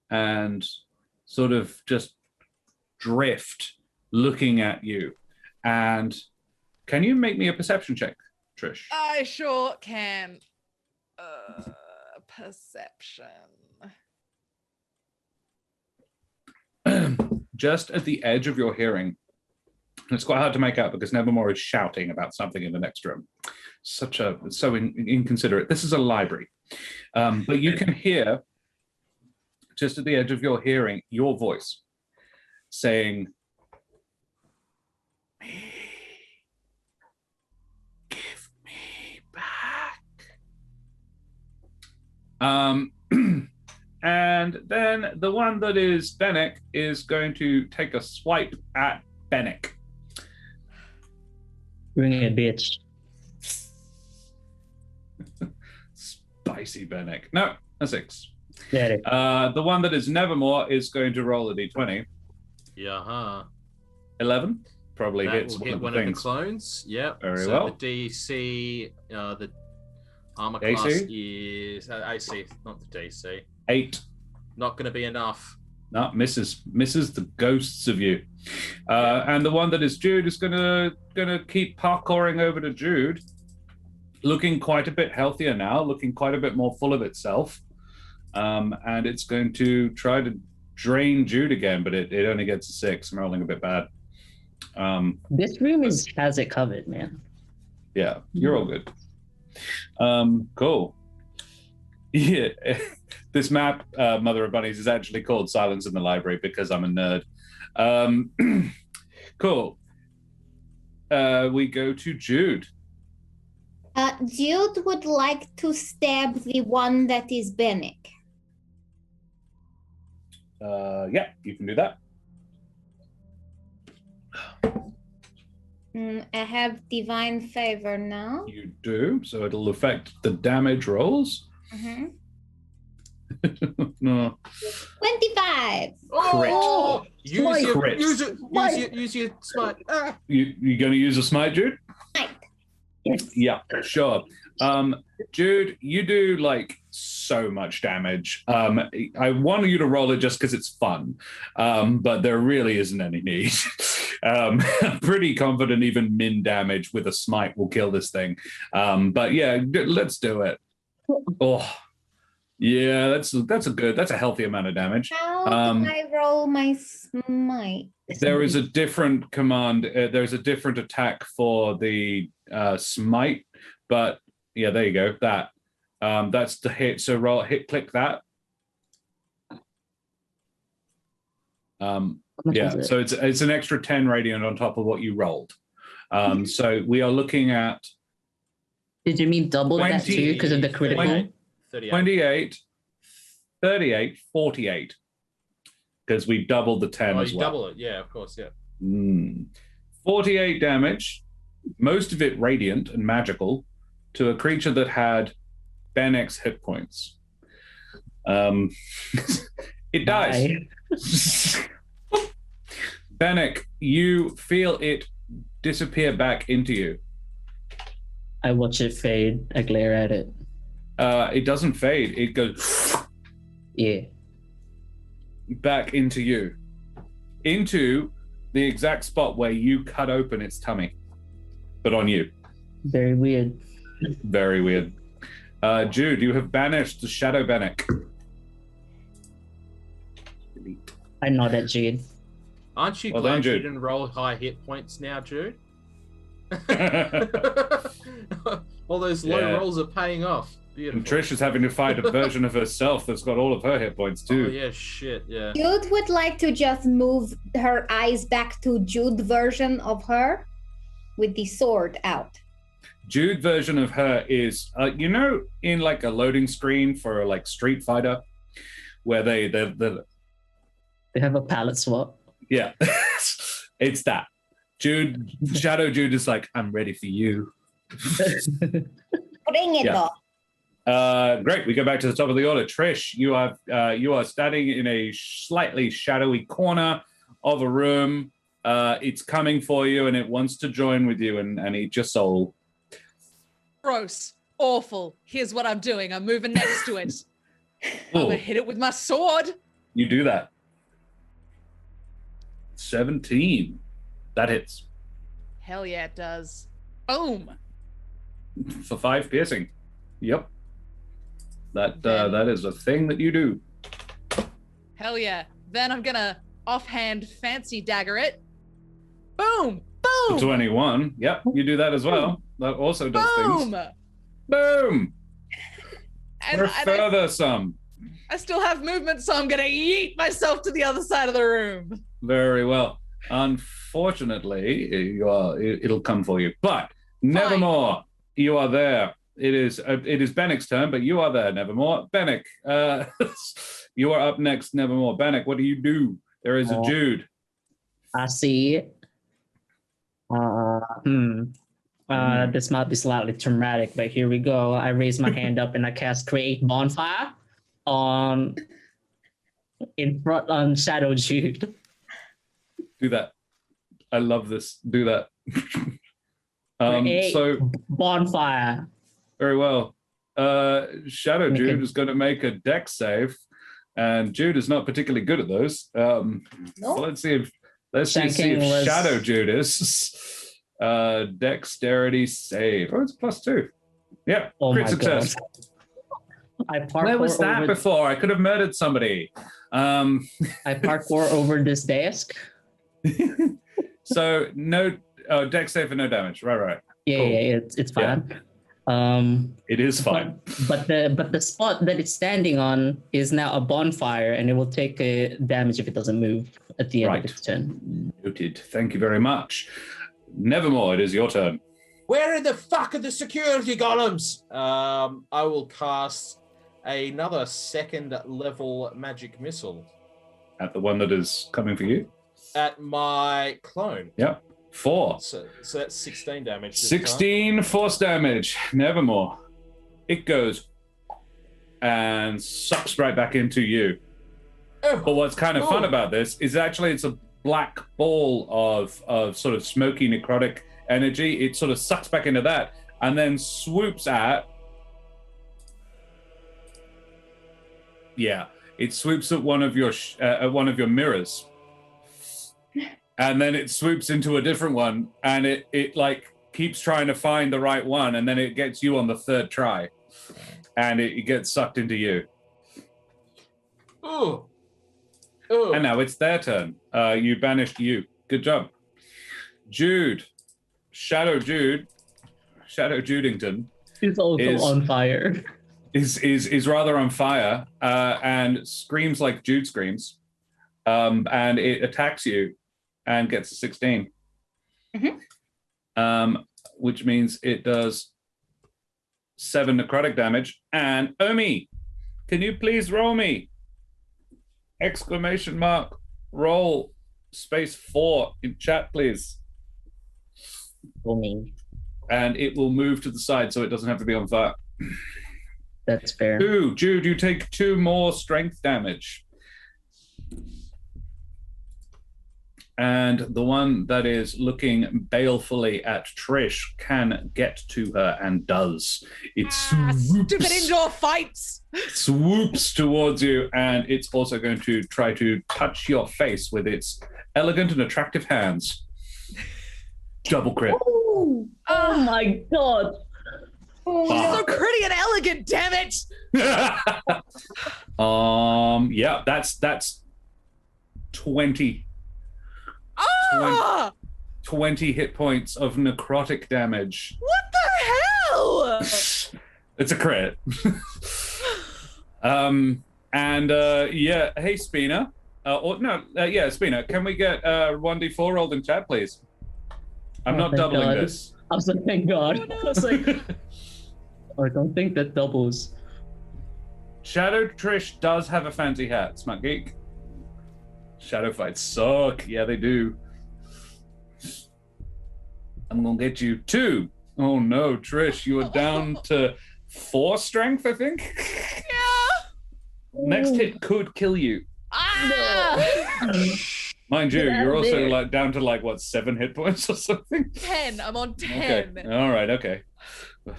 and sort of just drift looking at you. And can you make me a perception check, Trish? I sure can. Perception. Just at the edge of your hearing. It's quite hard to make out because Nevermore is shouting about something in the next room. So inconsiderate. This is a library. But you can hear, just at the edge of your hearing, your voice saying, give me back. And then the one that is Benneck is going to take a swipe at Benneck. Bring it, bitch. Spicy Benneck. No, a 6. Got it. The one that is Nevermore is going to roll a d20. Yeah. 11 probably That hits will hit one of the things. clones. Yep. Very so well. The DC, the armor AC? class is AC, not the DC. 8. Not going to be enough. No, misses the ghosts of you. And the one that is Jude is gonna keep parkouring over to Jude, looking quite a bit healthier now, looking quite a bit more full of itself. And it's going to try to drain Jude again, but it only gets a 6. I'm rolling a bit bad. This room has it covered, man. Yeah, you're all good. Cool. Yeah, this map, Mother of Bunnies, is actually called Silence in the Library because I'm a nerd. Cool. We go to Jude. Jude would like to stab the one that is Benneck. Yeah, you can do that. I have divine favor now. You do, so it'll affect the damage rolls. No. 25. Oh! Crit. Use your smite. Ah. You going to use a smite, Jude? Smite. Yes. Yeah, sure. Jude, you do so much damage. I want you to roll it just because it's fun, but there really isn't any need. I'm pretty confident even min damage with a smite will kill this thing. But yeah, let's do it. Oh, yeah, that's a healthy amount of damage. How do I roll my smite? There is a different command. There's a different attack for the smite, but yeah, there you go. That's the hit. So click that. much Yeah, was it? So it's an extra 10 radiant on top of what you rolled. So we are looking at Did you mean double that 20, too because of the critical? 38. 28, 38, 48. Because we doubled the 10 Oh, as you well. double it. Yeah, of course, yeah. 48 damage, most of it radiant and magical, to a creature that had Benneck's hit points. It dies. Benneck, you feel it disappear back into you. I watch it fade. I glare at it. It doesn't fade. It goes Yeah. back into you. Into the exact spot where you cut open its tummy. But on you. Very weird. Very weird. Jude, you have banished the Shadow Benneck. I nod at Jude. Aren't you Well glad done, you Jude. didn't roll high hit points now, Jude? All those low Yeah. rolls are paying off. Beautiful. And Trish is having to fight a version of herself that's got all of her hit points Oh, too. yeah, shit, yeah. Jude would like to just move her eyes back to Jude version of her with the sword out. Jude version of her is, in like a loading screen for like Street Fighter, where they They have a palette swap. yeah, it's that. Jude, Shadow Jude is like, I'm ready for you. Bring it Yeah. on. Great. We go back to the top of the order. Trish, you are standing in a slightly shadowy corner of a room. It's coming for you, and it wants to join with you and eat your soul. Gross. Awful. Here's what I'm doing. I'm moving next to it. I'm Ooh, gonna hit it with my sword. you do that. 17. That hits Hell yeah, it does. Boom. for 5 piercing. Yep. That is a thing that you do. Hell yeah. Then I'm gonna offhand fancy dagger it. Boom. Boom. 21. Yep, you do that as well. That also does Boom. things. Boom. And For I further some. still have movement, so I'm gonna yeet myself to the other side of the room. Very well. Unfortunately, it'll come for you. But Nevermore, you are there. It is Benneck's turn, but you are there, Nevermore. Benneck, you are up next, Nevermore. Benneck, what do you do? There is a Jude. I see. This might be slightly traumatic, but here we go. I raise my hand up and I cast Create Bonfire in front on Shadow Jude. Do that. I love this. Do that. Create So Bonfire. very well. Shadow Make Jude it- is going to make a dex save, and Jude is not particularly good at those. So let's see if Checking was- Shadow Jude is. Dexterity save. Oh, it's +2. Yeah, Oh crit my success. god. I parkour Where was that over, before? I could have murdered somebody. I parkour over this desk. So no dex save for no damage. Right. Yeah, Cool. yeah, it's fine. It is fine. But the spot that it's standing on is now a bonfire, and it will take damage if it doesn't move at the end Right. of its turn. Noted. Thank you very much. Nevermore, it is your turn. Where in the fuck are the security golems? I will cast another second level magic missile At the one that is coming for you. at my clone. Yep. 4. So that's 16 damage. this 16 force damage. Nevermore. It goes and sucks right back into you. time. But what's kind of fun Oh. about this is actually it's a black ball of sort of smoky necrotic energy. It sort of sucks back into that and then swoops at. Yeah, it swoops at one of your mirrors, and then it swoops into a different one, and it like keeps trying to find the right one, and then it gets you on the third try, and it gets sucked into you. Oh. Oh. And now it's their turn. You banished you. Good job. Jude. Shadow Judington It's also Is- on fire. is rather on fire and screams like Jude screams. and it attacks you and gets a 16. Which means it does 7 necrotic damage. And Omi, can you please roll me? ! Roll space 4 in chat, please. For me. And it will move to the side so it doesn't have to be on fire. That's fair. 2. Jude, you take 2 more strength damage. And the one that is looking balefully at Trish can get to her and does. It Stupid indoor fights! swoops towards you, and it's also going to try to touch your face with its elegant and attractive hands. Double crit. Oh my god. So pretty and elegant, damn it! Yeah, that's 20. 20 hit points of necrotic damage. What the hell? It's a crit. Hey Spina. Spina, can we get 1d4 rolled in chat, please? I'm not doubling this. I was like, thank God. Oh, no. I was like, I don't think that doubles. Shadow Trish does have a fancy hat, Smart Geek. Shadow fights suck. Yeah, they do. I'm gonna get you 2. Oh no, Trish, you are down to 4 strength, I think. Yeah. Next hit could kill you. Mind you, you're also like down to like what, 7 hit points or something? 10. I'm on 10. Okay. All right. Okay.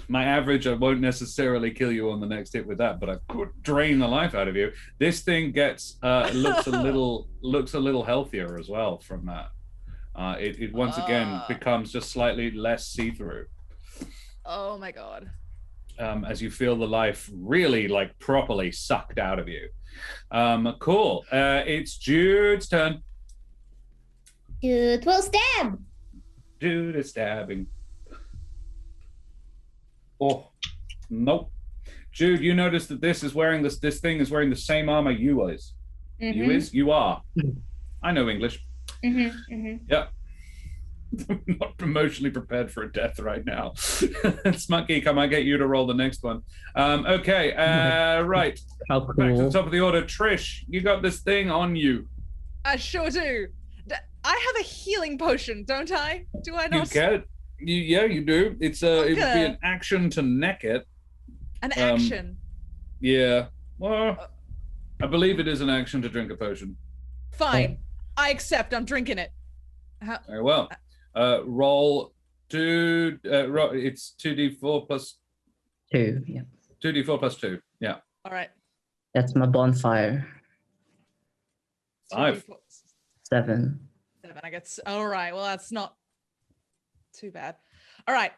My average, I won't necessarily kill you on the next hit with that, but I could drain the life out of you. This thing gets looks a little healthier as well from that. It once again becomes just slightly less see-through. Oh my god. As you feel the life really like properly sucked out of you. Cool. It's Jude's turn. Jude will stab. Jude is stabbing. Oh, nope. Jude, you notice that this thing is wearing the same armor you is. You are. I know English. Yep. I'm not emotionally prepared for a death right now. Smart Geek, I might get you to roll the next one. Okay, right. How Back to the cool. top of the order. Trish, you got this thing on you. I sure do. I have a healing potion, don't I? Do I not? You get it? Yeah, you do. It would be Okay. an action to neck it. An action. Yeah. Well, I believe it is an action to drink a potion. Fine. I accept. I'm drinking it. Very well. Roll 2. It's 2d4 plus 2, yeah. 2d4 plus 2. Yeah. All right. That's my bonfire. 5. 7. 7. I get. All right. Well, that's not too bad. All right.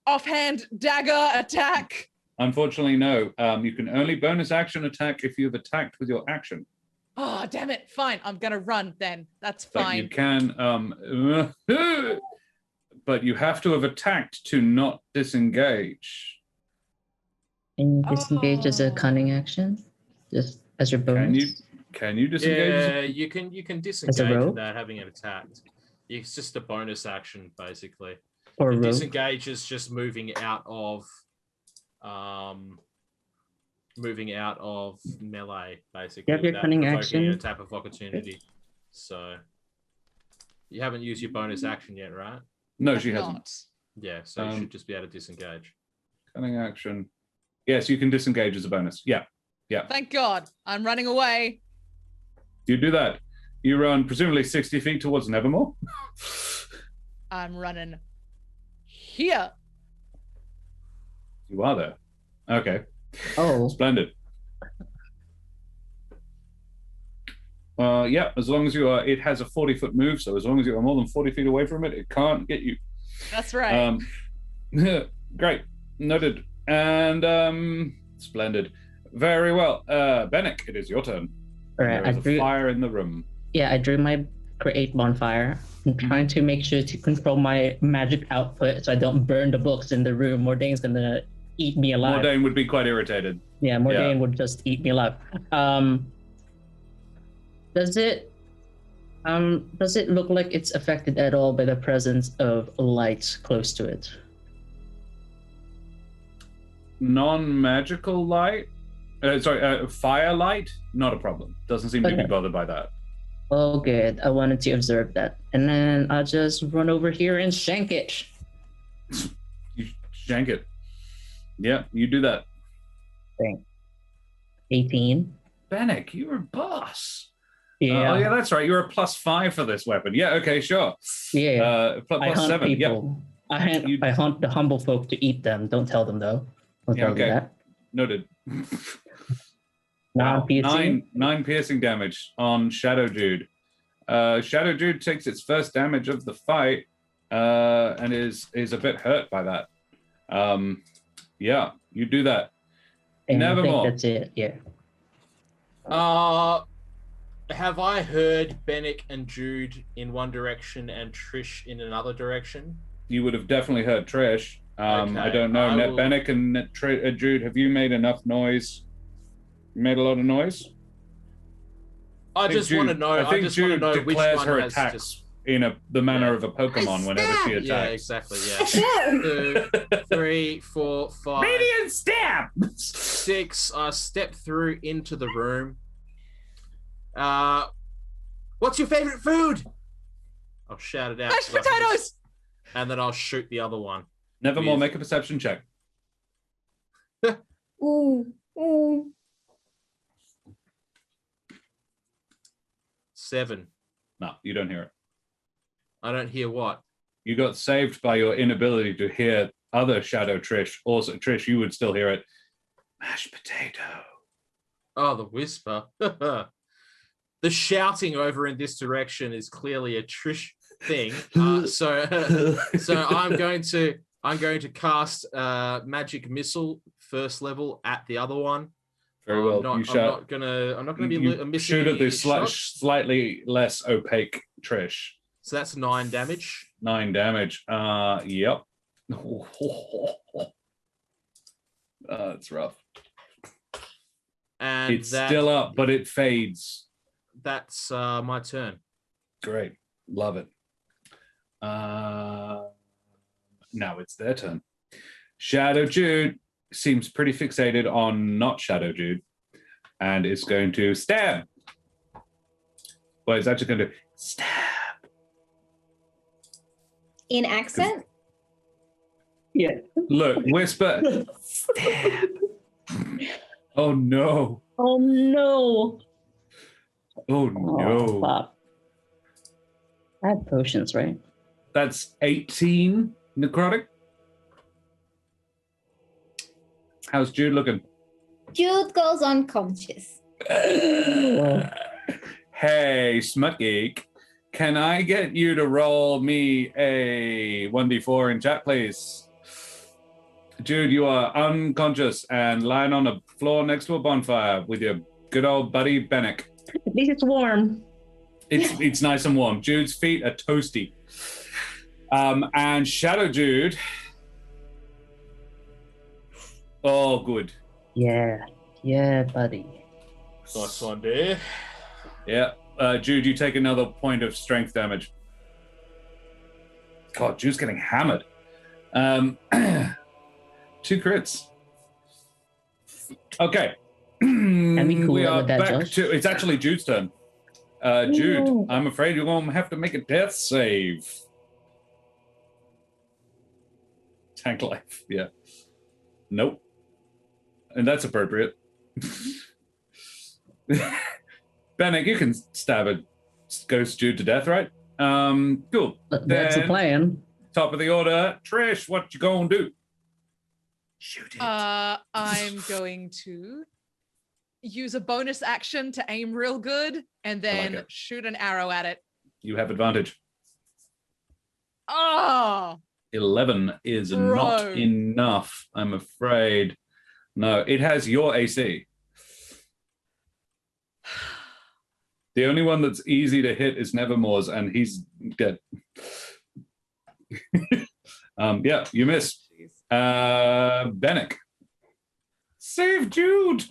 Offhand dagger attack. Unfortunately, no. You can only bonus action attack if you've attacked with your action. Oh, damn it. Fine. I'm going to run then. That's But fine. you can, but you have to have attacked to not disengage. Can you disengage as a cunning action? Just as your bonus? Can you disengage? Yeah, you can disengage rogue? without having it attacked. It's just a bonus action, basically. Or The rogue? disengage is just moving out of melee, basically. You have your without cunning provoking action? an attack of opportunity. So you haven't used your bonus action yet, right? No, she I'm hasn't. not. Yeah, so you should just be able to disengage. Cunning action. Yes, you can disengage as a bonus. Yeah. Thank God. I'm running away. You do that. You run presumably 60 feet towards Nevermore. I'm running here. You are there. Okay. Oh, Splendid. Yeah, as long as you are, it has a 40-foot move, so as long as you are more than 40 feet away from it, it can't get you. That's right. Great. Noted. And splendid. Very well. Benneck, it is your turn. all right. There is a fire in the room. I drew my create bonfire. I'm trying to make sure to control my magic output so I don't burn the books in the room. Mordane's gonna eat me alive. Mordain would be quite irritated. Yeah, Mordain would just eat me alive. Does it Does it look like it's affected at all by the presence of light close to it? Non-magical light? Firelight? Not a problem. Doesn't seem to be Okay. bothered by that. Oh, good. I wanted to observe that. And then I'll just run over here and shank it. You shank it. Yeah, you do that. 18. Benneck, you're a boss. Yeah. Oh, yeah, that's right. You're a +5 for this weapon. Yeah, okay, sure. Yeah. Plus I hunt 7. Yep. people. I hunt the humble folk to eat them. Don't tell them, though. Don't Yeah, tell them okay. that. Noted. Wow. Nine piercing damage on Shadow Jude. Shadow Jude takes its first damage of the fight and is a bit hurt by that. Yeah, you do that. And I Nevermore. think that's it. Yeah. Have I heard Benneck and Jude in one direction and Trish in another direction? You would have definitely heard Trish. I Okay, don't know. I will- Benneck and Jude, have you made enough noise? You made a lot of noise? I think just want to Jude- know. I I think just want to Jude know which declares one her has attacks just. in the manner of a Pokemon whenever she attacks. Yeah, exactly. Yeah. 2, 3, 4, 5, Radiant stab! 6. I step through into the room. What's your favorite food? I'll shout it out. Mashed potatoes! And then I'll shoot the other one. Nevermore, make a perception check. Ooh, ooh. 7. No, you don't hear it. I don't hear what. You got saved by your inability to hear other Shadow Trish. Also, Trish, you would still hear it. Mashed potato. Oh, the whisper. The shouting over in this direction is clearly a Trish thing. So I'm going to cast magic missile first level at the other one. Very well. I'm not gonna be you missing shoot at any the shots. slightly less opaque Trish. So that's 9 damage. 9 damage. Yep. That's rough. And It's still up, but it fades. That's my turn. Great. Love it. Now it's their turn. Shadow Jude seems pretty fixated on not Shadow Jude and is going to stab. Well, it's actually going to stab. In accent? Yeah. Look, whisper. Stab. Oh no. Oh no. Oh no. Fuck. I have potions, right? That's 18 necrotic. How's Jude looking? Jude goes unconscious. Hey, Smut Geek, can I get you to roll me a 1d4 in chat, please? Jude, you are unconscious and lying on a floor next to a bonfire with your good old buddy Benneck. At least it's warm. It's nice and warm. Jude's feet are toasty. And Shadow Jude. Oh, good. Yeah. Yeah, buddy. Nice one, dear. Yeah. Jude, you take another point of strength damage. God, Jude's getting hammered. 2 crits. Okay. we cool We are with that, back Josh? to... It's actually Jude's turn. Jude, No. I'm afraid you're going to have to make a death save. Tank life, yeah. Nope. And that's appropriate. Benneck, you can stab a ghost Jude to death, right? Cool. That's the Then, plan. top of the order. Trish, what you gonna do? Shoot it. I'm going to use a bonus action to aim real good and then it. shoot an arrow at it. You have advantage. Oh, 11 is Bro. not enough, I'm afraid. No, it has your AC. The only one that's easy to hit is Nevermore's, and he's dead. Yeah, you missed. Benneck. Save Jude!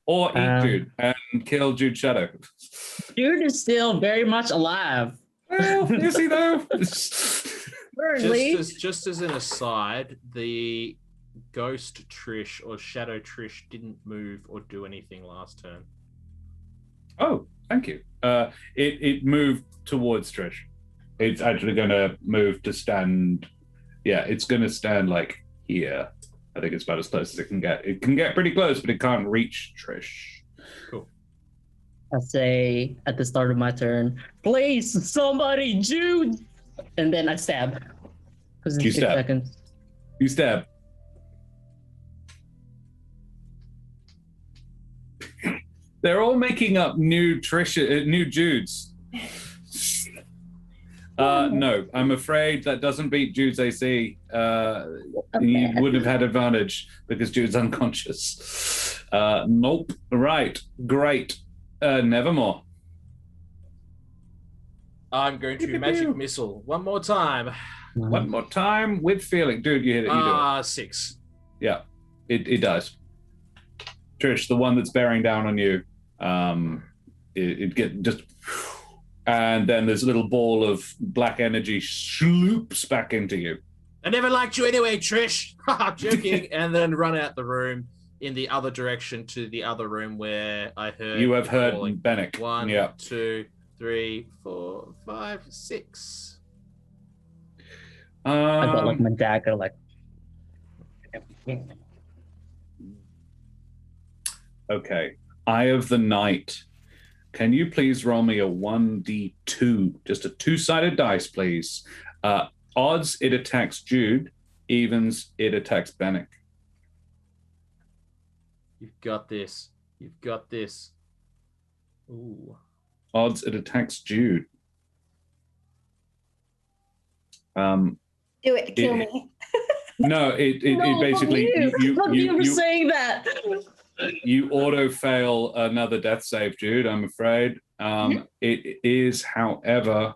Or eat Jude and kill Jude's shadow. Jude is still very much alive. Well, is he though? Currently. Just as an aside, the ghost Trish or shadow Trish didn't move or do anything last turn. Oh, thank you. It moved towards Trish. It's actually going to move to stand. Yeah, it's going to stand like here. I think it's about as close as it can get. It can get pretty close, but it can't reach Trish. Cool. I say at the start of my turn, please, somebody, Jude! And then I stab. Because in You 6 stab. seconds. You stab. They're all making up new Judes. No, I'm afraid that doesn't beat Jude's AC. You would have had advantage because Jude's unconscious. Nope. Right. Great. Nevermore. I'm going to magic missile one more time. One more time with feeling. Dude, you hit it. You do it. 6. Yeah. It does. Trish, the one that's bearing down on you, it get just, and then this little ball of black energy sloops back into you. I never liked you anyway, Trish. I'm joking. And then run out the room in the other direction to the other room where I heard. You have heard calling. Benneck. 1, Yeah. 2, 3, 4, 5, 6. I got like my dagger, like. Okay. Eye of the Night. Can you please roll me a 1d2? Just a 2-sided dice, please. Odds, it attacks Jude. Evens, it attacks Benneck. You've got this. You've got this. Ooh. Odds, it attacks Jude. Do it, kill me. No, it basically Fuck you for saying that. You auto fail another death save, Jude. I'm afraid. It is, however.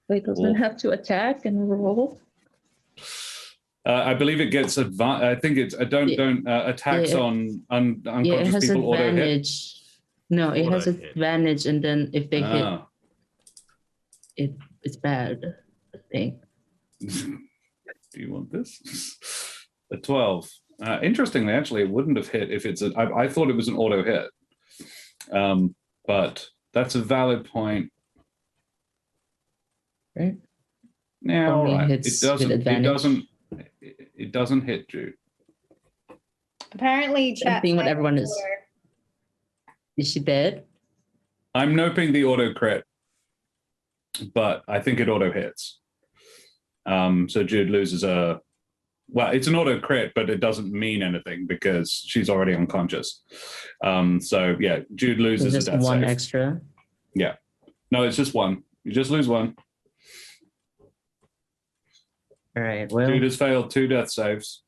Wait, doesn't it have to attack and roll? I believe it gets advantage. I think it's don't attacks on unconscious it has people auto hit. advantage. No, it has Auto hit. advantage, and then if they hit, it's bad. I think. Do you want this? A 12. Interestingly, actually, it wouldn't have hit if it's I thought it was an auto hit. But that's a valid point. Right? Yeah, all Only right. It hits with doesn't. It advantage. doesn't. It doesn't hit Jude. Apparently, chat. thing with everyone is she dead? I'm noping the auto crit, but I think it auto hits. So Jude loses a. Well, it's an auto crit, but it doesn't mean anything because she's already unconscious. So yeah, Jude loses Just a death one save. extra. Yeah. No, it's just one. You just lose one. All right. Well, Jude has failed 2 death saves.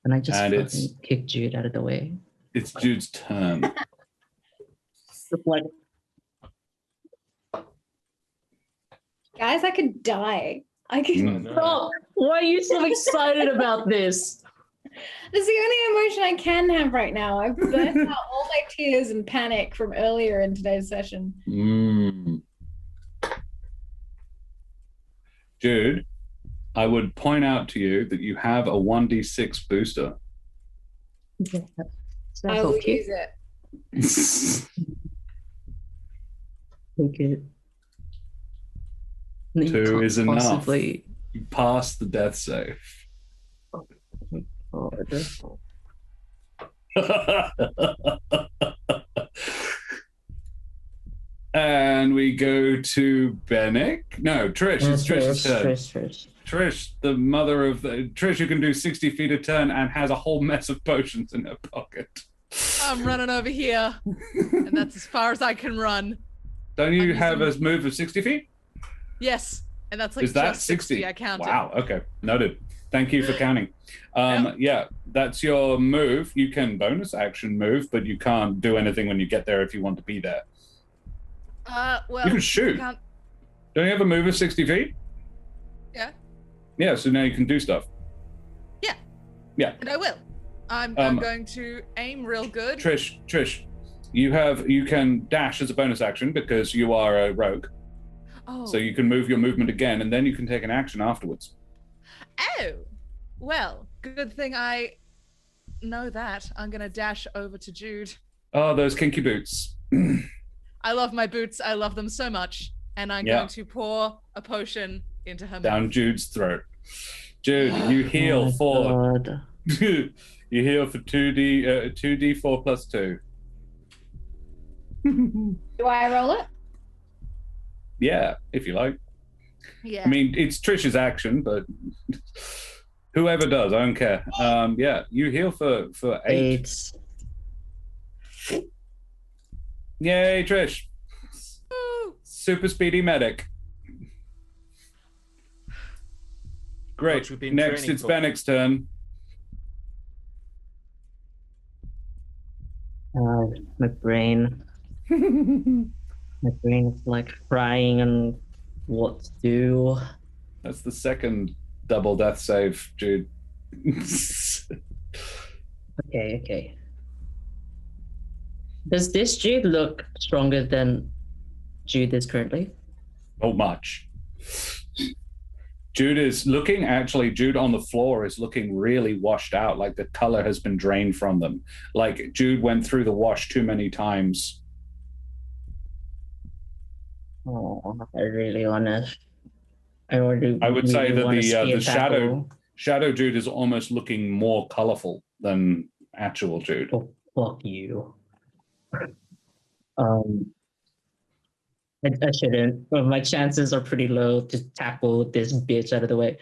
and I just and fucking it's- kick Jude out of the way. It's Jude's turn. Guys, I could die. I could. Mm. Stop! Why are you so excited about this? This is the only emotion I can have right now. I've burnt out all my tears and panic from earlier in today's session. Jude, I would point out to you that you have a 1d6 booster. I will use it. Take it. 2 is enough. Possibly. You pass the death save. Oh, And we go to Benneck. No, Trish. It's Trish's turn. Trish. Trish, the mother of Trish, who can do 60 feet a turn and has a whole mess of potions in her pocket. I'm running over here, and that's as far as I can run. Don't you I'm have a using- move of 60 feet? Yes, and that's like Is that just 60? 60? I counted. Wow. Okay. Noted. Thank you for counting. Yeah, that's your move. You can bonus action move, but you can't do anything when you get there if you want to be there. Well, You can shoot. can't- Don't you have a move of 60 feet? Yeah. Yeah, so now you can do stuff. And I will. I'm going to aim real good. Trish, You can dash as a bonus action because you are a rogue. Oh. So you can move your movement again, and then you can take an action afterwards. Oh. Well, good thing I know that. I'm gonna dash over to Jude. Oh, those kinky boots. I love my boots. I love them so much. And I'm going to pour a potion into her Down mouth. Jude's throat. Jude, you heal for God. you heal for 2d4 plus 2. Do I roll it? Yeah, if you like. Yeah. I mean, it's Trish's action, but whoever does, I don't care. Yeah, you heal for 8. 8. Yay, Trish. Woo! Super speedy medic. Great. What you've been Next, training it's for. Benneck's turn. My brain. My brain is like frying on what to do. That's the second double death save, Jude. Okay. Does this Jude look stronger than Jude is currently? Not much. Jude on the floor is looking really washed out, like the color has been drained from them. Like Jude went through the wash too many times. Oh, I really wanna. I would say that wanna the spear shadow Jude is almost looking more colorful than actual Jude. Oh, fuck you. I shouldn't. Well, my chances are pretty low to tackle this bitch out of the way.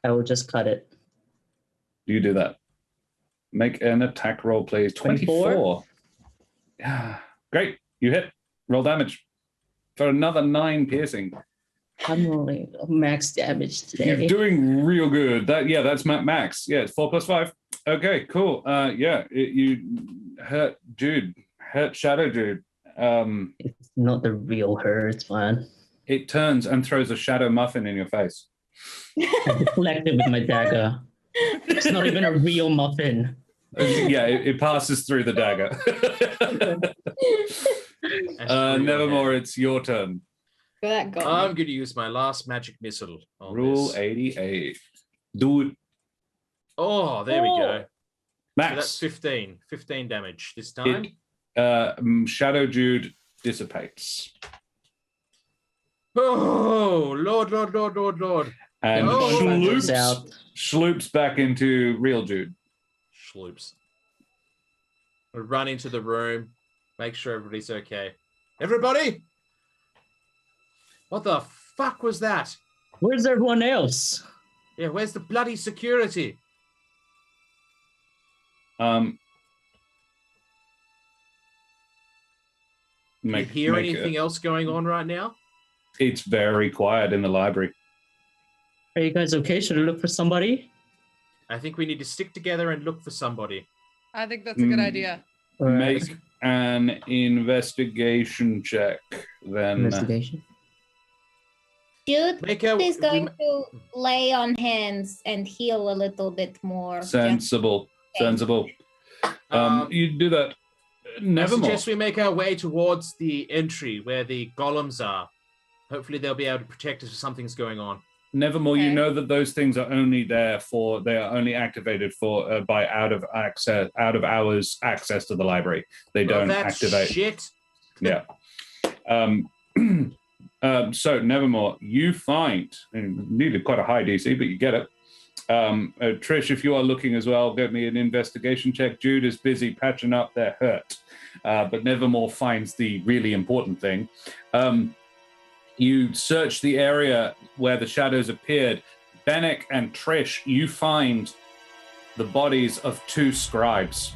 I will just cut it. You do that. Make an attack roll, please. 24. Yeah. Great. You hit. Roll damage. For another 9 piercing. I'm rolling max damage today. You're doing real good. That's max. Yeah, it's 4 plus 5. Okay, cool. You hurt Jude. Hurt Shadow Jude. It's not the real her, it's fine. It turns and throws a shadow muffin in your face. I deflect it with my dagger. It's not even a real muffin. Yeah, it passes through the dagger. Nevermore, it's your turn. I'm going to use my last magic missile on Rule this. 88. Do it. Oh, there we go. So Max. that's 15 damage this time. Shadow Jude dissipates. Oh, Lord. And Oh. sloops back into real Jude. Schloops. I'll run into the room, make sure everybody's okay. Everybody? What the fuck was that? Where's everyone else? Yeah, where's the bloody security? Do you hear anything else going on right now? It's very quiet in the library. Are you guys okay? Should I look for somebody? I think we need to stick together and look for somebody. I think that's a good idea. Make an investigation check, then. Investigation. Jude Make a, is going to lay on hands and heal a little bit more. Sensible. You do that. I Nevermore. suggest we make our way towards the entry where the golems are. Hopefully they'll be able to protect us if something's going on. Nevermore, you Okay. know that those things are only there for, they are only activated for by out of hours access to the library. They Well, don't that's activate. shit. Yeah. So Nevermore, you find, and needed quite a high DC, but you get it. Trish, if you are looking as well, get me an investigation check. Jude is busy patching up their hurt, but Nevermore finds the really important thing. You search the area where the shadows appeared. Benneck and Trish, you find the bodies of 2 scribes.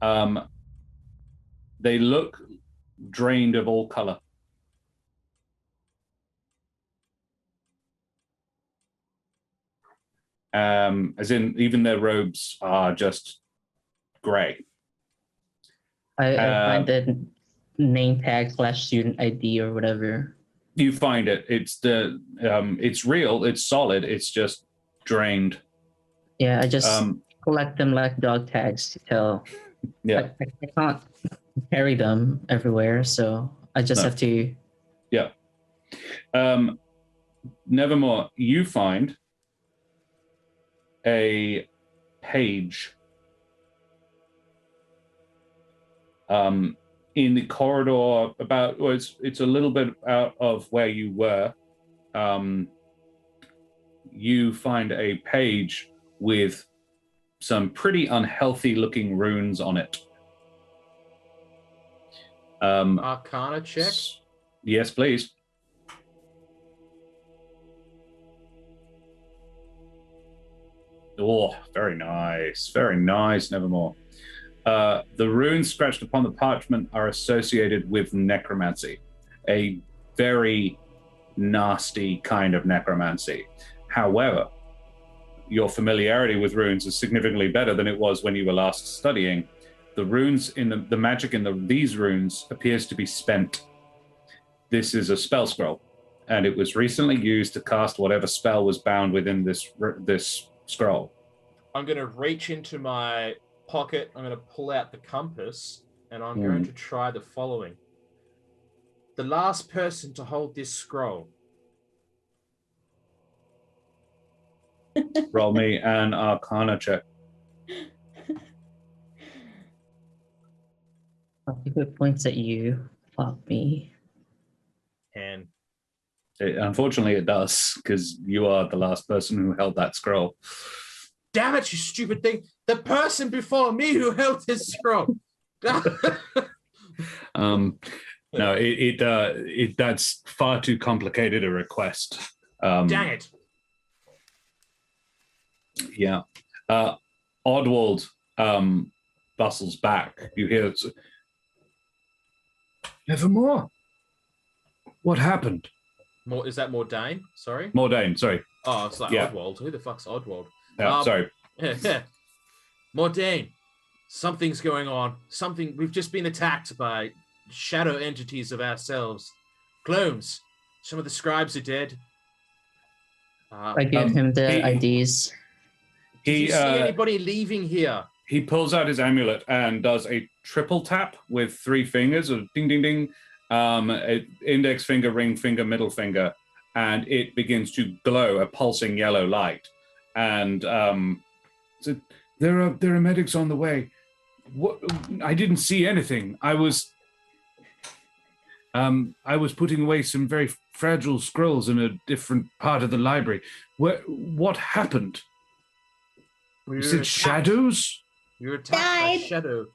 They look drained of all color. As in, even their robes are just gray. I find the name tag / student ID or whatever. You find it. It's it's real. It's solid. It's just drained. Yeah, I just collect them like dog tags to tell Yeah. I can't carry them everywhere, so I just have to. Yeah. Nevermore, you find a page in the corridor about, well, it's a little bit out of where you were. You find a page with some pretty unhealthy looking runes on it. Arcana check. Yes, please. Oh, very nice. Very nice, Nevermore. The runes scratched upon the parchment are associated with necromancy, a very nasty kind of necromancy. However, your familiarity with runes is significantly better than it was when you were last studying. The runes in the magic in these runes appears to be spent. This is a spell scroll, and it was recently used to cast whatever spell was bound within this scroll. I'm going to reach into my pocket. I'm going to pull out the compass, and I'm going to try the following. The last person to hold this scroll. Roll me an Arcana check. If it points at you, fuck me. And Unfortunately, it does, because you are the last person who held that scroll. damn it, you stupid thing! The person before me who held this scroll. No, that's far too complicated a request. Dang it! Yeah. Oddwald bustles back. You hear it's, Nevermore. What happened? More is that Mordain? Sorry. Mordain, sorry. Oh, it's like Yeah. Oddwald. Who the fuck's Oddwald? Sorry. Mordain, something's going on. We've just been attacked by shadow entities of ourselves. Clones. Some of the scribes are dead. I give him the IDs. Did you see anybody leaving here? He pulls out his amulet and does a triple tap with 3 fingers of ding, ding, ding. Index finger, ring finger, middle finger, and it begins to glow a pulsing yellow light. And so there are medics on the way. What? I didn't see anything. I was putting away some very fragile scrolls in a different part of the library. What happened? Is it shadows? You were attacked by shadow.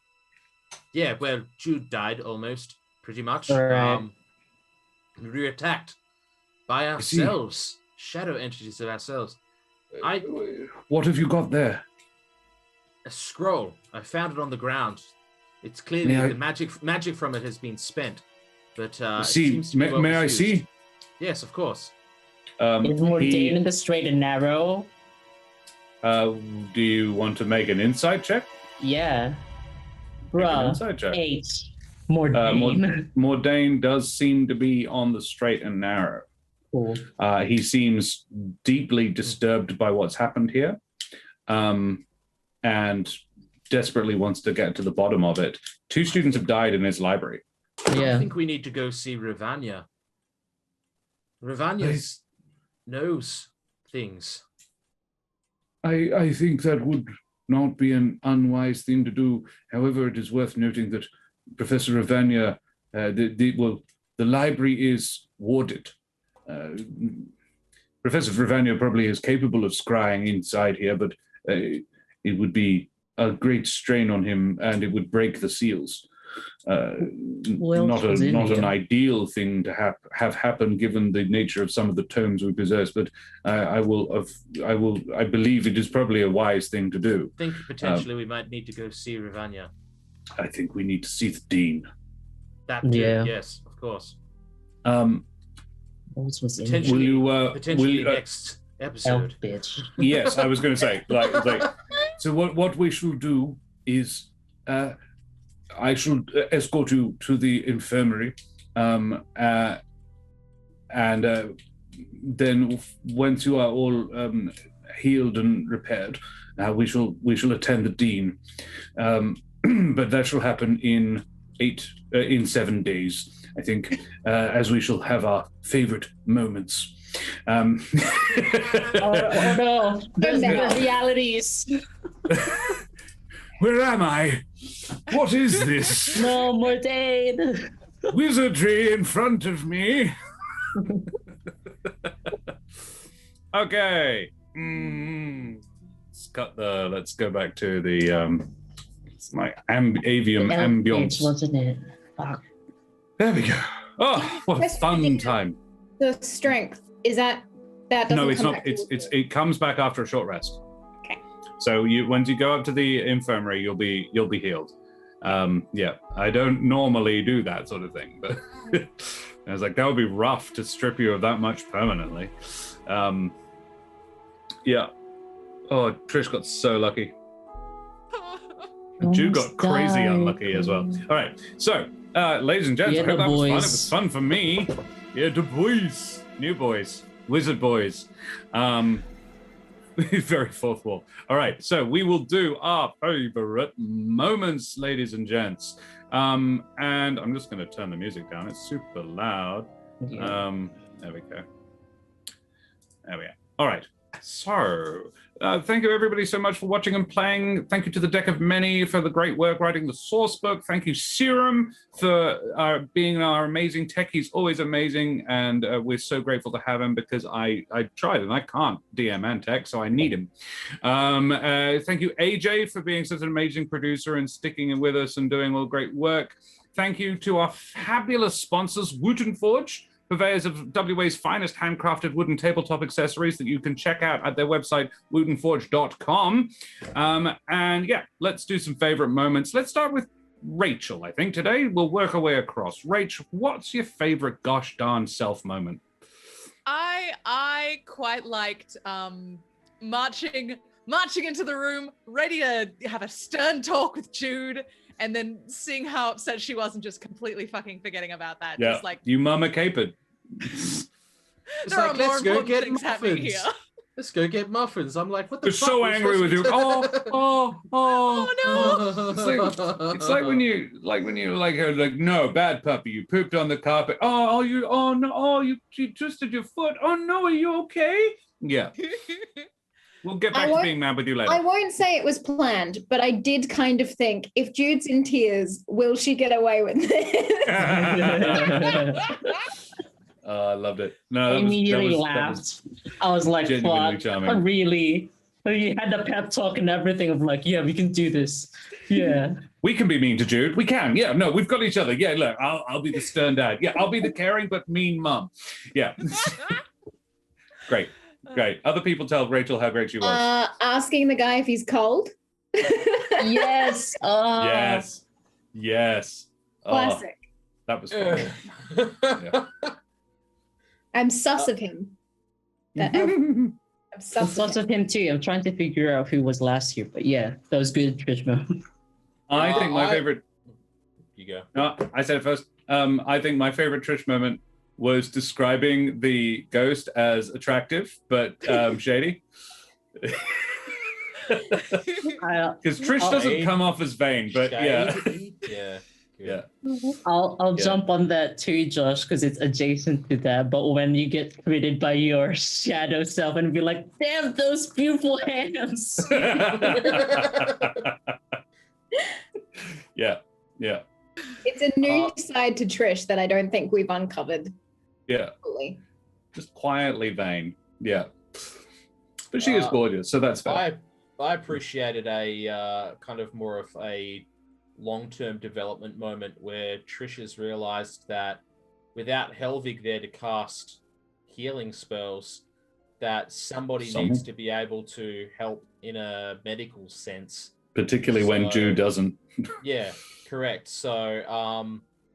Yeah, well, Jude died almost, pretty much. Right. We were attacked by ourselves, shadow entities of ourselves. What have you got there? A scroll. I found it on the ground. It's clearly the magic from it has been spent, but it seems to be may I see? Yes, of course. Is Mordain in the straight and narrow? Do you want to make an insight check? Yeah. Make an Bruh. insight check. 8. Mordain. Mordain does seem to be on the straight and narrow. Cool. He seems deeply disturbed by what's happened here, and desperately wants to get to the bottom of it. 2 students have died in his library. Yeah. I think we need to go see Ravanya. Ravanya knows things. I think that would not be an unwise thing to do. However, it is worth noting that Professor Ravanya, the library is warded. Professor Ravanya probably is capable of scrying inside here, but it would be a great strain on him, and it would break the seals. Not an ideal thing to have happen given the nature of some of the tomes we possess, but I believe it is probably a wise thing to do. I think potentially we might need to go see Ravanya. I think we need to see the dean. That too, yes, of course. Potentially next episode. Bitch. Yes, I was going to say. So what we shall do is I shall escort you to the infirmary, and then once you are all healed and repaired, we shall attend the dean. but that shall happen in 7 days, I think, as we shall have our favorite moments. Oh no, there's the realities. Where am I? What is this? No, Mordain. Wizardry in front of me. Okay. Let's go back to the it's my Avium ambience, wasn't it? Fuck. There we go. Oh, what a fun time. The strength is that doesn't No, it's come not. back It comes back after a short rest. Okay. So once you go up to the infirmary, you'll be healed. Yeah, I don't normally do that sort of thing, but I was like, that would be rough to strip you of that much permanently. Yeah. Oh, Trish got so lucky. Jude got crazy unlucky as well. All right, so ladies and gents, I hope that was fun. It was fun for me. Yeah, the boys, new boys, wizard boys. Very fourth wall. All right, so we will do our favorite moments, ladies and gents. And I'm just going to turn the music down. It's super loud. Yeah. There we go. There we are. All right. So, thank you everybody so much for watching and playing. Thank you to the Deck of Many for the great work writing the source book. Thank you, Serum, for being our amazing tech. He's always amazing, and we're so grateful to have him because I tried and I can't DM and tech, so I need him. Thank you, AJ, for being such an amazing producer and sticking in with us and doing all great work. Thank you to our fabulous sponsors, Wooten Forge, purveyors of WA's finest handcrafted wooden tabletop accessories that you can check out at their website, wootenforge.com. And yeah, let's do some favorite moments. Let's start with Rachel, I think, today. We'll work our way across. Rach, what's your favorite gosh darn self moment? I quite liked marching into the room, ready to have a stern talk with Jude, and then seeing how upset she was and just completely fucking forgetting about that. Yeah, just like, you mama capered. there are more important things happening here. Let's go get muffins. I'm like, what the They're fuck? so angry with you. Oh no. It's like when you no, bad puppy, you pooped on the carpet. You twisted your foot. Oh no, are you okay? Yeah. We'll get back to being mad with you later. I won't say it was planned, but I did kind of think, if Jude's in tears, will she get away with it? I loved it. No, I immediately laughed. I was like, fuck, charming. really? You had the pep talk and everything of like, yeah, we can do this. Yeah. We can be mean to Jude. We can. Yeah, no, we've got each other. Yeah, look, I'll be the stern dad. Yeah, I'll be the caring but mean mum. Yeah. Great. Other people tell Rachel how great she was. Asking the guy if he's cold. Yes. Yes. Classic. That was fun. Yeah. I'm sus of him. I'm sus of him too. I'm trying to figure out who was last year, but yeah, that was good, Trish. I think my favorite. You go. No, I said it first. I think my favorite Trish moment was describing the ghost as attractive but shady. Because Trish doesn't come off as vain, but shady. Yeah. I'll jump on that too, Josh, because it's adjacent to that. But when you get greeted by your shadow self and be like, damn, those beautiful hands. Yeah. It's a new side to Trish that I don't think we've uncovered. Yeah. Fully. Just quietly vain. Yeah. But she is gorgeous, so that's fair. I appreciated a kind of more of a long-term development moment where Trish has realized that without Helvig there to cast healing spells, that somebody needs to be able to help in a medical sense. Particularly when Jude doesn't. Yeah, correct. So,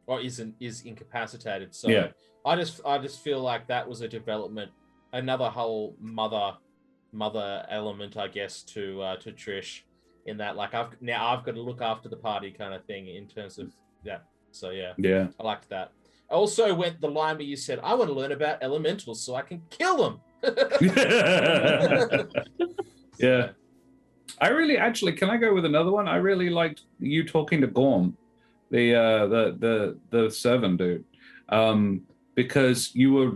or is incapacitated. So yeah. I just feel like that was a development, another whole mother element, I guess, to Trish, in that like I've got to look after the party kind of thing in terms of that. So yeah, I liked that. I also went the line where you said, I want to learn about elementals so I can kill them. Yeah. I really actually can I go with another one? I really liked you talking to Gorm, the servant dude, because you're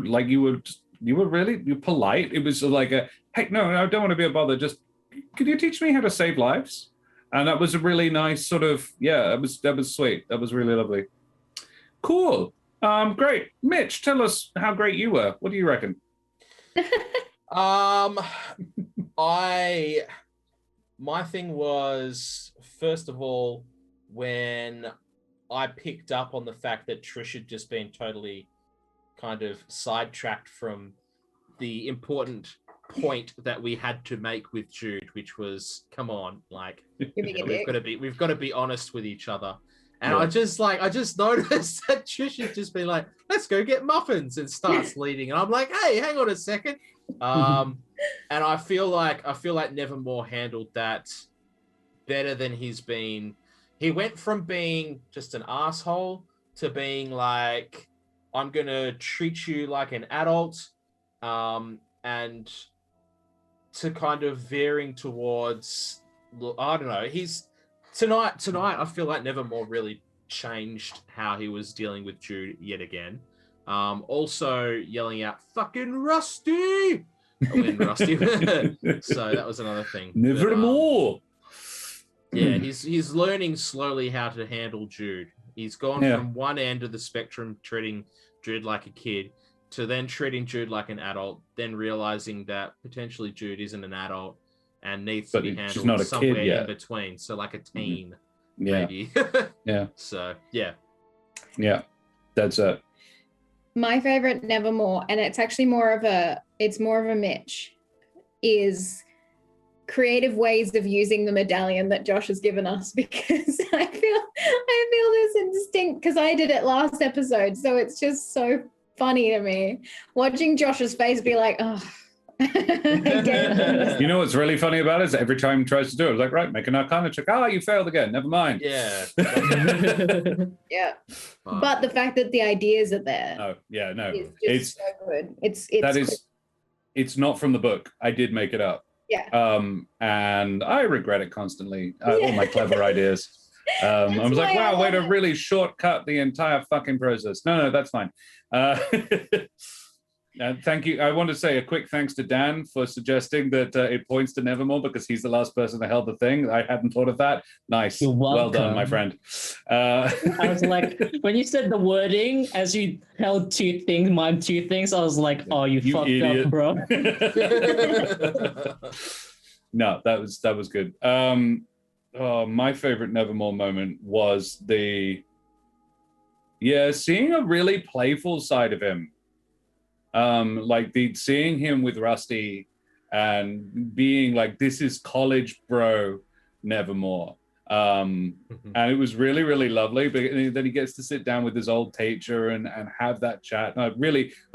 polite. It was like a hey, no, I don't want to be a bother. Just could you teach me how to save lives? And that was a really nice sort of that was sweet. That was really lovely. Cool. Great. Mitch, tell us how great you were. What do you reckon? My thing was, first of all, when I picked up on the fact that Trish had just been totally kind of sidetracked from the important point that we had to make with Jude, which was, come on, like, we've got to be honest with each other. And I just noticed that Trish had just been like, let's go get muffins, and starts leading. And I'm like, hey, hang on a second. And I feel like Nevermore handled that better than he's been. He went from being just an asshole to being like, I'm gonna treat you like an adult, and to kind of veering towards, I don't know. Tonight, I feel like Nevermore really changed how he was dealing with Jude yet again. Also yelling out, "Fucking Rusty!" When Rusty. So that was another thing. Nevermore. Yeah, he's learning slowly how to handle Jude. He's gone from one end of the spectrum, treating Jude like a kid, to then treating Jude like an adult, then realizing that potentially Jude isn't an adult and needs to be handled somewhere in between. So like a teen, maybe. Yeah. So, yeah. Yeah, that's it. My favorite Nevermore, and it's actually more of a Mitch, is creative ways of using the medallion that Josh has given us, because I feel this instinct, because I did it last episode, so it's just so funny to me watching Josh's face be like, oh. You know what's really funny about it is every time he tries to do it, it's like, right, make an arcana check. You failed again. Never mind. Yeah. Yeah. But the fact that the ideas are there. Oh, yeah, no. It's so good. It's not from the book. I did make it up. Yeah. And I regret it constantly. All my clever ideas. I was like, wow, way to really shortcut the entire fucking process. No, that's fine. And thank you. I want to say a quick thanks to Dan for suggesting that it points to Nevermore, because he's the last person that held the thing. I hadn't thought of that. Nice. You're well done, my friend. I was like, when you said the wording, as you held two things, I was like, oh, you fucked idiot. up, bro. No, that was good. My favorite Nevermore moment was seeing a really playful side of him. Seeing him with Rusty and being like, this is college bro Nevermore. And it was really, really lovely. But then he gets to sit down with his old teacher and have that chat. And I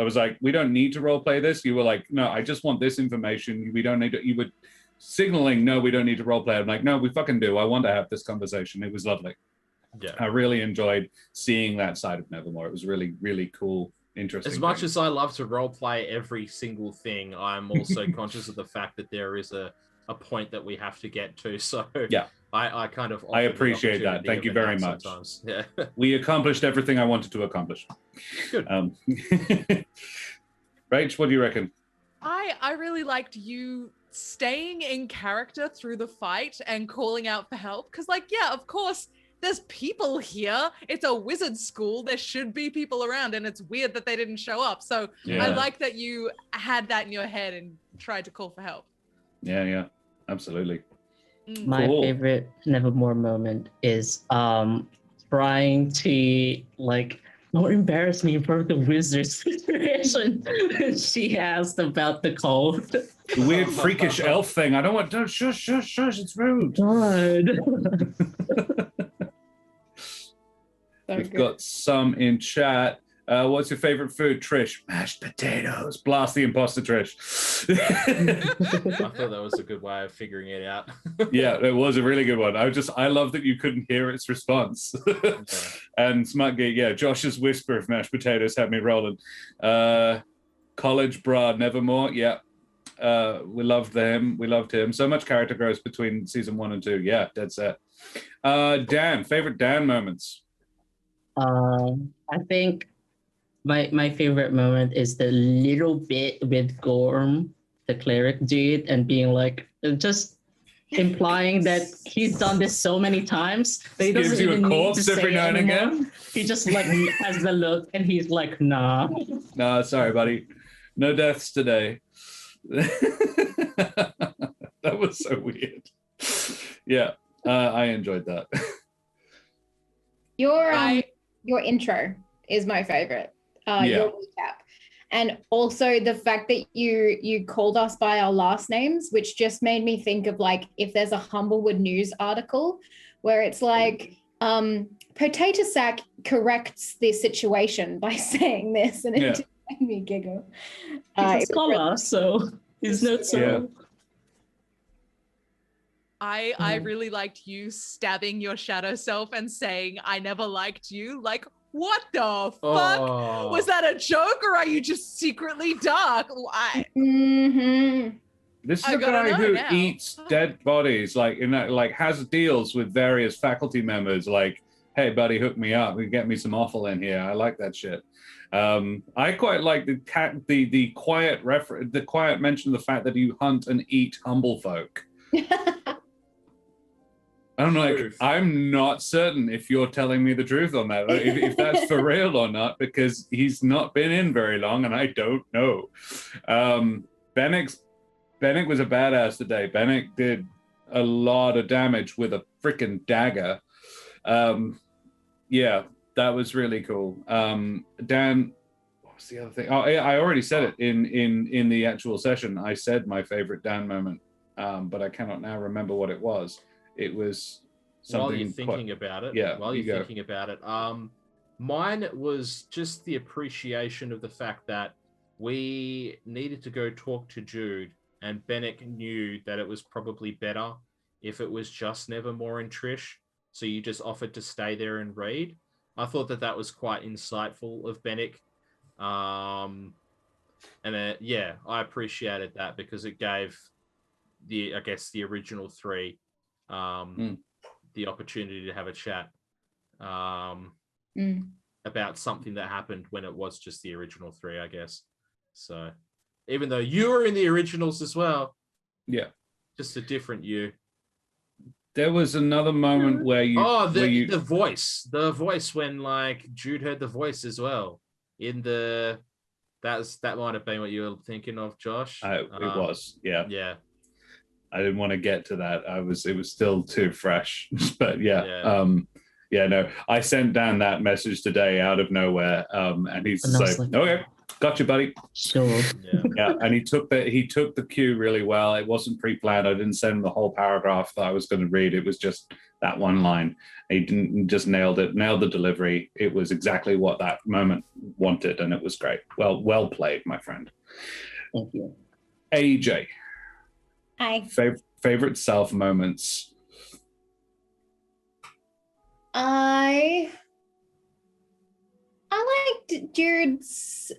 was like, we don't need to role play this. You were like, no, I just want this information. We don't need to, you were signaling, no, we don't need to role play. I'm like, no, we fucking do. I want to have this conversation. It was lovely. Yeah. I really enjoyed seeing that side of Nevermore. It was really, really cool. Interesting. As much as I love to role play every single thing, I'm also conscious of the fact that there is a point that we have to get to. So yeah, I kind of I appreciate that. Thank you very much. Yeah. We accomplished everything I wanted to accomplish. Good. Rach, what do you reckon? I really liked you staying in character through the fight and calling out for help, because of course there's people here. It's a wizard school. There should be people around, and it's weird that they didn't show up. So I like that you had that in your head and tried to call for help. Yeah, absolutely. My favorite Nevermore moment is trying to don't embarrass me in front of the wizard situation. She asked about the code. The weird freakish elf thing. I don't want to shush, it's rude. God. We've got some in chat. What's your favorite food, Trish? Mashed potatoes. Blast the imposter, Trish. I thought that was a good way of figuring it out. Yeah, it was a really good one. I love that you couldn't hear its response. Okay. And Smutgate, Josh's whisper of mashed potatoes had me rolling. College bra, Nevermore, yeah. We loved him. We loved him. So much character growth between season 1 and 2. Yeah, dead set. Dan, favorite Dan moments. I think my favorite moment is the little bit with Gorm, the cleric dude, and being like, just implying that he's done this so many times that he doesn't Gives you a even need to corpse every say now and anymore. again. He just like has the look, and he's like, nah. No, sorry, buddy. No deaths today. That was so weird. Yeah, I enjoyed that. Your intro is my favorite. Your recap. And also the fact that you called us by our last names, which just made me think of like if there's a Humblewood news article where it's like Potato Sack corrects the situation by saying this, and it just made me giggle. He's a scholar, so his notes so. I really liked you stabbing your shadow self and saying, I never liked you. Like, what the fuck? Was that a joke, or are you just secretly dark? This is a guy who eats dead bodies, like has deals with various faculty members, like, hey buddy, hook me up and get me some offal in here. I like that shit. I quite like the quiet mention of the fact that you hunt and eat humble folk. I'm like, I'm not certain if you're telling me the truth on that, if that's for real or not, because he's not been in very long and I don't know. Benneck was a badass today. Benneck did a lot of damage with a freaking dagger. Yeah, that was really cool. Dan, what was the other thing? Oh, I already said it in the actual session. I said my favorite Dan moment, but I cannot now remember what it was. It was something. While you're thinking about it, thinking about it, mine was just the appreciation of the fact that we needed to go talk to Jude, and Benneck knew that it was probably better if it was just Nevermore and Trish. So you just offered to stay there and read. I thought that was quite insightful of Benneck. And I appreciated that because it gave the original 3 the opportunity to have a chat about something that happened when it was just the original 3, I guess. So even though you were in the originals as well, just a different you. There was another moment where you the voice when like Jude heard the voice as well in the that might have been what you were thinking of, Josh. It was, yeah. I didn't want to get to that. It was still too fresh, but no. I sent Dan that message today out of nowhere, and he's like, "Okay, got you, buddy." Sure. Yeah, and he took the cue really well. It wasn't pre-planned. I didn't send him the whole paragraph that I was going to read. It was just that one line. He didn't just nailed the delivery. It was exactly what that moment wanted, and it was great. Well played, my friend. Thank you. AJ. Hi. Favorite self moments. I liked Jude's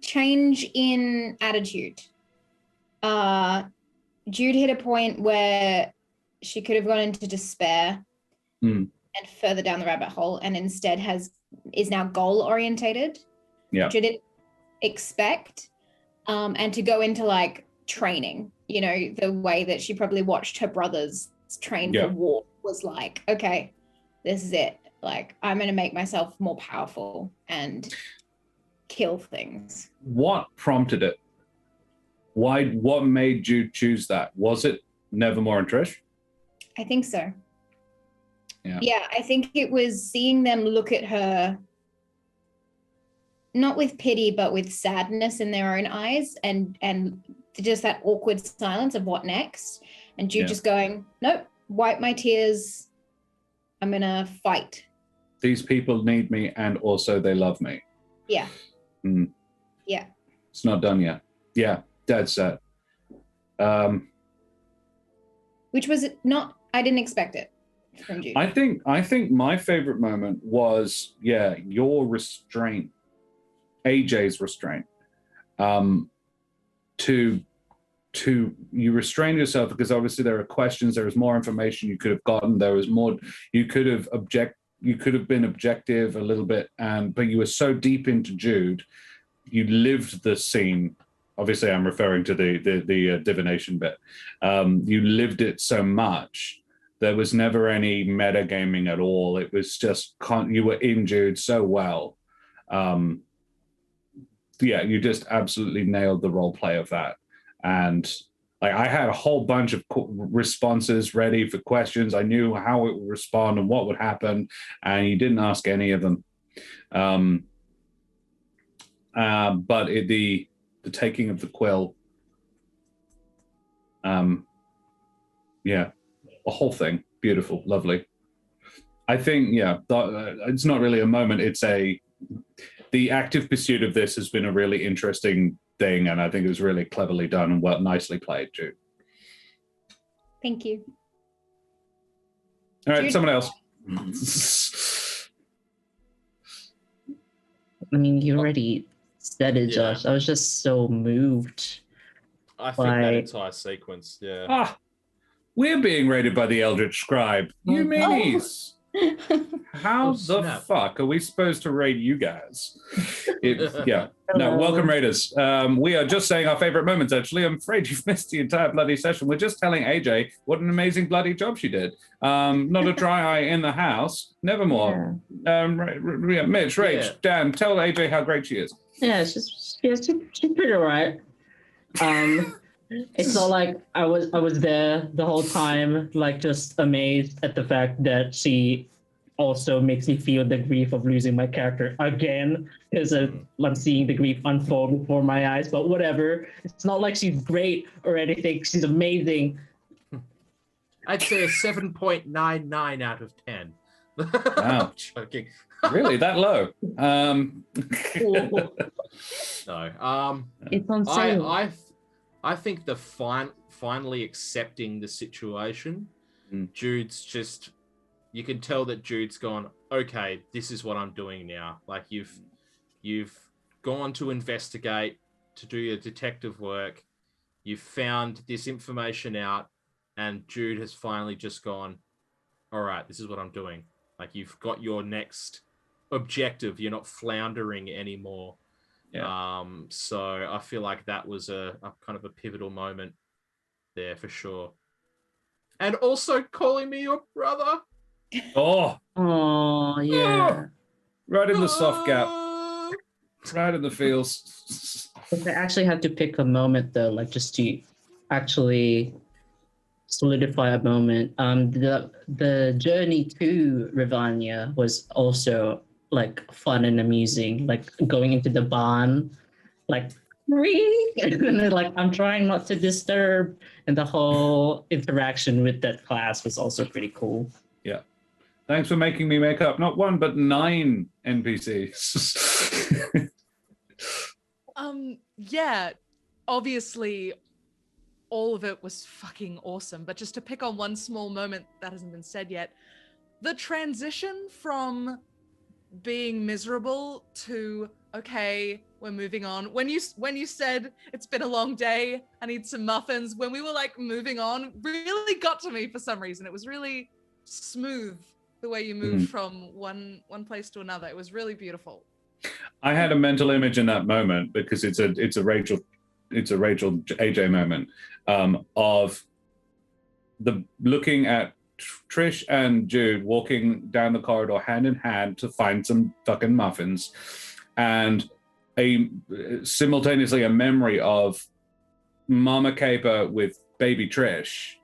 change in attitude. Jude hit a point where she could have gone into despair and further down the rabbit hole, and instead is now goal orientated. Yeah. Which I didn't expect. And to go into like training, the way that she probably watched her brothers train for war was like, okay, this is it. Like, I'm going to make myself more powerful and kill things. What prompted it? What made you choose that? Was it Nevermore and Trish? I think so. Yeah, I think it was seeing them look at her, not with pity, but with sadness in their own eyes, and just that awkward silence of what next. And Jude just going, nope, wipe my tears. I'm going to fight. These people need me, and also they love me. Yeah. Yeah. It's not done yet. Yeah, dead set. Which was not, I didn't expect it from Jude. I think my favorite moment was, your restraint, AJ's restraint, to you restrained yourself because obviously there are questions, there was more information you could have gotten, there was more you could have been objective a little bit, but you were so deep into Jude, you lived the scene. Obviously, I'm referring to the divination bit. You lived it so much. There was never any metagaming at all. It was just you were in Jude so well. Yeah, you just absolutely nailed the role play of that. And like I had a whole bunch of responses ready for questions. I knew how it would respond and what would happen, and you didn't ask any of them. But the taking of the quill, yeah, the whole thing, beautiful, lovely. I think, yeah, it's not really a moment. It's the active pursuit of this has been a really interesting thing, and I think it was really cleverly done and nicely played, Jude. Thank you. All right, Jude. someone else. I mean, you already said it, Josh. I was just so moved. I think that entire sequence, yeah. We're being rated by the Eldritch Scribe. You meanies. How the fuck are we supposed to rate you guys? Yeah. No, welcome raiders. We are just saying our favorite moments, actually. I'm afraid you've missed the entire bloody session. We're just telling AJ what an amazing bloody job she did. Not a dry eye in the house. Nevermore. Mitch, Rach, Dan, tell AJ how great she is. Yeah, she's pretty alright. It's not like I was there the whole time, like just amazed at the fact that she also makes me feel the grief of losing my character again, because I'm seeing the grief unfold before my eyes. But whatever, it's not like she's great or anything. She's amazing. I'd say a 7.99 out of 10. Wow. Joking. Really, that low? No. It's on sale. I think the finally accepting the situation, Jude's just, you can tell that Jude's gone, okay, this is what I'm doing now. Like you've gone to investigate, to do your detective work. You've found this information out, and Jude has finally just gone, all right, this is what I'm doing. Like you've got your next objective. You're not floundering anymore. Yeah. So I feel like that was a kind of a pivotal moment there for sure. And also calling me your brother. Oh, yeah. Right in the soft gap. Right in the feels. I actually had to pick a moment though, like just to actually solidify a moment. The journey to Rivania was also like fun and amusing, like going into the barn, like and like I'm trying not to disturb, and the whole interaction with that class was also pretty cool. Yeah. Thanks for making me make up not 1 but 9 NPCs. Yeah, obviously all of it was fucking awesome, but just to pick on one small moment that hasn't been said yet, the transition from being miserable to okay, we're moving on. When you said it's been a long day, I need some muffins, when we were like moving on, really got to me for some reason. It was really smooth the way you moved from one place to another. It was really beautiful. I had a mental image in that moment because it's a Rachel AJ moment of the looking at Trish and Jude walking down the corridor hand in hand to find some fucking muffins, and simultaneously a memory of Mama Caper with baby Trish,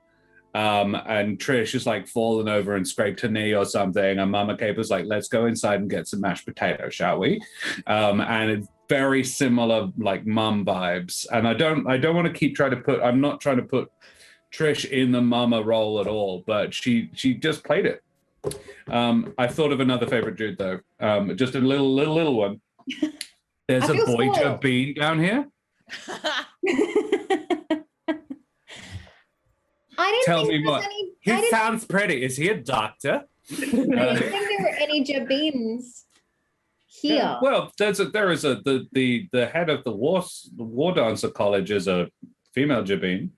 and Trish is like fallen over and scraped her knee or something, and Mama Caper's like, let's go inside and get some mashed potatoes, shall we? And it's very similar like mum vibes, and I don't want to keep trying to put, I'm not trying to put Trish in the mama role at all, but she just played it. I thought of another favorite Jude though, just a little one. There's a boy Jabin down here. I didn't Tell think me what. He sounds pretty. Is he a doctor? I didn't think there were any Jabins here. Yeah, well, the head of the war dancer college is a female Jabin.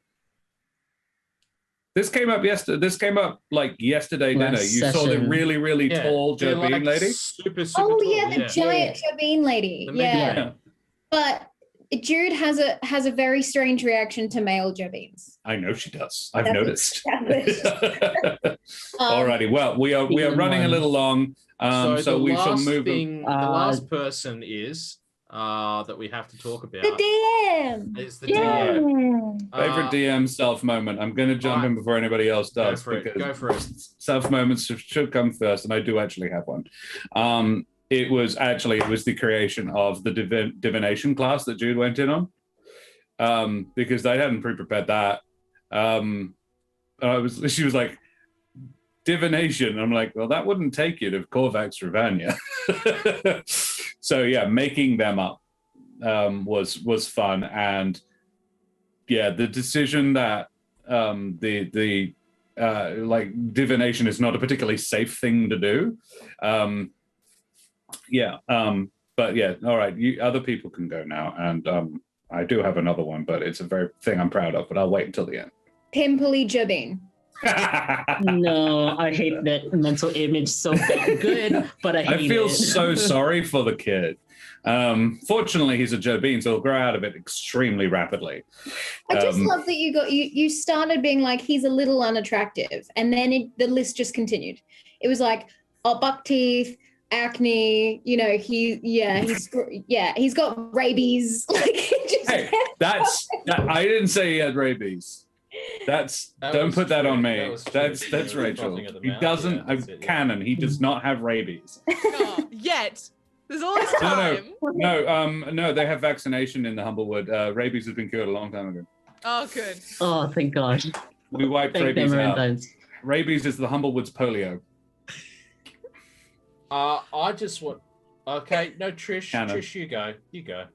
This came up yesterday. This came up like yesterday dinner. Last You saw the session. really, really tall they're, Jabin like, lady. Super Oh tall, yeah, the giant Jabin lady. The mega Yeah. giant. But Jude has a very strange reaction to male Jabins. I know she does. I've That's noticed. established. Alrighty. Well, we are running a little long. So we shall move. The last person is that we have to talk about. The DM. Is the Yeah. DM. Favorite DM self moment. I'm going to jump in before anybody else does. Go for it. Self moments should come first, and I do actually have one. It was the creation of the divination class that Jude went in on, because I hadn't pre-prepared that. She was like, divination. I'm like, well, that wouldn't take you to Corvax Ravania. So yeah, making them up was fun, and yeah, the decision that the divination is not a particularly safe thing to do. But yeah, all right, other people can go now, and I do have another one, but it's a very thing I'm proud of, but I'll wait until the end. Pimply Jabin. No, I hate that mental image so bad. Good, but I hate it. I feel so sorry for the kid. Fortunately, he's a Jobin, so he'll grow out of it extremely rapidly. I just love that you started being like, he's a little unattractive, and then the list just continued. It was like, buck teeth, acne, he's got rabies. Like, Hey, I didn't say he had rabies. Don't put that on me. That's Rachel. He doesn't canon. He does not have rabies. Oh, yet. There's always time. No. They have vaccination in the Humblewood. Rabies has been cured a long time ago. Oh, good. Oh, thank God. We wiped Thank rabies them, out. Valentine's. Rabies is the Humblewood's polio. I just want. Okay, no, Trish. Canon. Trish, you go. You go.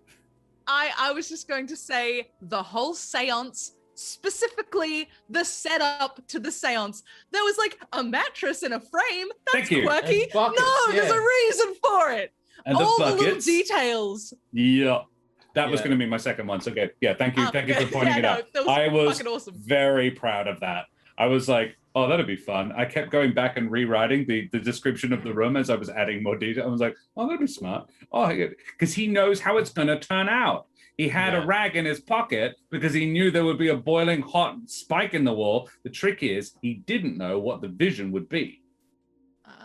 I was just going to say the whole seance, specifically the setup to the seance. There was like a mattress in a frame. That's Thank you. quirky. And buckets, There's a reason for it. And All the the little buckets. details. Yeah. That was Yeah. going to be my second one. So good. Yeah, thank you. Thank you for pointing it out. That I was fucking awesome. very proud of that. I was like, oh, that'd be fun. I kept going back and rewriting the description of the room as I was adding more detail. I was like, oh, that'd be smart. Oh, because he knows how it's going to turn out. He had a rag in his pocket because he knew there would be a boiling hot spike in the wall. The trick is he didn't know what the vision would be.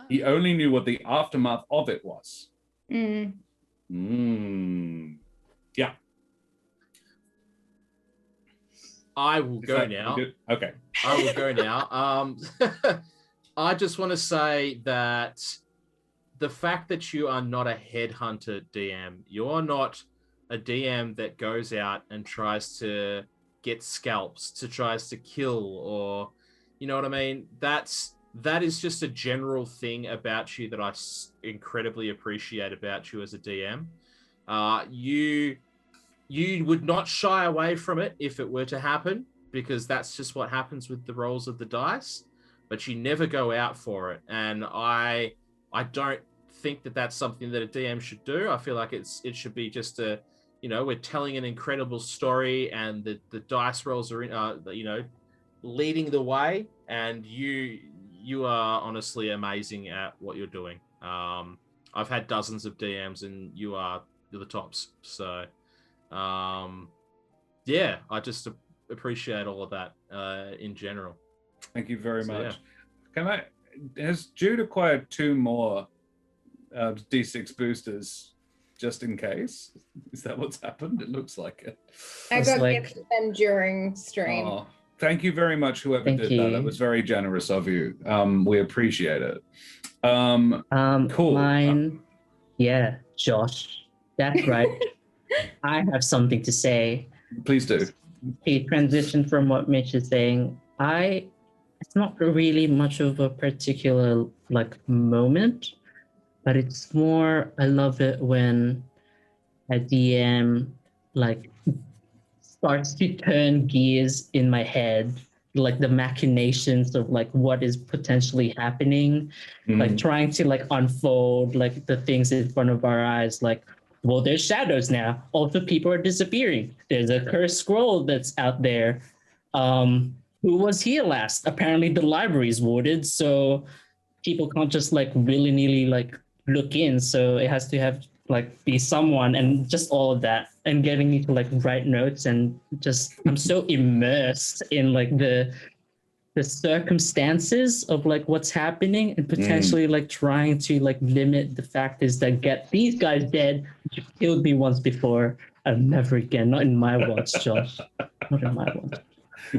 He only knew what the aftermath of it was. Mm. Yeah. I will go now. Good? Okay. I will go now. I just want to say that the fact that you are not a headhunter DM, you're not a DM that goes out and tries to get scalps, tries to kill, or you know what I mean? That is just a general thing about you that I incredibly appreciate about you as a DM. You would not shy away from it if it were to happen, because that's just what happens with the rolls of the dice, but you never go out for it. And I don't think that that's something that a DM should do. I feel like it should be just we're telling an incredible story, and the dice rolls are in, leading the way, and you are honestly amazing at what you're doing. I've had dozens of DMs, and you're the tops. So, I just appreciate all of that in general. Thank you very much. Yeah. Has Jude acquired 2 more D6 boosters just in case? Is that what's happened? It looks like it. I got gifted them during stream. Oh, thank you very much, whoever Thank did you. that. That was very generous of you. We appreciate it. Cool. Mine, yeah, Josh, that's right. I have something to say. Please do. To transition from what Mitch is saying, it's not really much of a particular moment, but it's more, I love it when a DM starts to turn gears in my head, like the machinations of what is potentially happening, trying to unfold the things in front of our eyes, well, there's shadows now. Also, people are disappearing. There's a cursed scroll that's out there. Who was here last? Apparently, the library is warded, so people can't just like willy-nilly like look in. So it has to have like be someone, and just all of that, and getting me to like write notes, and just I'm so immersed in like the circumstances of like what's happening, and potentially like trying to like limit the factors that get these guys dead. You killed me once before. I'll never again. Not in my watch, Josh. Not in my watch.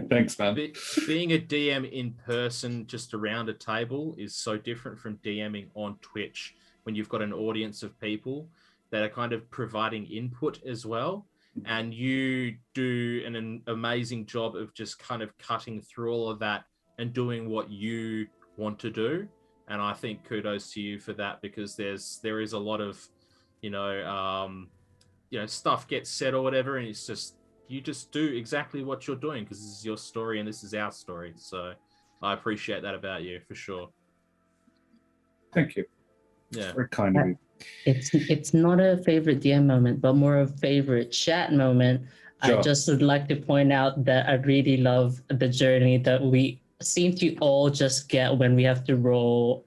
Thanks, man. Being a DM in person, just around a table, is so different from DMing on Twitch when you've got an audience of people that are kind of providing input as well. And you do an amazing job of just kind of cutting through all of that and doing what you want to do. And I think kudos to you for that, because there is a lot of, stuff gets said or whatever, and it's just, you just do exactly what you're doing because this is your story and this is our story. So I appreciate that about you for sure. Thank you. Yeah. Very kind of you. It's not a favorite DM moment, but more a favorite chat moment. Sure. I just would like to point out that I really love the journey that we seem to all just get when we have to roll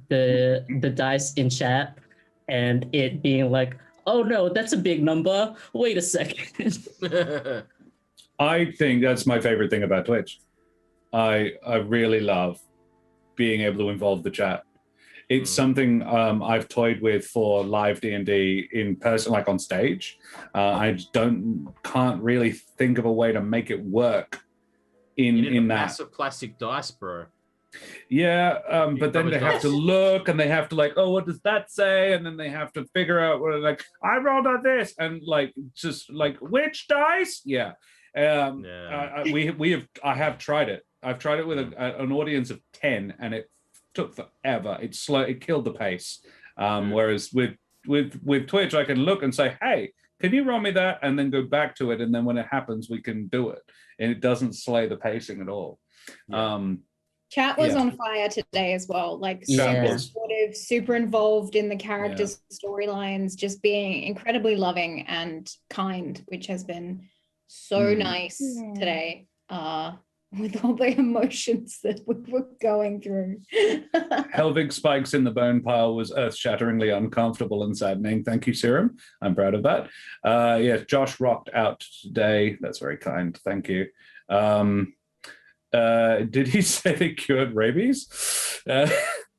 the dice in chat, and it being like, oh no, that's a big number. Wait a second. I think that's my favorite thing about Twitch. I really love being able to involve the chat. It's something I've toyed with for live D&D in person, like on stage. I can't really think of a way to make it work in that. Massive plastic dice, bro. Yeah, but then they have to look, and they have to like, oh, what does that say? And then they have to figure out what, like, I rolled on this, and like, just like, which dice? Yeah. I have tried it. I've tried it with an audience of 10, and it took forever. It killed the pace. Whereas with Twitch, I can look and say, hey, can you roll me that? And then go back to it. And then when it happens, we can do it. And it doesn't slay the pacing at all. Yeah. Chat was on fire today as well. Like super supportive, super involved in the characters' storylines, just being incredibly loving and kind, which has been so nice today. With all the emotions that we were going through. Helvig spikes in the bone pile was earth-shatteringly uncomfortable and saddening. Thank you, Serum. I'm proud of that. Yes, Josh rocked out today. That's very kind. Thank you. Did he say they cured rabies? The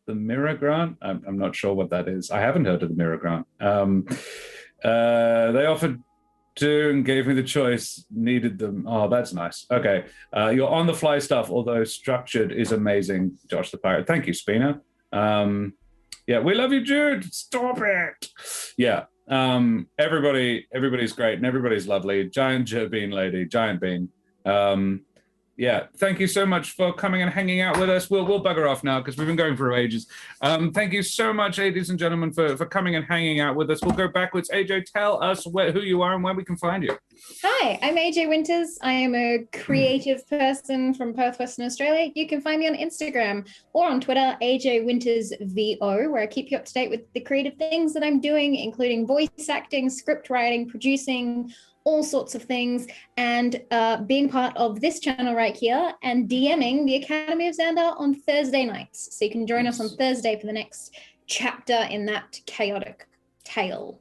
Mirror Grant? I'm not sure what that is. I haven't heard of the Mirror Grant. They offered to and gave me the choice, needed them. Oh, that's nice. Okay. Your on-the-fly stuff, although structured, is amazing, Josh the Pirate. Thank you, Spina. Yeah, we love you, Jude. Stop it. Yeah. Everybody's great and everybody's lovely. Giant bean lady, giant bean. Yeah, thank you so much for coming and hanging out with us. We'll bugger off now because we've been going for ages. Thank you so much, ladies and gentlemen, for coming and hanging out with us. We'll go backwards. AJ, tell us who you are and where we can find you. Hi, I'm AJ Winters. I am a creative person from Perth, Western Australia. You can find me on Instagram or on Twitter, AJ Winters VO, where I keep you up to date with the creative things that I'm doing, including voice acting, script writing, producing, all sorts of things, and being part of this channel right here and DMing the Academy of Xandar on Thursday nights. So you can join us on Thursday for the next chapter in that chaotic tale.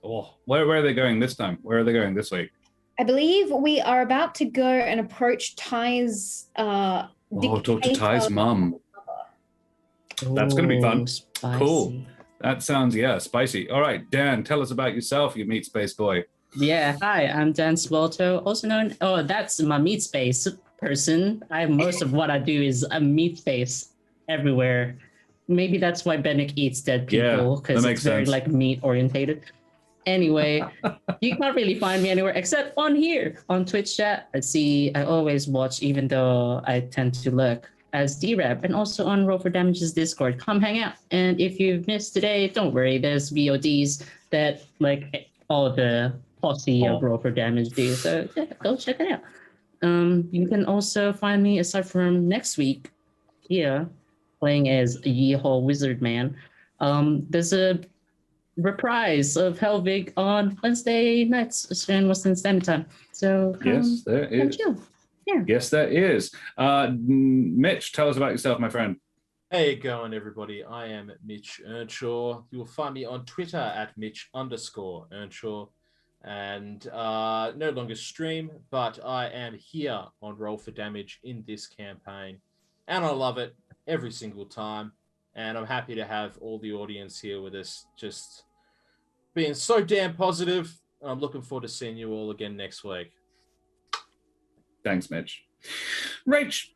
Oh, where are they going this time? Where are they going this week? I believe we are about to go and approach Ty's talk to Ty's mum. That's going to be fun. Spicy. Cool. That sounds, spicy. All right, Dan, tell us about yourself, you meat space boy. Yeah, hi, I'm Dan Suelto, also known, that's my meat space person. Most of what I do is a meat space everywhere. Maybe that's why Benneck eats dead people, because it's very like meat orientated. Anyway, you can't really find me anywhere except on here, on Twitch chat. I always watch, even though I tend to lurk as D-Rep, and also on Roll for Damage's Discord. Come hang out. And if you've missed today, don't worry, there's VODs that like all the posse of Roll for Damage do. So yeah, go check it out. You can also find me, aside from next week, here, playing as Yeehaw Wizard Man. There's a reprise of Helvig on Wednesday nights, Australian Western Standard Time. So Yes, there come is. chill. Yeah. Yes, there is. Mitch, tell us about yourself, my friend. Hey, going everybody. I am Mitch Earnshaw. You will find me on Twitter at Mitch_Earnshaw. And no longer stream, but I am here on Roll for Damage in this campaign. And I love it every single time. And I'm happy to have all the audience here with us, just being so damn positive. I'm looking forward to seeing you all again next week. Thanks, Mitch. Rach.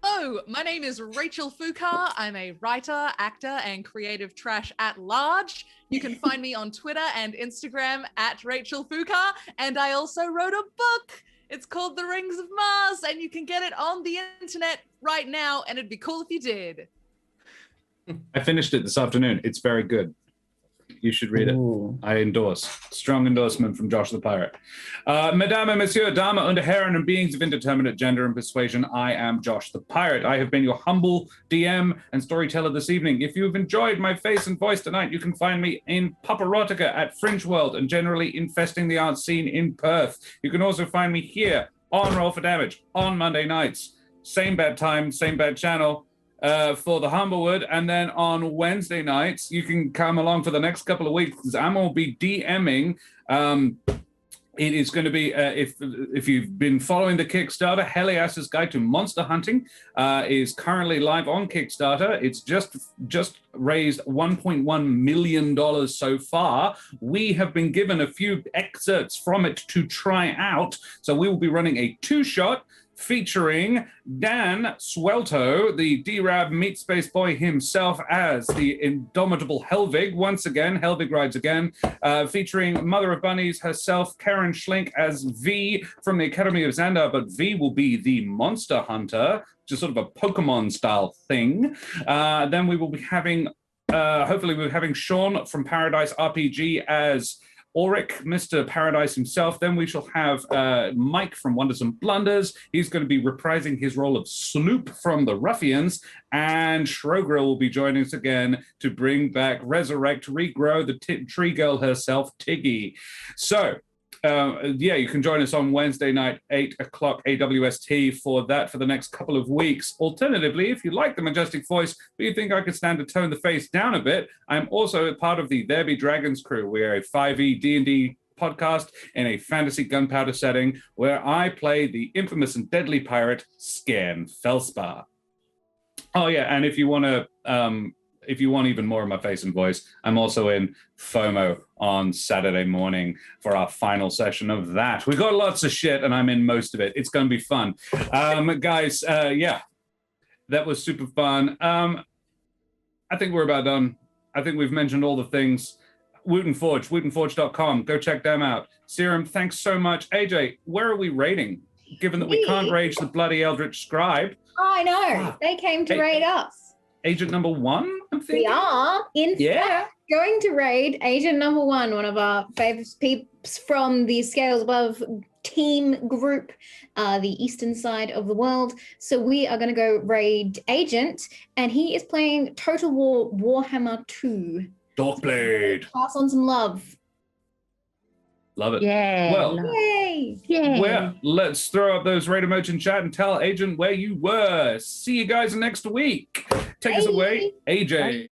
Hello, my name is Rachel Foucar. I'm a writer, actor, and creative trash at large. You can find me on Twitter and Instagram at Rachel Foucar. And I also wrote a book. It's called The Rings of Mars, and you can get it on the internet right now, and it'd be cool if you did. I finished it this afternoon. It's very good. You should read it. Ooh. I endorse. Strong endorsement from Josh the Pirate. Madame and Monsieur, Dame under Herren and beings of indeterminate gender and persuasion, I am Josh the Pirate. I have been your humble DM and storyteller this evening. If you have enjoyed my face and voice tonight, you can find me in Paparotica at Fringe World and generally infesting the art scene in Perth. You can also find me here on Roll for Damage on Monday nights. Same bad time, same bad channel. For the Humblewood, and then on Wednesday nights you can come along for the next couple of weeks because I'm going to be DMing. It is going to be if you've been following the Kickstarter, Helias's Guide to Monster Hunting is currently live on Kickstarter. It's just raised $1.1 million so far. We have been given a few excerpts from it to try out, so we will be running a 2-shot featuring Dan Suelto, the D-Rab Meat Space Boy himself, as the indomitable Helvig. Once again, Helvig rides again, featuring Mother of Bunnies herself, Karen Schlink, as V from the Academy of Xandar, but V will be the Monster Hunter, which is sort of a Pokemon-style thing. Then we will be having, hopefully we're having Sean from Paradise RPG as Auric, Mr. Paradise himself. Then we shall have Mike from Wonders and Blunders. He's going to be reprising his role of Sloop from the Ruffians. And Shrogril will be joining us again to bring back, resurrect, regrow the tree girl herself, Tiggy. So, you can join us on Wednesday night, 8 o'clock AWST for that for the next couple of weeks. Alternatively, if you like the majestic voice, but you think I could stand to tone the face down a bit, I'm also a part of the There Be Dragons crew. We're a 5e D&D podcast in a fantasy gunpowder setting where I play the infamous and deadly pirate Scan Felspar. Oh yeah, and if you want even more of my face and voice, I'm also in FOMO on Saturday morning for our final session of that. We got lots of shit, and I'm in most of it. It's going to be fun. Guys, that was super fun. I think we're about done. I think we've mentioned all the things. Wooten Forge, wootenforge.com. Go check them out. Serum, thanks so much. AJ, where are we raiding? Given that we can't rage the bloody Eldritch Scribe. I know. They came to raid us. Agent number 1, I'm thinking? We are, in fact, going to raid Agent number 1, one of our favorite peeps from the Scales Above team group, the eastern side of the world. So we are going to go raid Agent, and he is playing Total War Warhammer 2. Darkblade. Pass on some love. Love it. Yeah. Well, Yay! well, let's throw up those raid emotes in chat and tell Agent where you were. See you guys next week. Take us away, AJ.